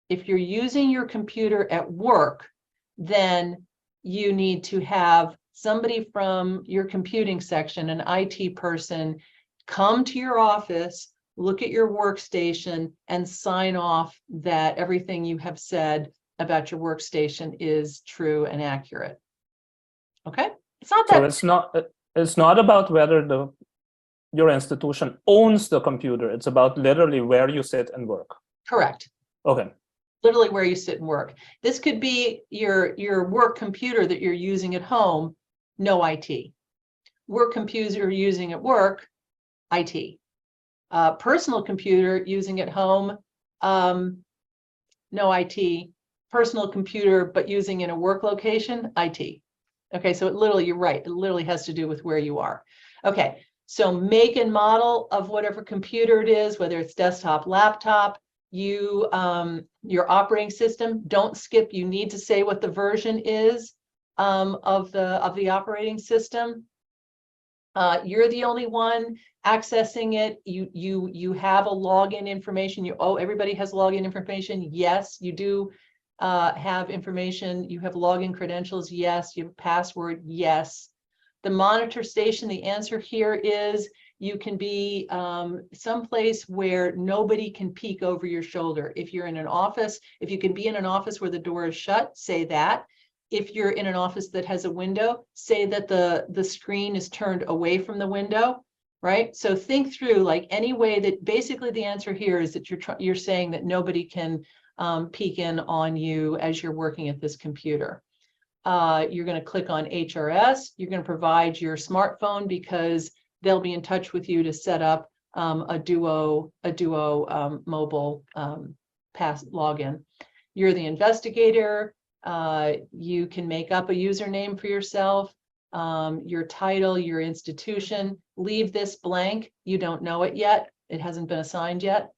If you're using your computer at work, then you need to have somebody from your computing section, an IT person, come to your office, look at your workstation, and sign off that everything you have said about your workstation is true and accurate. Okay? It's not that. So it's not about whether your institution owns the computer. It's about literally where you sit and work. Correct. Okay. Literally where you sit and work. This could be your work computer that you're using at home, no IT. Work computer you're using at work, IT. Personal computer using at home, no IT. Personal computer but using in a work location, IT. Okay, so you're right. It literally has to do with where you are. Okay. So make and model of whatever computer it is, whether it's desktop, laptop, your operating system, don't skip. You need to say what the version is of the operating system. You're the only one accessing it. You have a login information. Everybody has login information. Yes, you do have information. You have login credentials. Yes, you have a password. Yes. The monitor station, the answer here is you can be someplace where nobody can peek over your shoulder. If you're in an office, if you can be in an office where the door is shut, say that. If you're in an office that has a window, say that the screen is turned away from the window, right? So think through like any way that basically the answer here is that you're saying that nobody can peek in on you as you're working at this computer. You're going to click on HRS. You're going to provide your smartphone because they'll be in touch with you to set up a Duo mobile pass login. You're the investigator. You can make up a username for yourself, your title, your institution. Leave this blank. You don't know it yet. It hasn't been assigned yet.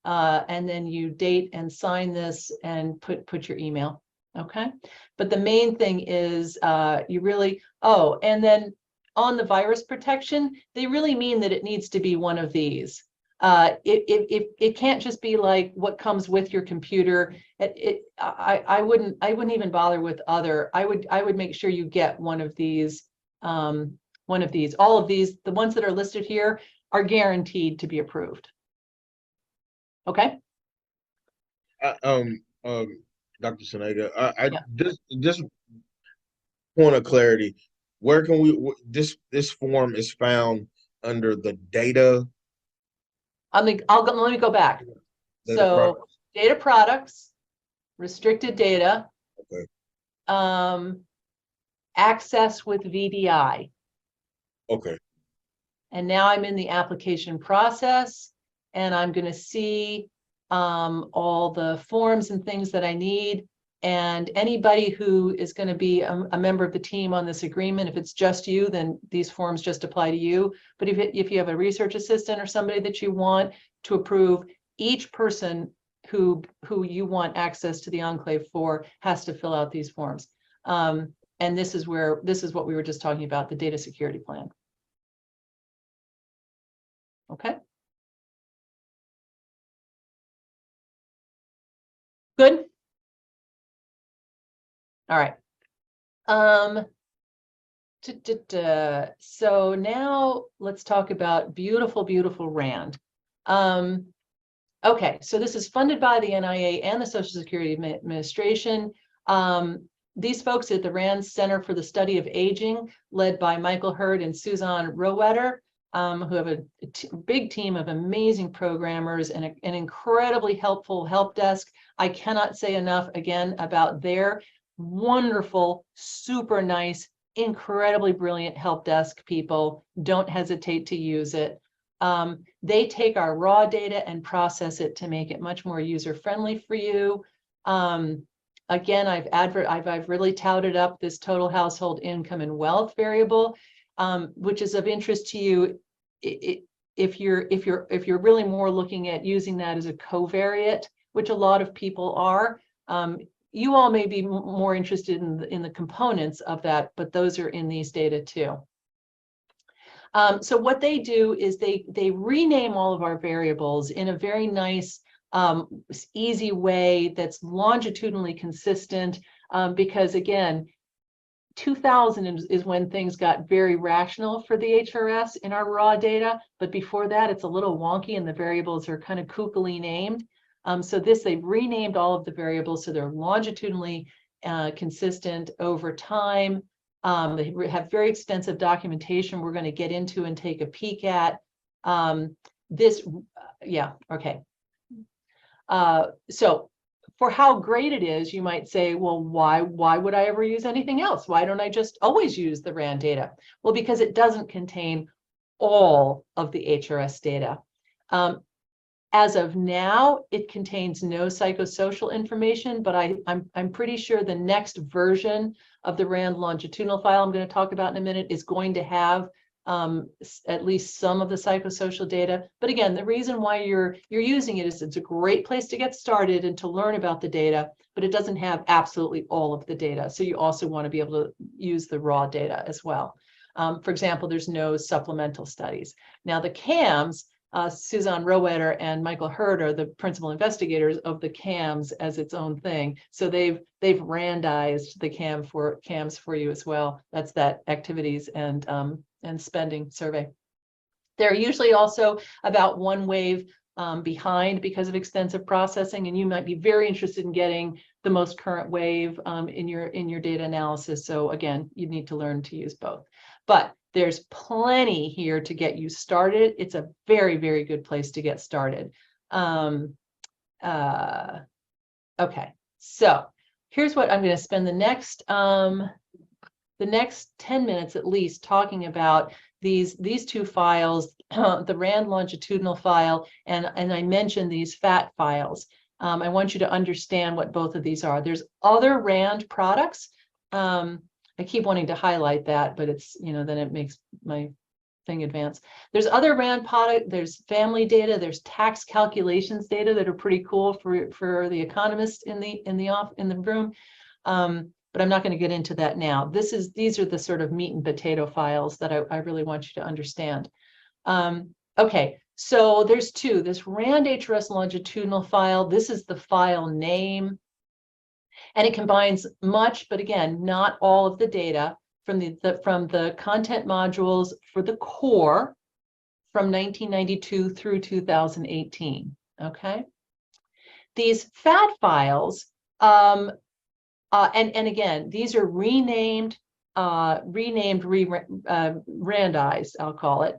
And then you date and sign this and put your email. Okay, but the main thing is you really, and then on the virus protection, they really mean that it needs to be one of these. It can't just be like what comes with your computer. I wouldn't even bother with other. I would make sure you get one of these. All of these, the ones that are listed here are guaranteed to be approved. Okay. Dr. Senega, this point of clarity, where can we, this form is found under the data? Let me go back. So data products, restricted data, access with VDI. Okay. And now I'm in the application process, and I'm going to see all the forms and things that I need. And anybody who is going to be a member of the team on this agreement, if it's just you, then these forms just apply to you. But if you have a research assistant or somebody that you want to approve, each person who you want access to the enclave for has to fill out these forms. And this is what we were just talking about, the data security plan. Okay. Good. All right. So now let's talk about beautiful, beautiful RAND. Okay, so this is funded by the NIA and the Social Security Administration. These folks at the RAND Center for the Study of Aging, led by Michael Hurd and Suzanne Rowetter, who have a big team of amazing programmers and an incredibly helpful help desk. I cannot say enough again about their wonderful, super nice, incredibly brilliant help desk people. Don't hesitate to use it. They take our raw data and process it to make it much more user-friendly for you. Again, I've really touted up this total household income and wealth variable, which is of interest to you if you're really more looking at using that as a covariate, which a lot of people are. You all may be more interested in the components of that, but those are in these data too. So what they do is they rename all of our variables in a very nice, easy way that's longitudinally consistent, because again, 2000 is when things got very rational for the HRS in our raw data, but before that it's a little wonky and the variables are kind of kookily named. So they've renamed all of the variables so they're longitudinally consistent over time. They have very extensive documentation we're going to get into and take a peek at. Okay. So for how great it is, you might say, well, why would I ever use anything else? Why don't I just always use the RAND data? Well, because it doesn't contain all of the HRS data. As of now, it contains no psychosocial information, but I'm pretty sure the next version of the RAND longitudinal file I'm going to talk about in a minute is going to have at least some of the psychosocial data. But again, the reason why you're using it is it's a great place to get started and to learn about the data, but it doesn't have absolutely all of the data. So you also want to be able to use the raw data as well. For example, there's no supplemental studies. Now the CAMs, Suzanne Rowetter and Michael Hurd are the principal investigators of the CAMs as its own thing. So they've randized the CAMs for you as well. That's that activities and spending survey. They're usually also about one wave behind because of extensive processing, and you might be very interested in getting the most current wave in your data analysis. So again, you need to learn to use both. But there's plenty here to get you started. It's a very, very good place to get started. Okay, so here's what I'm going to spend the next 10 minutes at least talking about these two files, the RAND longitudinal file, and I mentioned these FAT files. I want you to understand what both of these are. There's other RAND products. I keep wanting to highlight that, but it's, then it makes my thing advance. There's other RAND product, there's family data, there's tax calculations data that are pretty cool for the economists in the room. But I'm not going to get into that now. These are the sort of meat and potato files that I really want you to understand. Okay, so there's two. This RAND HRS longitudinal file, this is the file name. And it combines much, but again, not all of the data from the content modules for the core from 1992 through 2018. Okay. These FAT files And again, these are randized, I'll call it.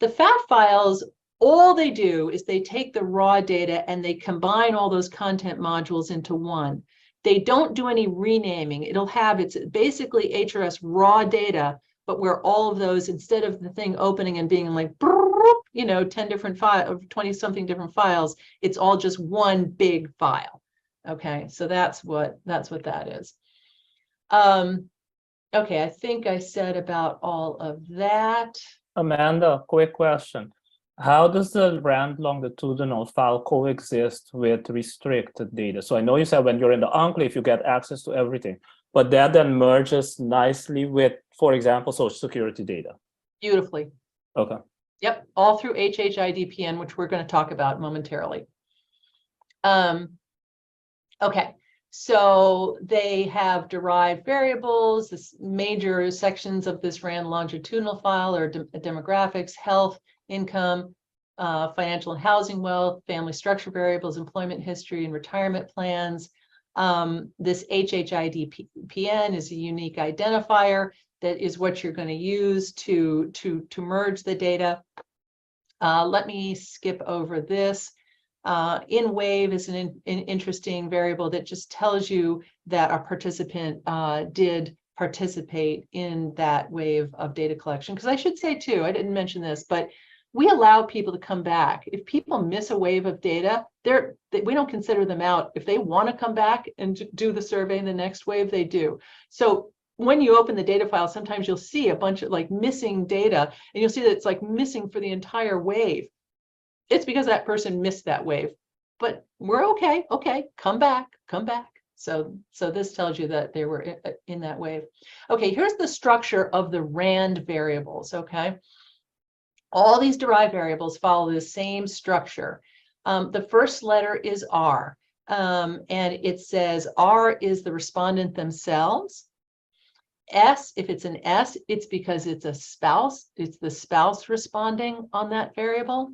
The FAT files, all they do is they take the raw data and they combine all those content modules into one. They don't do any renaming. It's basically HRS raw data, but where all of those, instead of the thing opening and being like, 10 different files, 20 something different files, it's all just one big file. Okay, so that's what that is. Okay, I think I said about all of that. Amanda, quick question. How does the RAND longitudinal file coexist with restricted data? So I know you said when you're in the enclave, you get access to everything, but that then merges nicely with, for example, Social Security data. Beautifully. Okay. Yep, all through HHIDPN, which we're going to talk about momentarily. Okay, so they have derived variables. This major sections of this RAND longitudinal file are demographics, health, income, financial and housing wealth, family structure variables, employment history, and retirement plans. This HHIDPN is a unique identifier that is what you're going to use to merge the data. Let me skip over this. In wave is an interesting variable that just tells you that a participant did participate in that wave of data collection. Because I should say too, I didn't mention this, but we allow people to come back. If people miss a wave of data, we don't consider them out. If they want to come back and do the survey in the next wave, they do. So when you open the data file, sometimes you'll see a bunch of like missing data, and you'll see that it's like missing for the entire wave. It's because that person missed that wave, but we're okay. Okay, come back. So this tells you that they were in that wave. Okay, here's the structure of the RAND variables, okay? All these derived variables follow the same structure. The first letter is R, and it says R is the respondent themselves. S, if it's an S, it's because it's a spouse. It's the spouse responding on that variable.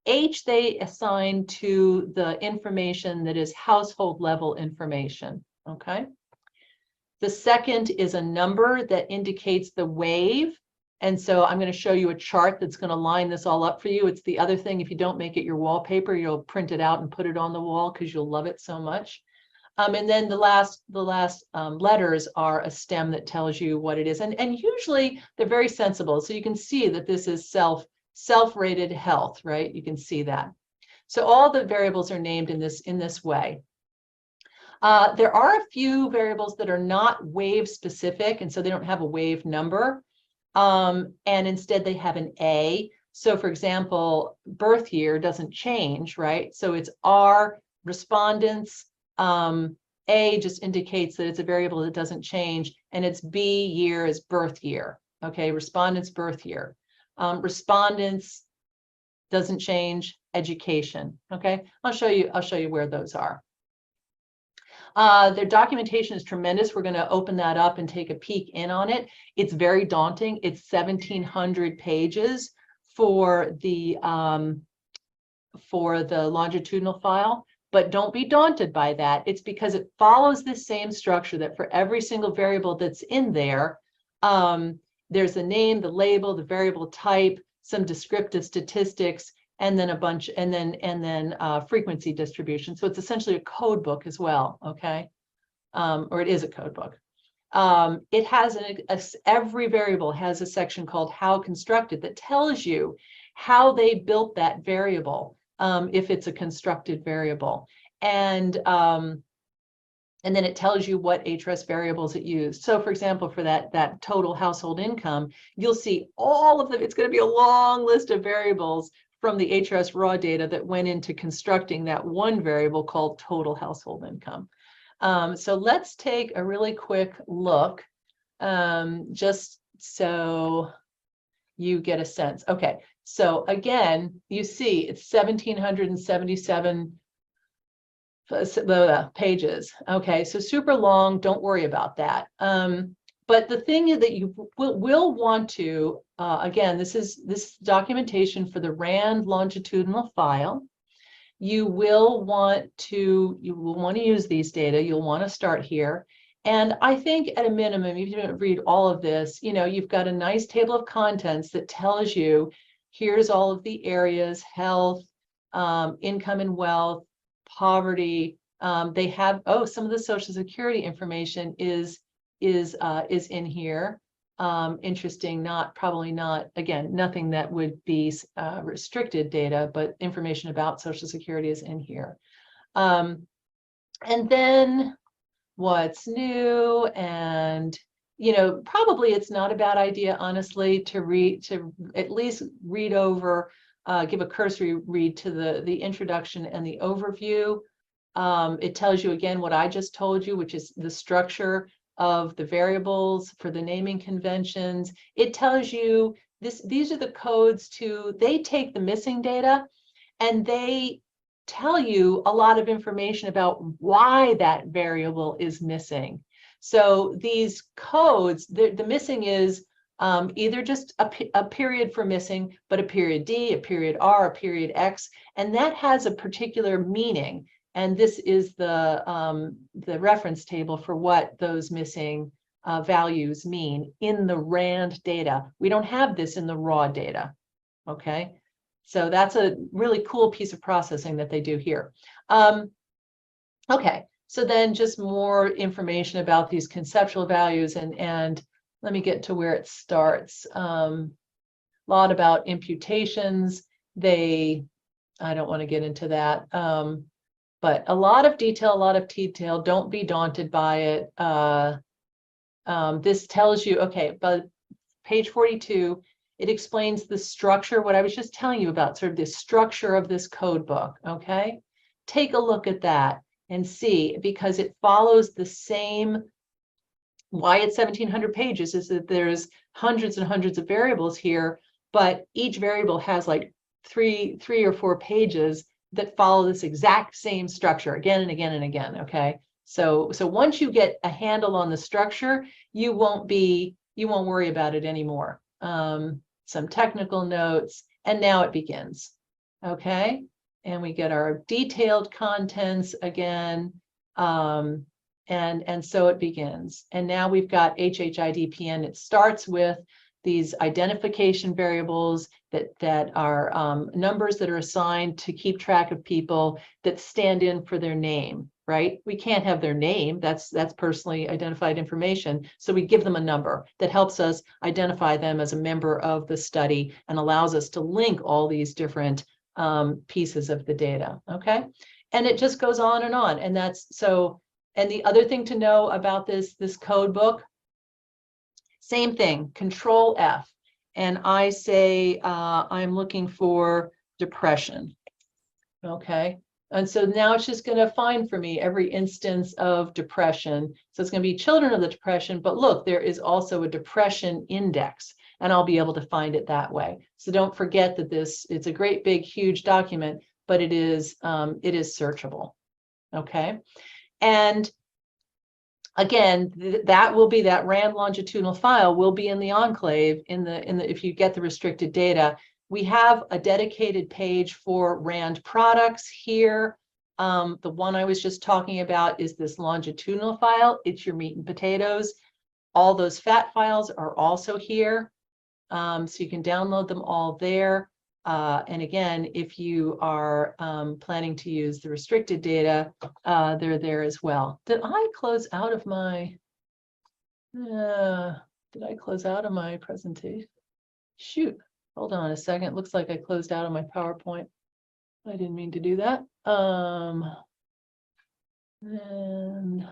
H, they assign to the information that is household level information, okay? The second is a number that indicates the wave. And so I'm going to show you a chart that's going to line this all up for you. It's the other thing, if you don't make it your wallpaper, you'll print it out and put it on the wall because you'll love it so much. And then the last letters are a stem that tells you what it is. And usually they're very sensible. So you can see that this is self-rated health, right? You can see that. So all the variables are named in this way. There are a few variables that are not wave specific, and so they don't have a wave number. And instead they have an A. So for example, birth year doesn't change, right? So it's R respondents. A just indicates that it's a variable that doesn't change, and it's B, year, is birth year. Okay, respondents' birth year. Respondents doesn't change, education. Okay, I'll show you where those are. Their documentation is tremendous. We're going to open that up and take a peek in on it. It's very daunting. It's 1,700 pages for the longitudinal file. But don't be daunted by that. It's because it follows the same structure that for every single variable that's in there, there's the name, the label, the variable type, some descriptive statistics, and then a bunch, and then frequency distribution. So it's essentially a code book as well, okay? Or it is a code book. It has every variable has a section called how constructed that tells you how they built that variable. If it's a constructed variable, and then it tells you what HRS variables it used. So for example, for that total household income, you'll see all of them. It's going to be a long list of variables from the HRS raw data that went into constructing that one variable called total household income. So let's take a really quick look, just so you get a sense. Okay. So again, you see it's 1,777 pages. Okay, so super long, don't worry about that. But the thing is that you will want to, again, this is documentation for the RAND longitudinal file. you will want to use these data. You'll want to start here. And I think at a minimum, if you don't read all of this, you've got a nice table of contents that tells you, here's all of the areas: health, income and wealth, poverty. They have, some of the Social Security information is in here. Interesting, probably not, again, nothing that would be restricted data, but information about Social Security is in here. And then what's new, and probably it's not a bad idea, honestly, to at least read over, give a cursory read to the introduction and the overview. It tells you again what I just told you, which is the structure of the variables for the naming conventions. It tells you these are the codes they take the missing data and they tell you a lot of information about why that variable is missing. So these codes, the missing is either just a period for missing, but a period D, a period R, a period X, and that has a particular meaning. And this is the reference table for what those missing values mean in the RAND data. We don't have this in the raw data, okay? So that's a really cool piece of processing that they do here. Okay, so then just more information about these conceptual values, and let me get to where it starts. A lot about imputations. I don't want to get into that. But a lot of detail, don't be daunted by it. This tells you, okay, but page 42, it explains the structure, what I was just telling you about, sort of the structure of this code book, okay? Take a look at that and see, because it follows the same, why it's 1,700 pages is that there's hundreds and hundreds of variables here, but each variable has like three or four pages that follow this exact same structure again and again and again, okay? So once you get a handle on the structure, you won't worry about it anymore. Some technical notes, and now it begins, okay? And we get our detailed contents again, and so it begins. And now we've got HHIDPN. It starts with these identification variables that are numbers that are assigned to keep track of people that stand in for their name, right? We can't have their name, that's personally identified information. So we give them a number that helps us identify them as a member of the study and allows us to link all these different pieces of the data, okay? And it just goes on. And that's so, and the other thing to know about this code book, same thing, Control F. And I say, I'm looking for depression, okay? And so now it's just going to find for me every instance of depression. So it's going to be children of the depression, but look, there is also a depression index, and I'll be able to find it that way. So don't forget that it's a great big huge document, but it is searchable, okay? And again, that will be, that RAND longitudinal file will be in the enclave if you get the restricted data. We have a dedicated page for RAND products here. The one I was just talking about is this longitudinal file. It's your meat and potatoes. All those fat files are also here. So you can download them all there. And again, if you are planning to use the restricted data, they're there as well. Did I close out of my presentation? Shoot, hold on a second. Looks like I closed out of my PowerPoint. I didn't mean to do that. And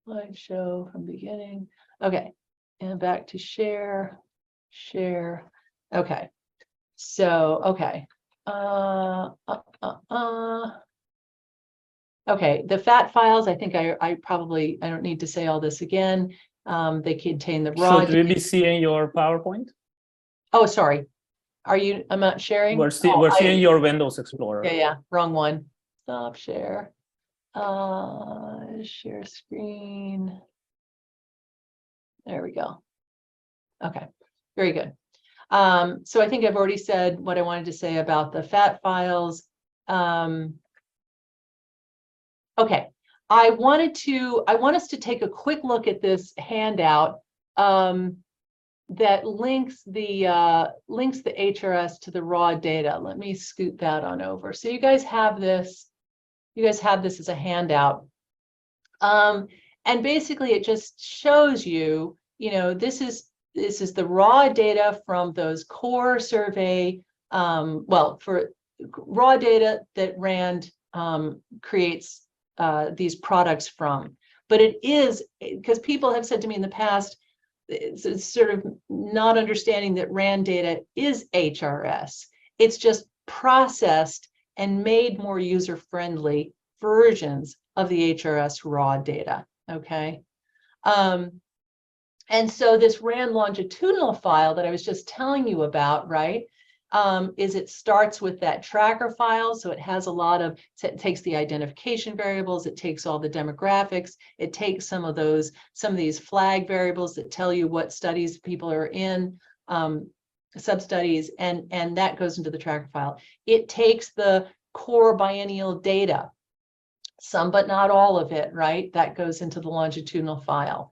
slideshow from beginning. Okay, and back to share. Okay. So, okay. Okay, the FAT files, I think I don't need to say all this again. They contain the raw. Should we be seeing your PowerPoint? Oh, sorry. I'm not sharing? We're seeing your Windows Explorer. Yeah, wrong one. Stop share. Share screen. There we go. Okay, very good. So I think I've already said what I wanted to say about the FAT files. Okay, I want us to take a quick look at this handout that links the HRS to the raw data. Let me scoot that on over. So you guys have this. You guys have this as a handout. And basically it just shows you, this is the raw data from those core survey, for raw data that RAND creates these products from. But it is, because people have said to me in the past, it's sort of not understanding that RAND data is HRS. It's just processed and made more user-friendly versions of the HRS raw data, okay? And so this RAND longitudinal file that I was just telling you about, right, it starts with that tracker file. So it has a lot of, it takes the identification variables, it takes all the demographics, it takes some of these flag variables that tell you what studies people are in, sub-studies, and that goes into the tracker file. It takes the core biennial data, some but not all of it, right? That goes into the longitudinal file.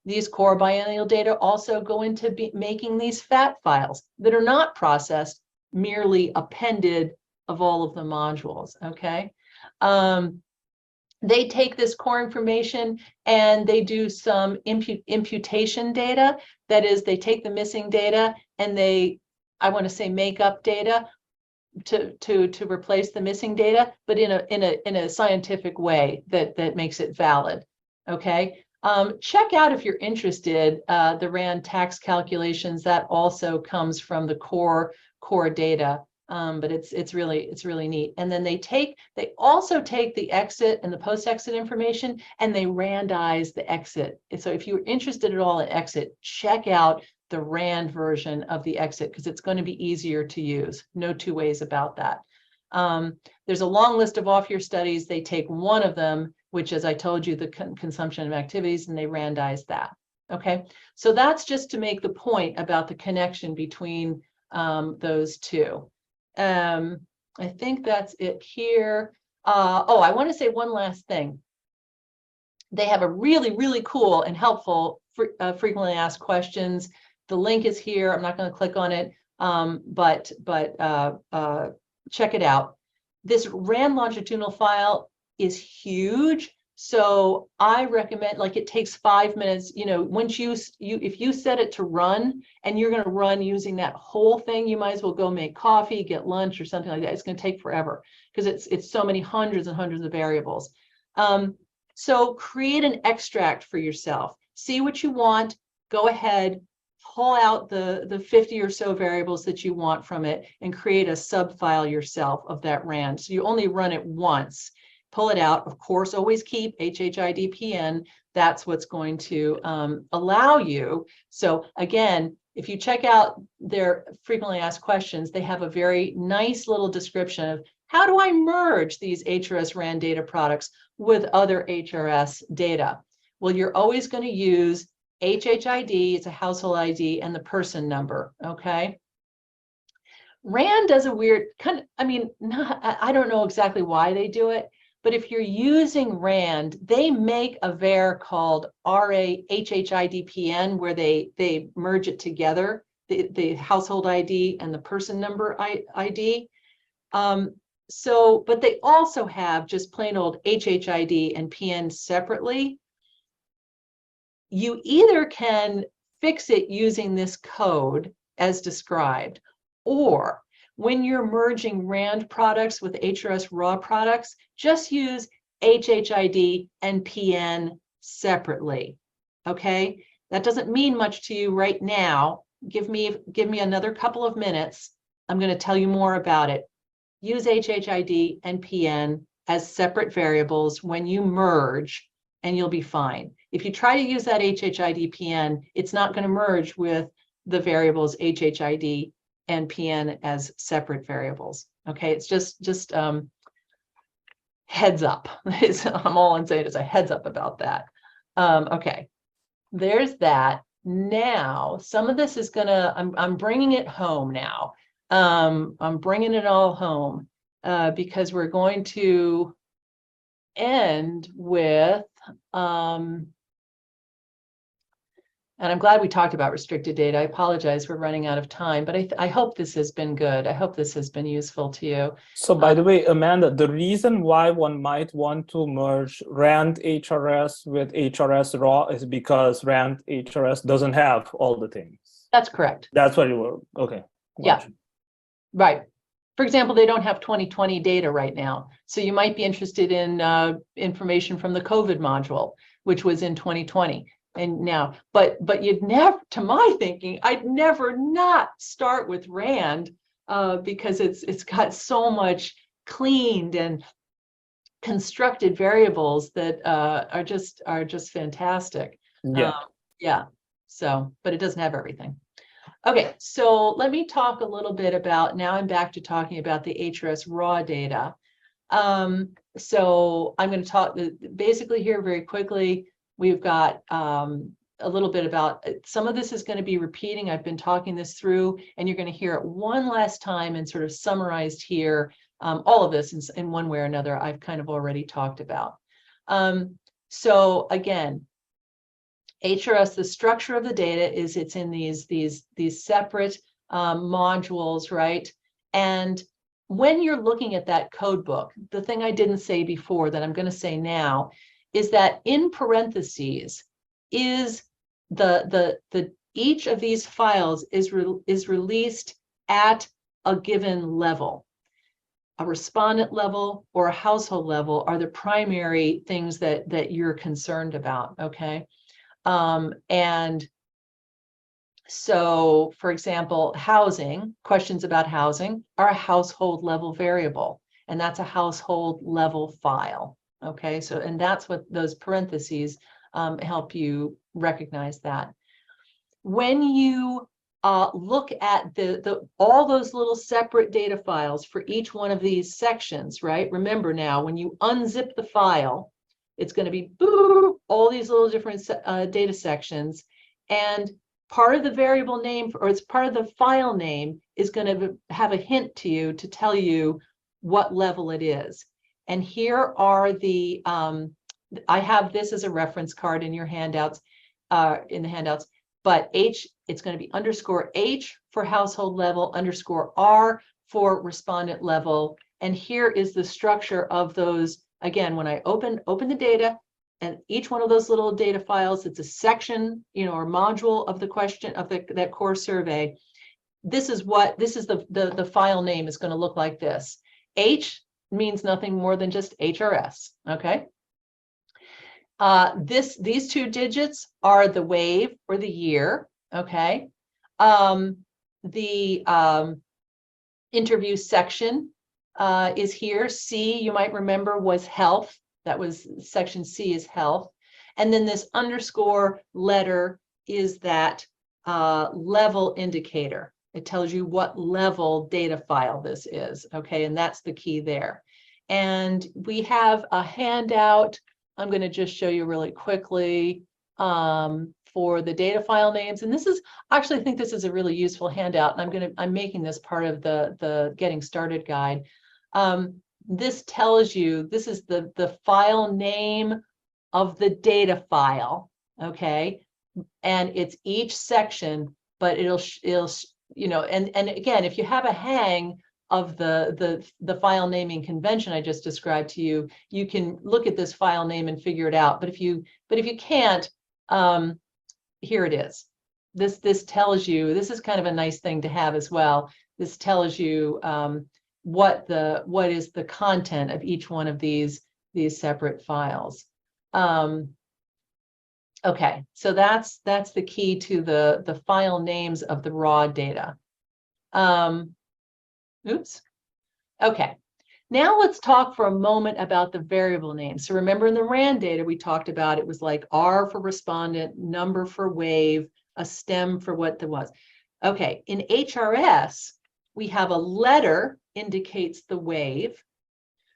These core biennial data also go into making these FAT files that are not processed, merely appended of all of the modules, okay? They take this core information and they do some imputation data. That is, they take the missing data and they, I want to say, make up data to replace the missing data, but in a scientific way that makes it valid. Okay. Check out, if you're interested, the RAND tax calculations. That also comes from the core data, but it's really neat. And then they also take the exit and the post-exit information and they randize the exit. And so if you're interested at all in exit, check out the RAND version of the exit, because it's going to be easier to use. No two ways about that. There's a long list of off-year studies. They take one of them, which, as I told you, the consumption of activities, and they randize that. Okay, so that's just to make the point about the connection between those two. I think that's it here. Oh, I want to say one last thing. They have a really cool and helpful frequently asked questions. The link is here. I'm not going to click on it, but check it out. This RAND longitudinal file is huge, so I recommend, like, it takes 5 minutes. Once if you set it to run and you're going to run using that whole thing, you might as well go make coffee, get lunch, or something like that. It's going to take forever because it's so many hundreds and hundreds of variables. So create an extract for yourself. See what you want. Go ahead. Pull out the 50 or so variables that you want from it and create a subfile yourself of that RAND. So you only run it once. Pull it out. Of course, always keep HHIDPN. That's what's going to allow you. So again, if you check out their frequently asked questions, they have a very nice little description of how do I merge these HRS RAND data products with other HRS data. Well, you're always going to use HHID, it's a household ID, and the person number, okay? RAND does a weird kind of, I don't know exactly why they do it, but if you're using RAND, they make a var called RAHHIDPN where they merge it together, the household ID and the person number ID. But they also have just plain old HHID and PN separately. You either can fix it using this code as described, or when you're merging RAND products with HRS raw products, just use HHID and PN separately. Okay, that doesn't mean much to you right now. Give me another couple of minutes. I'm going to tell you more about it. Use HHID and PN as separate variables when you merge, and you'll be fine. If you try to use that HHID PN, it's not going to merge with the variables HHID and PN as separate variables. Okay, it's just heads up. I'm all I'm saying is a heads up about that. Okay, there's that. Now, some of this is gonna, I'm bringing it home now. I'm bringing it all home. because we're going to end with, and I'm glad we talked about restricted data. I apologize, we're running out of time, but I hope this has been good. I hope this has been useful to you. So by the way, Amanda, the reason why one might want to merge RAND HRS with HRS raw is because RAND HRS doesn't have all the things. That's correct. That's what you were, okay. Yeah, right. For example, they don't have 2020 data right now. So you might be interested in information from the COVID module, which was in 2020. And now, but you'd never, to my thinking, I'd never not start with RAND because it's got so much cleaned and constructed variables that are just fantastic. Yeah. Yeah. So, but it doesn't have everything. Okay, so let me talk a little bit about, now I'm back to talking about the HRS raw data. So I'm going to talk basically here very quickly. We've got a little bit about, some of this is going to be repeating. I've been talking this through, and you're going to hear it one last time and sort of summarized here. All of this in one way or another, I've kind of already talked about. So again, HRS, the structure of the data is it's in these separate modules, right? And when you're looking at that code book, the thing I didn't say before that I'm going to say now is that in parentheses is each of these files is released at a given level. A respondent level or a household level are the primary things that you're concerned about, okay? And so, for example, housing, questions about housing are a household level variable, and that's a household level file. Okay, so, and that's what those parentheses help you recognize that. When you look at all those little separate data files for each one of these sections, right? Remember now, when you unzip the file, it's going to be all these little different data sections, and part of the variable name, or it's part of the file name, is going to have a hint to you to tell you what level it is. And here are the, I have this as a reference card in your handouts, but it's going to be _H for household level, _R for respondent level. And here is the structure of those. Again, when I open the data, and each one of those little data files, it's a section, or module of the question of that core survey. This is the file name is going to look like this. H means nothing more than just HRS. Okay. These two digits are the wave or the year. Okay. The interview section is here. C, you might remember, was health. That was section C is health. And then this _ letter is that level indicator. It tells you what level data file this is. Okay, and that's the key there. And we have a handout. I'm going to just show you really quickly for the data file names. And this is, I actually think this is a really useful handout. And I'm making this part of the Getting Started guide. This tells you, this is the file name of the data file, okay? And it's each section, but it'll and again, if you have a hang of the file naming convention I just described to you, you can look at this file name and figure it out. But if you can't, here it is. This tells you, this is kind of a nice thing to have as well. This tells you what is the content of each one of these separate files. Okay, so that's the key to the file names of the raw data. Oops. Okay, now let's talk for a moment about the variable names. So remember in the RAND data we talked about, it was like R for respondent, number for wave, a stem for what there was. Okay, in HRS, we have a letter indicates the wave.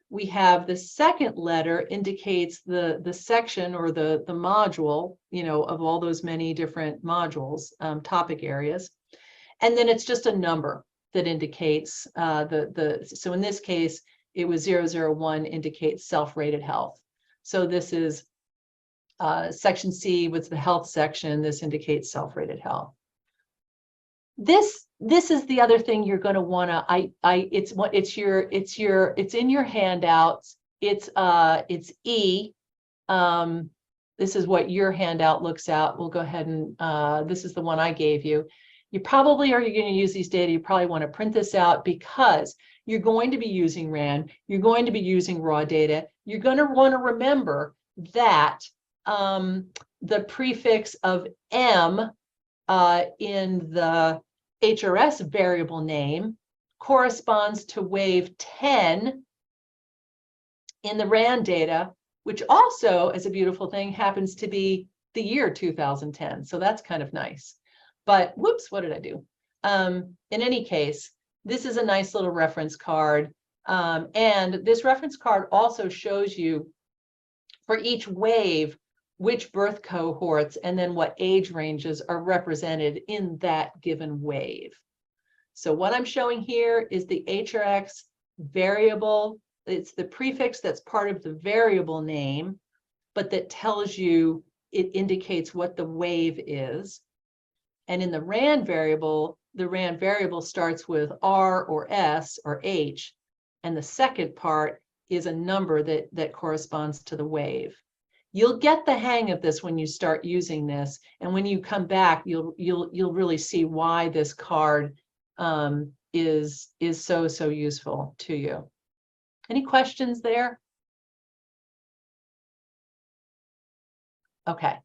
We have the second letter indicates the section or the module, of all those many different modules, topic areas. And then it's just a number that indicates so in this case, it was 001 indicates self-rated health. So this is section C with the health section. This indicates self-rated health. This is the other thing you're going to want to, it's in your handouts. It's E. This is what your handout looks at. We'll go ahead and, this is the one I gave you. You probably are going to use these data. You probably want to print this out because you're going to be using RAND. You're going to be using raw data. You're going to want to remember that the prefix of M in the HRS variable name corresponds to wave 10 in the RAND data, which also, as a beautiful thing, happens to be the year 2010. So that's kind of nice. But whoops, what did I do? In any case, this is a nice little reference card. And this reference card also shows you for each wave which birth cohorts and then what age ranges are represented in that given wave. So what I'm showing here is the HRX variable. It's the prefix that's part of the variable name, but that tells you, it indicates what the wave is. And in the RAND variable starts with R or S or H, and the second part is a number that corresponds to the wave. You'll get the hang of this when you start using this, and when you come back, you'll really see why this card is so useful to you. Any questions there? Okay.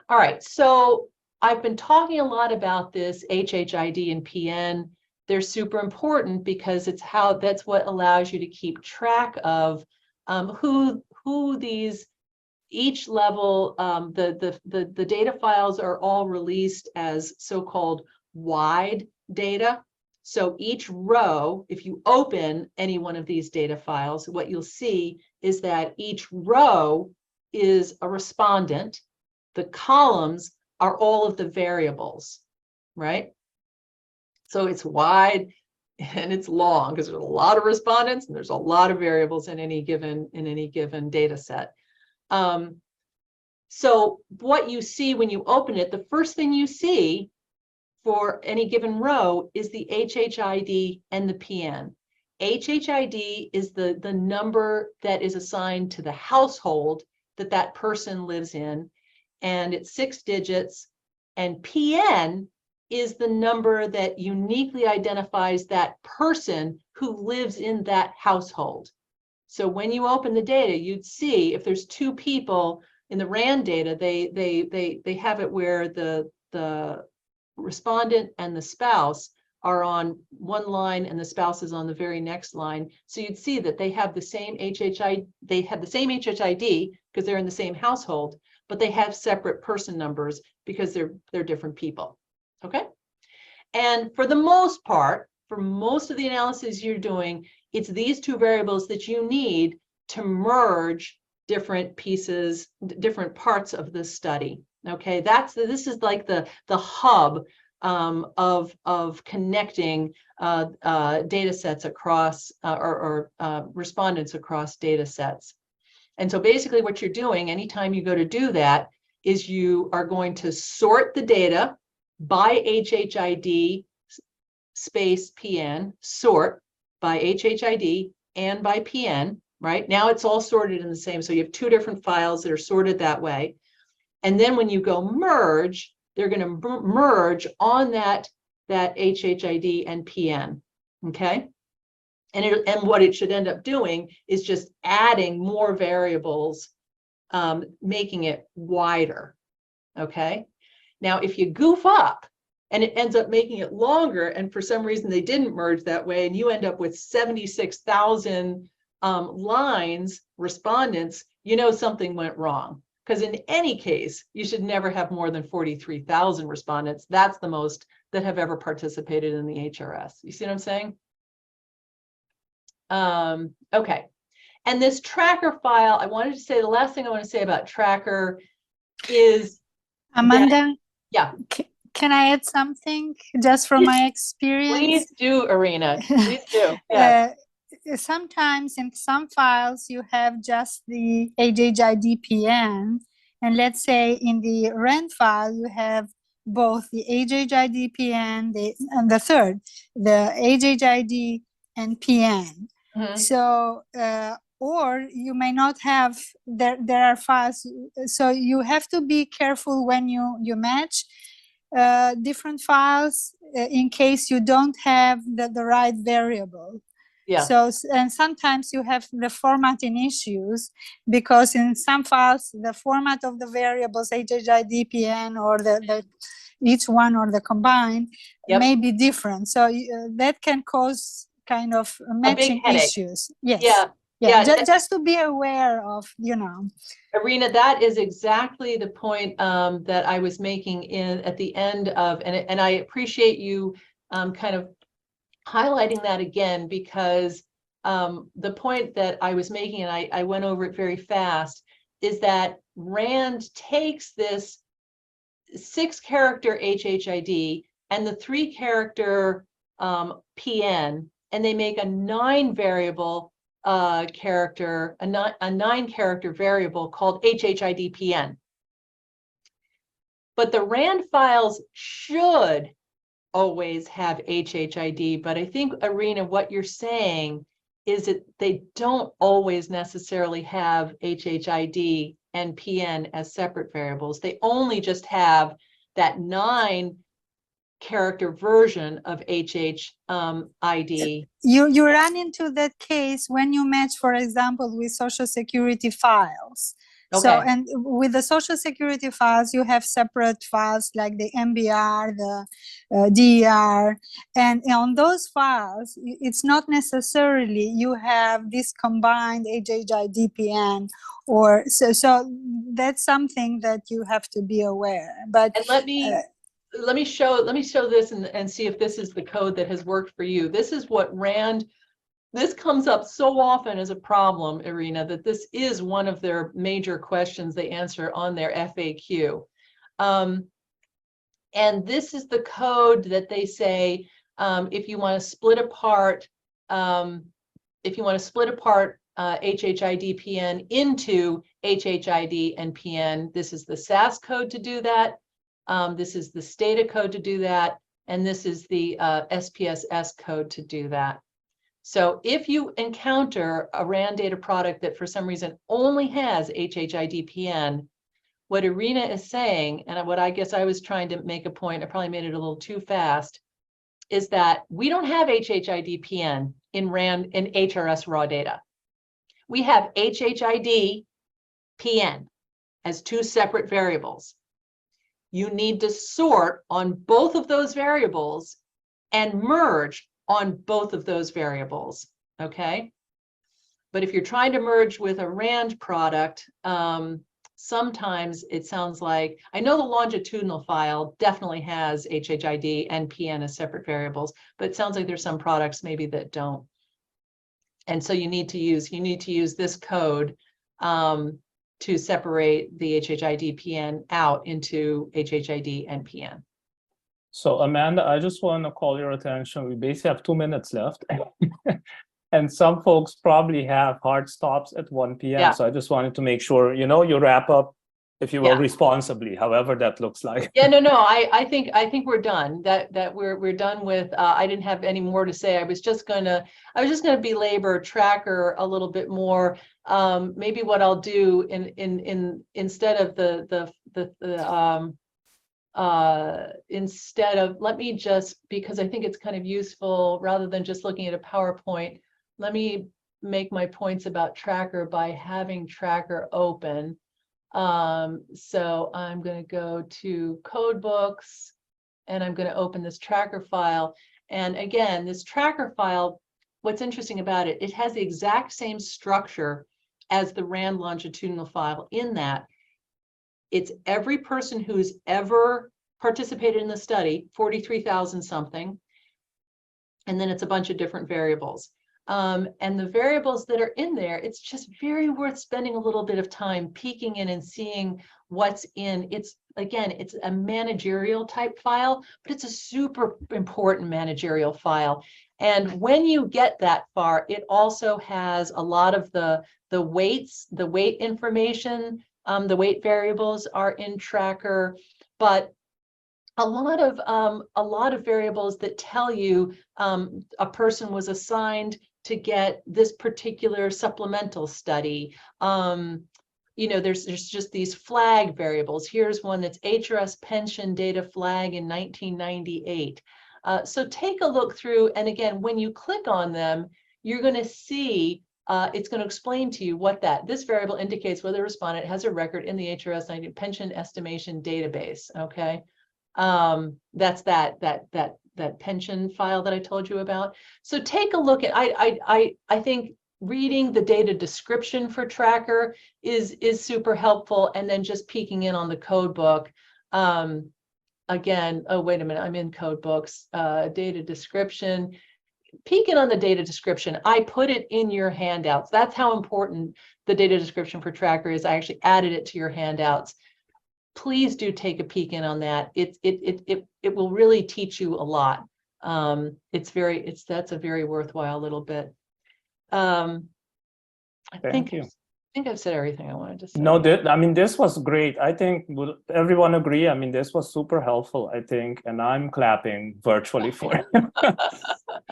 All right, so I've been talking a lot about this HHID and PN. They're super important because that's what allows you to keep track of who these, each level, the data files are all released as so-called wide data. So each row, if you open any one of these data files, what you'll see is that each row is a respondent. The columns are all of the variables, right? So it's wide and it's long because there's a lot of respondents and there's a lot of variables in any given data set. So what you see when you open it, the first thing you see for any given row is the HHID and the PN. HHID is the number that is assigned to the household that person lives in, and it's 6 digits, and PN is the number that uniquely identifies that person who lives in that household. So when you open the data, you'd see if there's 2 people in the RAND data, they have it where the respondent and the spouse are on one line and the spouse is on the very next line. So you'd see that they have the same HHID, because they're in the same household, but they have separate person numbers because they're different people. Okay. And for the most part, for most of the analysis you're doing, it's these 2 variables that you need to merge different pieces, different parts of the study. Okay, this is like the hub of connecting data sets across or respondents across data sets. And so basically what you're doing anytime you go to do that is you are going to sort the data by HHID space PN, sort by HHID and by PN, right? Now it's all sorted in the same, so you have 2 different files that are sorted that way. And then when you go merge, they're going to merge on that HHID and PN, okay? And what it should end up doing is just adding more variables, making it wider, okay? Now, if you goof up and it ends up making it longer, and for some reason they didn't merge that way, and you end up with 76,000 lines, respondents, you know something went wrong. Because in any case, you should never have more than 43,000 respondents. That's the most that have ever participated in the HRS. You see what I'm saying? Okay. And this tracker file, I wanted to say, the last thing I want to say about tracker is Amanda? Yeah. Can I add something just from my experience? Please do, Irina. Please do. Yeah. Sometimes in some files you have just the HHIDPN, and let's say in the RAND file you have both the HHIDPN and the third, the HHID and PN. So, or you may not have, there are files, so you have to be careful when you match different files in case you don't have the right variable. Yeah. So, and sometimes you have the formatting issues because in some files, the format of the variables, HHIDPN or the each one or the combined may be different. So that can cause kind of matching issues. Yes. Yeah. Yeah. Just to be aware of, you know. Irina, that is exactly the point that I was making at the end of, and I appreciate you kind of highlighting that again, because the point that I was making, and I went over it very fast, is that RAND takes this 6-character HHID and the 3-character PN, and they make a 9-variable character, a 9-character variable called HHIDPN. But the RAND files should always have HHID, but I think, Irina, what you're saying is that they don't always necessarily have HHID and PN as separate variables. They only just have that 9-character version of HHID. You run into that case when you match, for example, with Social Security files. Okay. So, and with the Social Security files, you have separate files like the NBER, the DER, and on those files, it's not necessarily you have this combined HHIDPN, or so that's something that you have to be aware. But and let me show this and see if this is the code that has worked for you. This is what RAND. This comes up so often as a problem, Irina, that this is one of their major questions they answer on their FAQ. And this is the code that they say, if you want to split apart, HHIDPN into HHID and PN, this is the SAS code to do that. This is the Stata code to do that. And this is the SPSS code to do that. So if you encounter a RAND data product that for some reason only has HHIDPN, what Irina is saying, and what I guess I was trying to make a point, I probably made it a little too fast, is that we don't have HHIDPN in RAND in HRS raw data. We have HHIDPN as 2 separate variables. You need to sort on both of those variables and merge on both of those variables, okay? But if you're trying to merge with a RAND product, sometimes it sounds like, I know the longitudinal file definitely has HHID and PN as separate variables, but it sounds like there's some products maybe that don't. And so you need to use this code to separate the HHID PN out into HHID and PN. So Amanda, I just want to call your attention. We basically have 2 minutes left. And some folks probably have hard stops at 1 p.m. Yeah. So I just wanted to make sure, you know, you wrap up, if you will, responsibly, however that looks like. Yeah, no, I think we're done. That we're done with. I didn't have any more to say. I was just gonna belabor Tracker a little bit more. Maybe what I'll do instead of let me just, because I think it's kind of useful rather than just looking at a PowerPoint, let me make my points about Tracker by having Tracker open. So I'm going to go to Codebooks and I'm going to open this Tracker file. And again, this Tracker file, what's interesting about it, it has the exact same structure as the RAND longitudinal file in that it's every person who's ever participated in the study, 43,000 something, and then it's a bunch of different variables. And the variables that are in there, it's just very worth spending a little bit of time peeking in and seeing what's in. It's, again, it's a managerial type file, but it's a super important managerial file. And when you get that far, it also has a lot of the weights, the weight information, the weight variables are in Tracker, but a lot of variables that tell you a person was assigned to get this particular supplemental study. You know, there's just these flag variables. Here's one that's HRS pension data flag in 1998. So take a look through, and again, when you click on them, you're going to see it's going to explain to you what this variable indicates whether a respondent has a record in the HRS 90 pension estimation database. Okay, that's that pension file that I told you about. So take a look at. I think reading the data description for Tracker is super helpful, and then just peeking in on the code book. Again, oh, wait a minute, I'm in code books, data description. Peek in on the data description. I put it in your handouts. That's how important the data description for Tracker is. I actually added it to your handouts. Please do take a peek in on that. It will really teach you a lot. That's a very worthwhile little bit. Thank you. I think I've said everything I wanted to say. No, I mean, this was great. I think will everyone agree? I mean, this was super helpful, I think, and I'm clapping virtually for it.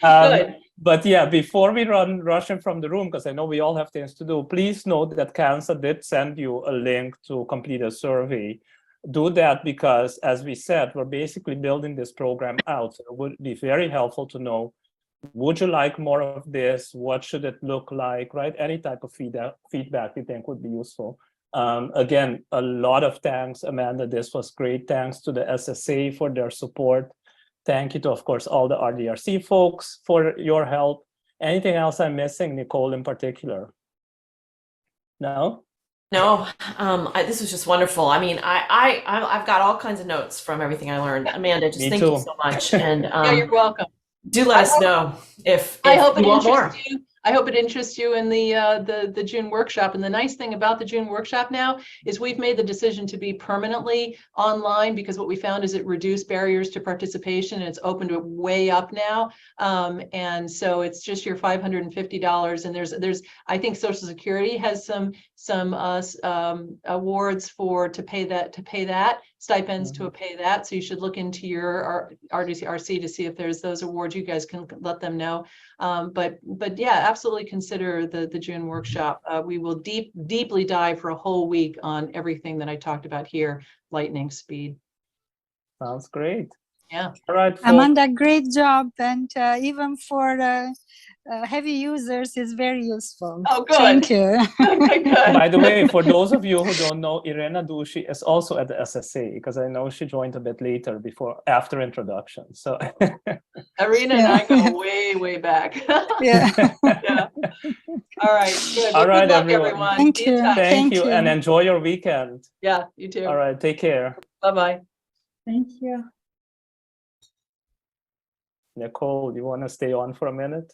Good. But yeah, before we rushing from the room, because I know we all have things to do, please note that CANSA did send you a link to complete a survey. Do that because, as we said, we're basically building this program out. So it would be very helpful to know, would you like more of this? What should it look like, right? Any type of feedback you think would be useful. Again, a lot of thanks, Amanda. This was great. Thanks to the SSA for their support. Thank you to, of course, all the RDRC folks for your help. Anything else I'm missing, Nicole, in particular? No? No, this was just wonderful. I mean, I've got all kinds of notes from everything I learned. Amanda, just thank you so much. And yeah, you're welcome. Do let us know if I hope you want more. I hope it interests you in the June workshop. And the nice thing about the June workshop now is we've made the decision to be permanently online, because what we found is it reduced barriers to participation, and it's opened it way up now. And so it's just your $550. And there's I think Social Security has some awards to pay that stipends to pay that. So you should look into your RDRC to see if there's those awards. You guys can let them know. But yeah, absolutely consider the June workshop. We will deeply dive for a whole week on everything that I talked about here, lightning speed. Sounds great. Yeah. All right, folks. Amanda, great job. And even for heavy users, it's very useful. Oh, good. Thank you. Good. By the way, for those of you who don't know, Irena Dushi is also at the SSA, because I know she joined a bit later after introduction. So Irena and I go way back. Yeah. Yeah. All right. Good. Well, all right, good luck, everyone. Thank you. Thank you, and enjoy your weekend. Yeah, you too. All right, take care. Bye-bye. Thank you. Nicole, you want to stay on for a minute?